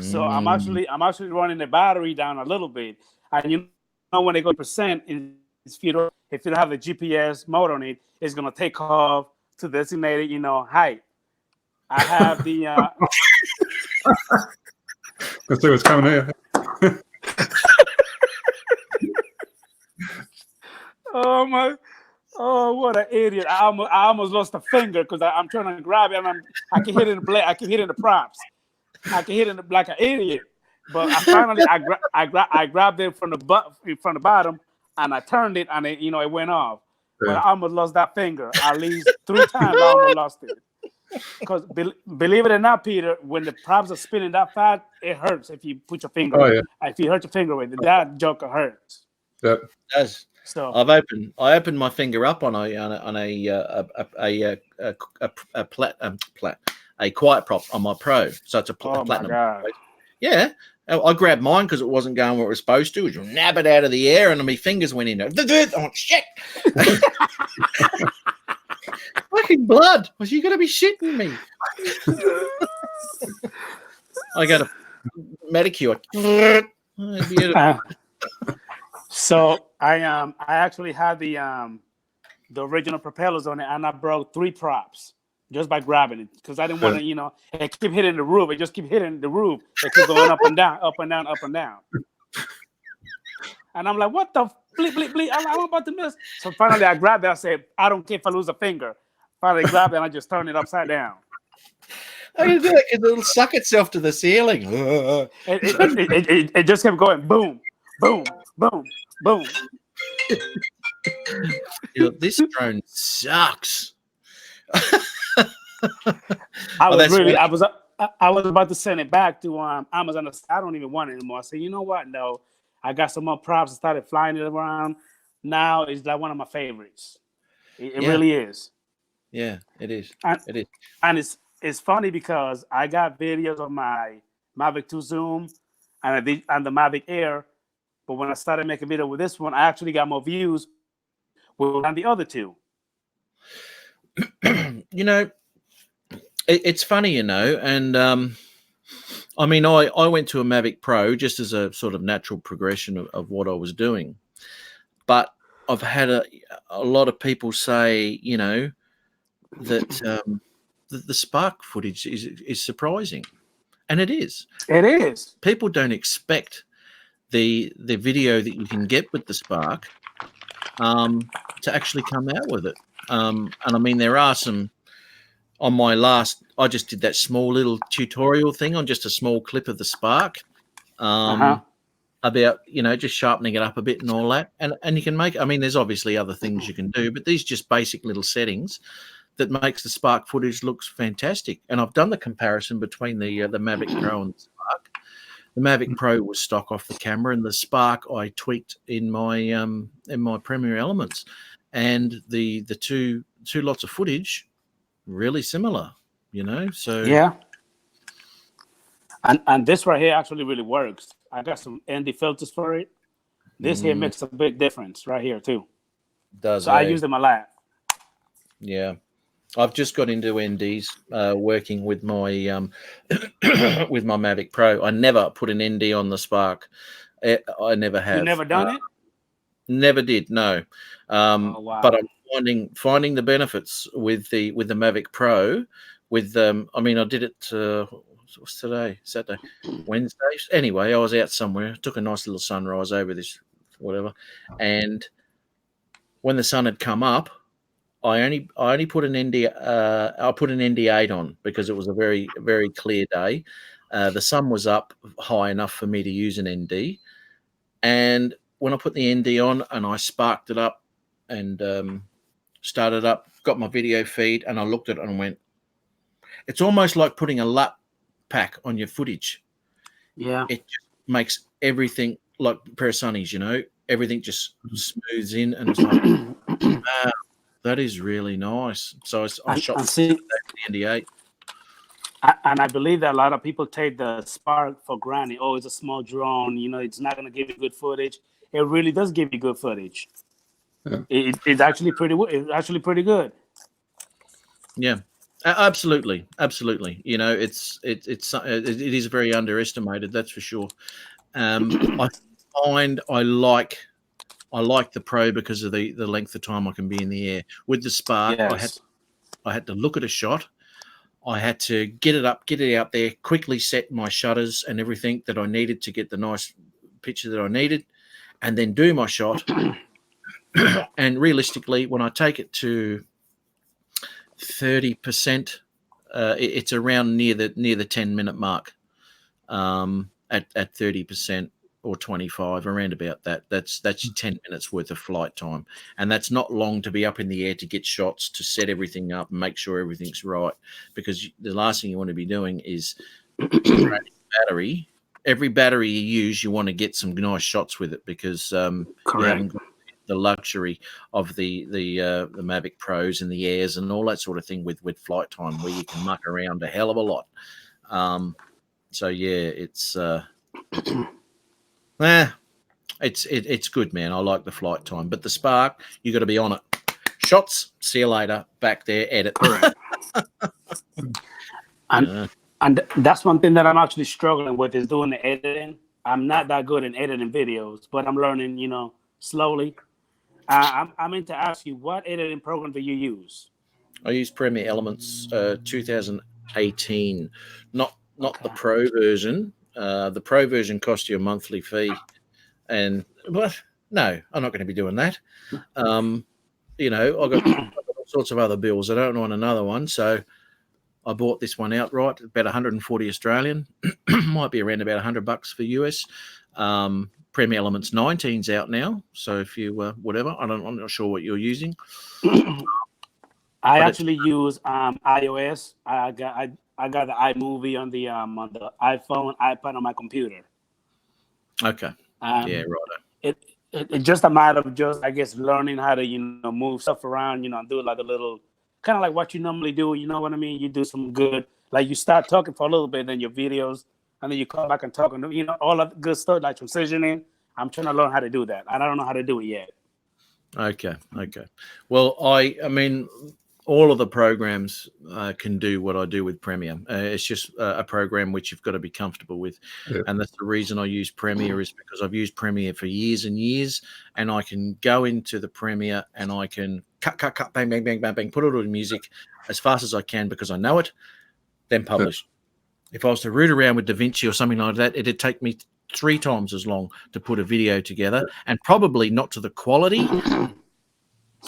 So I'm actually running the battery down a little bit. And when they go percent, if you don't have the GPS mode on it, it's gonna take off to designated height. I have the let's see what's coming here. Oh, what an idiot! I almost lost a finger because I'm trying to grab it, and I can hit it in the blade. I can hit it in the props. I can hit it like an idiot. But I grabbed it from the bottom, and I turned it, and it went off. but I almost lost that finger. At least 3 times I almost lost it. Because believe it or not, Peter, when the props are spinning that fast, it hurts if you put your finger. Oh, yeah. If you hurt your finger with it, that joker hurts. Yeah. It does. So I opened my finger up on a quiet prop on my Pro, so it's a oh my platinum. God. Yeah, I grabbed mine because it wasn't going where it was supposed to. It was nab it out of the air, and my fingers went in there. Oh shit! Fucking blood! Was you gonna be shitting me? I got a manicure. So I actually had the original propellers on it, and I broke 3 props just by grabbing it because I didn't want to, it keep hitting the roof. It just keep hitting the roof. It keep going up and down, up and down, up and down. And I'm like, what the bleep, bleep, bleep? I'm about to miss. So finally I grabbed it. I said, I don't care if I lose a finger. Finally grabbed it and I just turned it upside down. I can do it because it'll suck itself to the ceiling. It just kept going boom, boom, boom, boom. This drone sucks. I was about to send it back to Amazon. I don't even want it anymore. I said, you know what? No, I got some more props. I started flying it around. Now it's like one of my favorites. It really is. Yeah, it is. It is. And it's funny because I got videos of my Mavic 2 Zoom and the Mavic Air, but when I started making video with this one, I actually got more views than the other 2. It's funny, and I mean, I went to a Mavic Pro just as a sort of natural progression of what I was doing, but I've had a lot of people say, that the spark footage is surprising, and it is. It is. People don't expect the video that you can get with the spark to actually come out with it. And I mean, there are some on my last. I just did that small little tutorial thing on just a small clip of the spark. About just sharpening it up a bit and all that, and you can make. I mean, there's obviously other things you can do, but these just basic little settings that makes the spark footage looks fantastic. And I've done the comparison between the Mavic Pro and the spark. The Mavic Pro was stock off the camera, and the spark I tweaked in my Premiere Elements, and the two lots of footage really similar. So yeah. And this right here actually really works. I got some ND filters for it. This here makes a big difference right here too. Does so I use them a lot. Yeah, I've just got into NDs working with my with my Mavic Pro. I never put an ND on the Spark. I never have. You never done it? Never did. No. Wow. But I'm finding the benefits with the Mavic Pro. With I mean, I did it. What's today? Saturday, Wednesday. Anyway, I was out somewhere. Took a nice little sunrise over this, whatever. And when the sun had come up, I only put an ND. I put an ND8 on because it was a very, very clear day. The sun was up high enough for me to use an ND. And when I put the ND on and I sparked it up and started up, got my video feed, and I looked at it and went, it's almost like putting a LUT pack on your footage. Yeah. It just makes everything like a pair of sunnies, everything just smooths in, and it's like, wow, that is really nice. So I shot the ND8. And I believe that a lot of people take the Spark for granted. Oh, it's a small drone. It's not going to give you good footage. It really does give you good footage. Yeah. It's actually pretty good. Yeah. Absolutely. It is very underestimated. That's for sure. I find I like the Pro because of the length of time I can be in the air. With the Spark, yes. I had to look at a shot. I had to get it up, get it out there, quickly set my shutters and everything that I needed to get the nice picture that I needed, and then do my shot. And realistically, when I take it to 30%, it's around near the 10-minute mark at 30%. or 25, around about that. That's 10 minutes worth of flight time, and that's not long to be up in the air to get shots, to set everything up and make sure everything's right, because the last thing you want to be doing is draining battery. Every battery you use, you want to get some nice shots with it, because you haven't got the luxury of the Mavic Pros and the Airs and all that sort of thing with flight time, where you can muck around a hell of a lot. So yeah, it's it's good, man. I like the flight time, but the Spark, you got to be on it. Shots, see you later. Back there, edit. And that's one thing that I'm actually struggling with, is doing the editing. I'm not that good in editing videos, but I'm learning, slowly. I meant to ask you, what editing program do you use? I use Premiere Elements 2018, not the Pro version. The Pro version costs you a monthly fee, and no, I'm not going to be doing that. I've got all sorts of other bills. I don't want another one, so I bought this one outright, about 140 Australian, might be around about $100 for US. Premiere Elements 19's out now, so if you whatever, I'm not sure what you're using. I actually use iOS. I got the iMovie on the iPhone, iPad, on my computer. Okay. Yeah, right. It's just a matter of I guess learning how to move stuff around, do like a little kind of like what you normally do. You know what I mean? You do some good, like you start talking for a little bit, then your videos, and then you come back and talk, and all of the good stuff like transitioning. I'm trying to learn how to do that. I don't know how to do it yet. Okay. Well, I mean, all of the programs can do what I do with Premiere. It's just a program which you've got to be comfortable with. Yeah. And that's the reason I use Premiere, is because I've used Premiere for years and years, and I can go into the Premiere and I can cut, bang, bang, bang, bang, bang, put it on music as fast as I can because I know it, then publish. Yeah. If I was to root around with DaVinci or something like that, it'd take me 3 times as long to put a video together, and probably not to the quality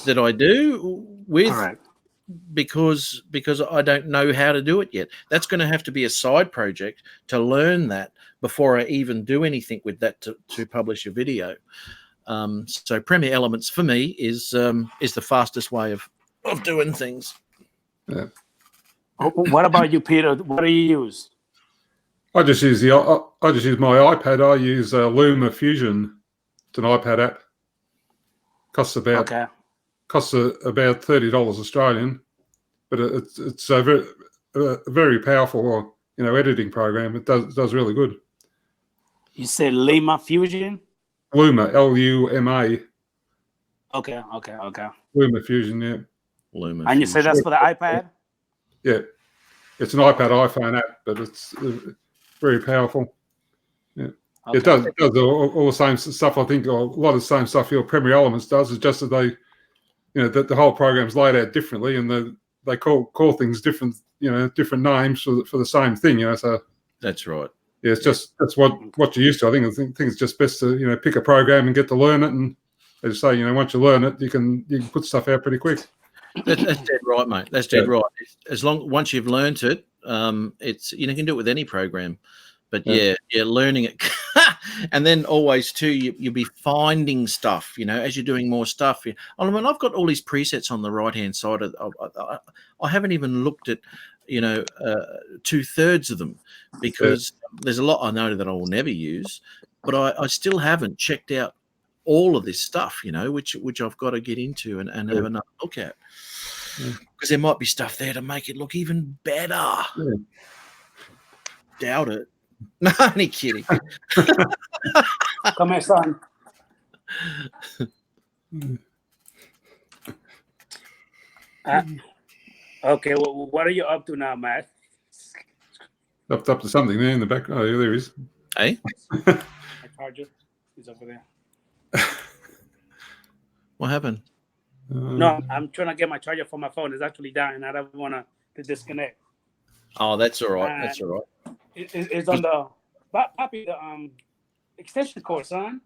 that I do with... Correct. because I don't know how to do it yet. That's going to have to be a side project to learn that before I even do anything with that to publish a video. So Premiere Elements for me is the fastest way of doing things. Yeah. What about you, Peter? What do you use? I just use my iPad. I use Luma Fusion. It's an iPad app. Costs about $30 Australian, but it's a very powerful editing program. It does really good. You said Luma Fusion? Luma, Luma. Okay. Luma Fusion, yeah. Luma. And you say that's for the iPad? Yeah, it's an iPhone app, but it's very powerful. Yeah, okay. It does all the same stuff. I think a lot of the same stuff your Premiere Elements does. Is just that they, that the whole program's laid out differently, and they call things different, different names for the same thing. So that's right. Yeah, that's what you're used to. I think it's just best to pick a program and get to learn it, and as you say, once you learn it, you can put stuff out pretty quick. That's dead right, mate. That's dead right. Once you've learnt it, it's you can do it with any program. But yeah, learning it, and then always too, you'll be finding stuff. As you're doing more stuff. I mean, I've got all these presets on the right hand side. I haven't even looked at 2/3 of them, because there's a lot I know that I will never use, but I still haven't checked out all of this stuff. Which I've got to get into and have another look at, because there might be stuff there to make it look even better. Yeah. Doubt it. No, only kidding. Come here, son. Okay, well, what are you up to now, Matt? Up to something there in the back. Oh, yeah, there he is. Hey? My charger is over there. What happened? No, I'm trying to get my charger for my phone. It's actually down, and I don't want to disconnect. Oh, that's all right. That's all right. It's on the extension cord, son.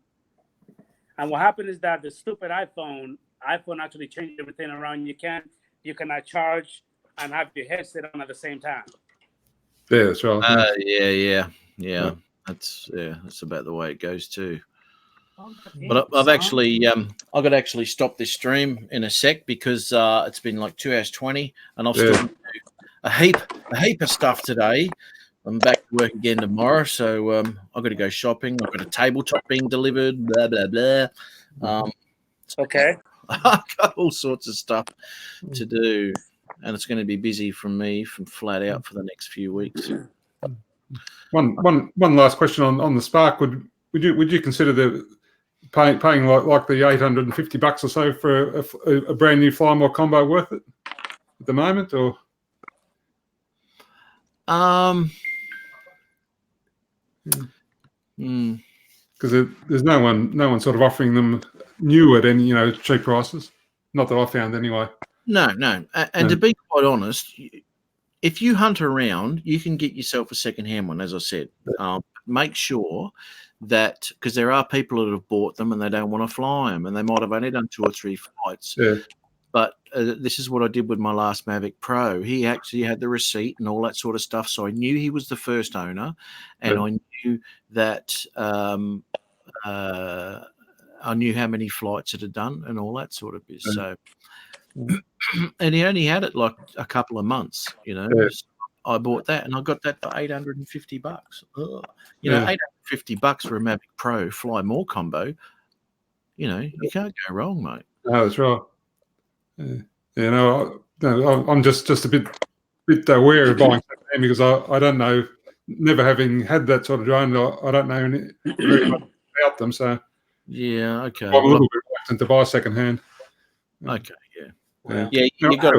And what happened is that the stupid iPhone actually changed everything around. You cannot charge and have your headset on at the same time. Yeah, that's right. Yeah. That's about the way it goes too. Okay, But I've son. actually I've got to actually stop this stream in a sec because it's been like 2 hours 20, and I've still got a heap of stuff today. I'm back to work again tomorrow, so I've got to go shopping. I've got a tabletop being delivered. Blah blah blah. Okay. I've got all sorts of stuff to do, and it's going to be busy from flat out for the next few weeks. One last question on the Spark. Would you consider the paying like the $850 or so for a brand new Fly More combo worth it at the moment, or? Because there's no one sort of offering them new at any cheap prices. Not that I found anyway. No. And to be quite honest, if you hunt around, you can get yourself a second-hand one, as I said. Make sure that, because there are people that have bought them and they don't want to fly them, and they might have only done 2 or 3 flights. Yeah. But this is what I did with my last Mavic Pro. He actually had the receipt and all that sort of stuff, so I knew he was the first owner, and I knew that I knew how many flights it had done and all that sort of business. So, and he only had it like a couple of months, So I bought that, and I got that for $850. $850 for a Mavic Pro Fly More combo. You can't go wrong, mate. No, that's right. I'm just a bit wary of buying second-hand because I don't know, never having had that sort of drone, I don't know very much about them. So yeah, okay. I'm a little bit reluctant to buy second-hand. Okay, Well, you got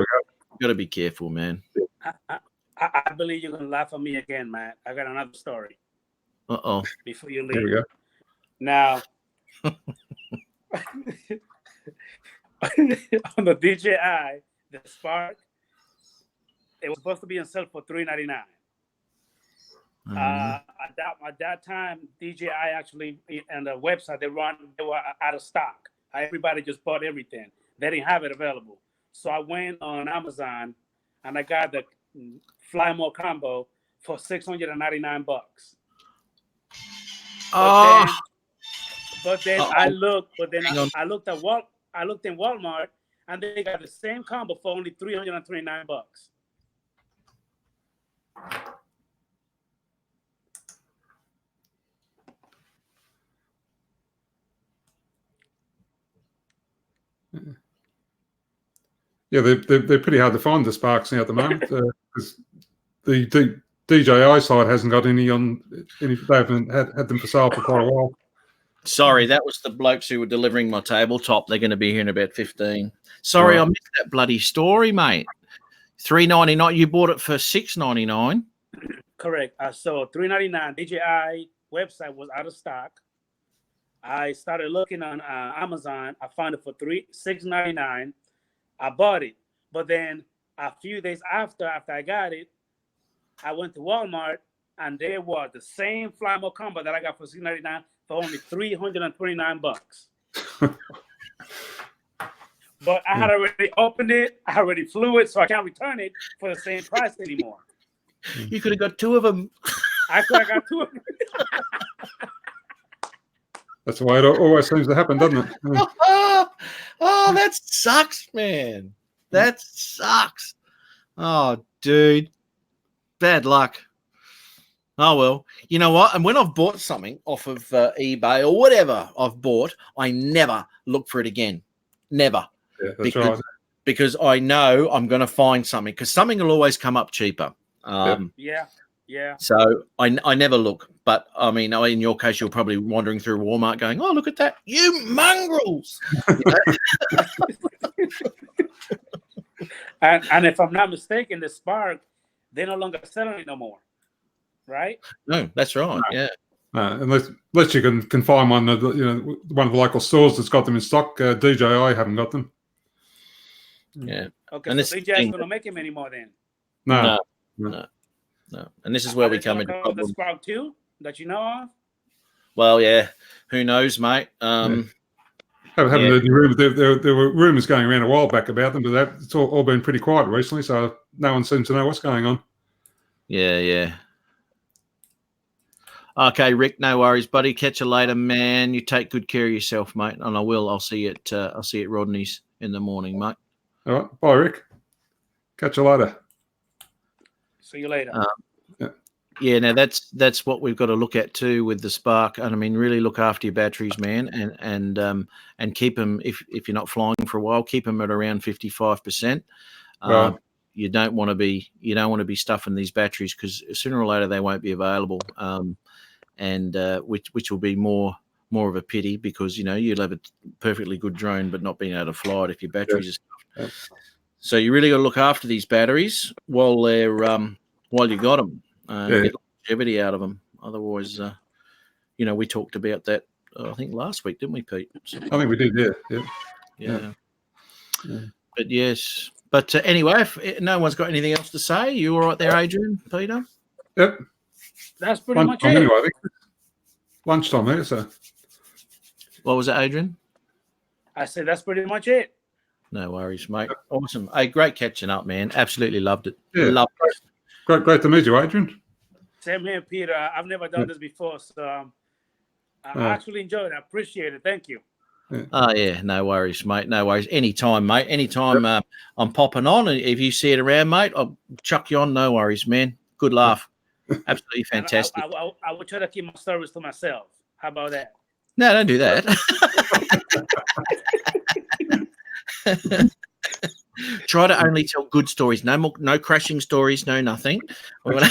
to be careful, man. I believe you're gonna laugh at me again, Matt. I got another story. Uh-oh. Before you leave. There we go. Now, on the DJI, the Spark, it was supposed to be on sale for $399. At that time, DJI actually, and the website they were out of stock. Everybody just bought everything. They didn't have it available. So I went on Amazon and I got the Fly More combo for $699. But then I looked in Walmart and they got the same combo for only $329. Yeah, they're pretty hard to find, the Sparks now at the moment, because the DJI side hasn't got any on any. They haven't had them for sale for quite a while. Sorry, that was the blokes who were delivering my tabletop. They're going to be here in about 15. Sorry, I missed that bloody story, mate. $399. You bought it for $699. Correct. So $399. DJI website was out of stock. I started looking on Amazon. I found it for $699. I bought it, but then a few days after I got it, I went to Walmart and there was the same Fly More combo that I got for $699 for only $329. But I had already opened it, I already flew it, so I can't return it for the same price anymore. You could have got 2 of them. I could have got 2 of them. That's the way it always seems to happen, doesn't it? Oh, that sucks, man. That sucks. Oh, dude. Bad luck. Oh, well. You know what? And when I've bought something off of eBay or whatever I've bought, I never look for it again. Never. Yeah, that's right. Because I know I'm going to find something, because something will always come up cheaper. Yeah. So I never look. But, I mean, in your case, you're probably wandering through Walmart going, oh, look at that. You mongrels. And if I'm not mistaken, the Spark, they're no longer selling it no more. Right? No, that's right. No. Yeah. Unless you can find one of the, one of the local stores that's got them in stock. DJI haven't got them. Yeah. Okay, and so DJI is going to make them anymore then? No. And this is where we come into problem. The Spark 2 that you know of? Well, yeah. Who knows, mate? Haven't heard any rumors. There were rumors going around a while back about them, but it's all been pretty quiet recently, so no one seems to know what's going on. Yeah. Okay, Rick, no worries, buddy. Catch you later, man. You take good care of yourself, mate. And I will. I'll see you at Rodney's in the morning, mate. All right. Bye, Rick. Catch you later. See you later. Yeah, now that's what we've got to look at too with the Spark. And I mean, really look after your batteries, man, and keep them if you're not flying for a while, keep them at around 55%. Right. You don't want to be stuffing these batteries because sooner or later they won't be available. And which will be more of a pity because you'll have a perfectly good drone but not being able to fly it if your batteries are stuffed. Yeah. So you really got to look after these batteries while you got them. Get longevity out of them. Otherwise, we talked about that. I think last week, didn't we, Pete? I think we did. Yeah. But yes. But anyway, if no one's got anything else to say, you all right there, Adrian, Peter? Yep. That's pretty much it. Anyway, I think lunchtime here. So. What was it, Adrian? I said that's pretty much it. No worries, mate. Awesome. Hey, great catching up, man. Absolutely loved it. Yeah. Loved it. Great to meet you, Adrian. Same here, Peter. I've never done this before, so I actually enjoyed it. I appreciate it. Thank you. Yeah. Oh, yeah. No worries, mate. No worries. Anytime, mate. Anytime I'm popping on. And if you see it around, mate, I'll chuck you on. No worries, man. Good laugh. Absolutely fantastic. I will try to keep my stories to myself. How about that? No, don't do that. Try to only tell good stories. No crashing stories. No nothing. And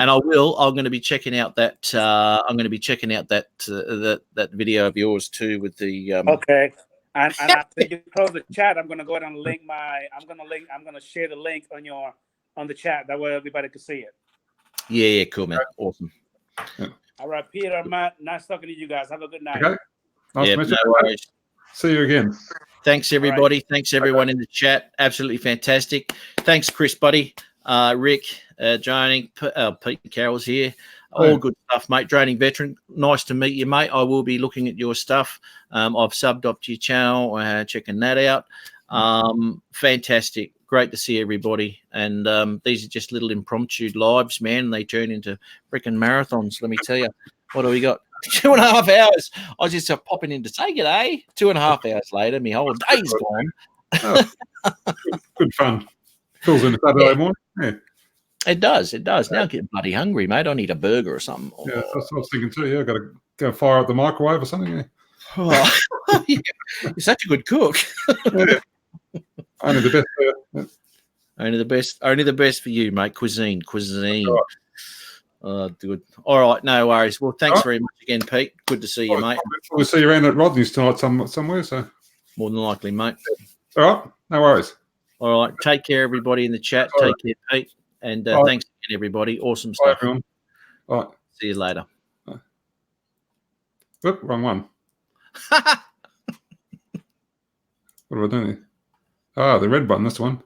I'm going to be checking out that. I'm going to be checking out that video of yours too with the. Okay. And after you close the chat, I'm going to go ahead and link I'm going to share the link on the chat. That way everybody can see it. Yeah, cool, man. Awesome. Yeah. All right, Peter, Matt, nice talking to you guys. Have a good night. Okay. Nice to meet you. No worries. See you again. Thanks, everybody. Right. Thanks, everyone in the chat. Absolutely fantastic. Thanks, Chris, buddy. Rick, Johnny, Pete Carroll's here. All good stuff, mate. Draining veteran. Nice to meet you, mate. I will be looking at your stuff. I've subbed up to your channel, checking that out. Fantastic. Great to see everybody. And these are just little impromptu lives, man. They turn into freaking marathons, let me tell you. What do we got? 2.5 hours. I was just popping in to say g'day. 2.5 hours later, my whole day's gone. Oh, good fun. Fills in a Saturday morning. Yeah. It does. Now I'm getting bloody hungry, mate. I need a burger or something. Yeah, that's what I was thinking too. Yeah, I've got to go fire up the microwave or something. Yeah. Oh, you're such a good cook. Yeah. Only the best. Only the best for you, mate. Cuisine. Right. Good. All right, no worries. Well, thanks very much again, Pete. Good to see you, mate. We'll see you around at Rodney's tonight somewhere. So More than likely, mate. all right, no worries. All right, take care, everybody in the chat. All Take care, Pete, and thanks again, everybody. Awesome Bye, stuff. everyone. All right. See you later. Oop, wrong one. What do I do? The red button. That's the one.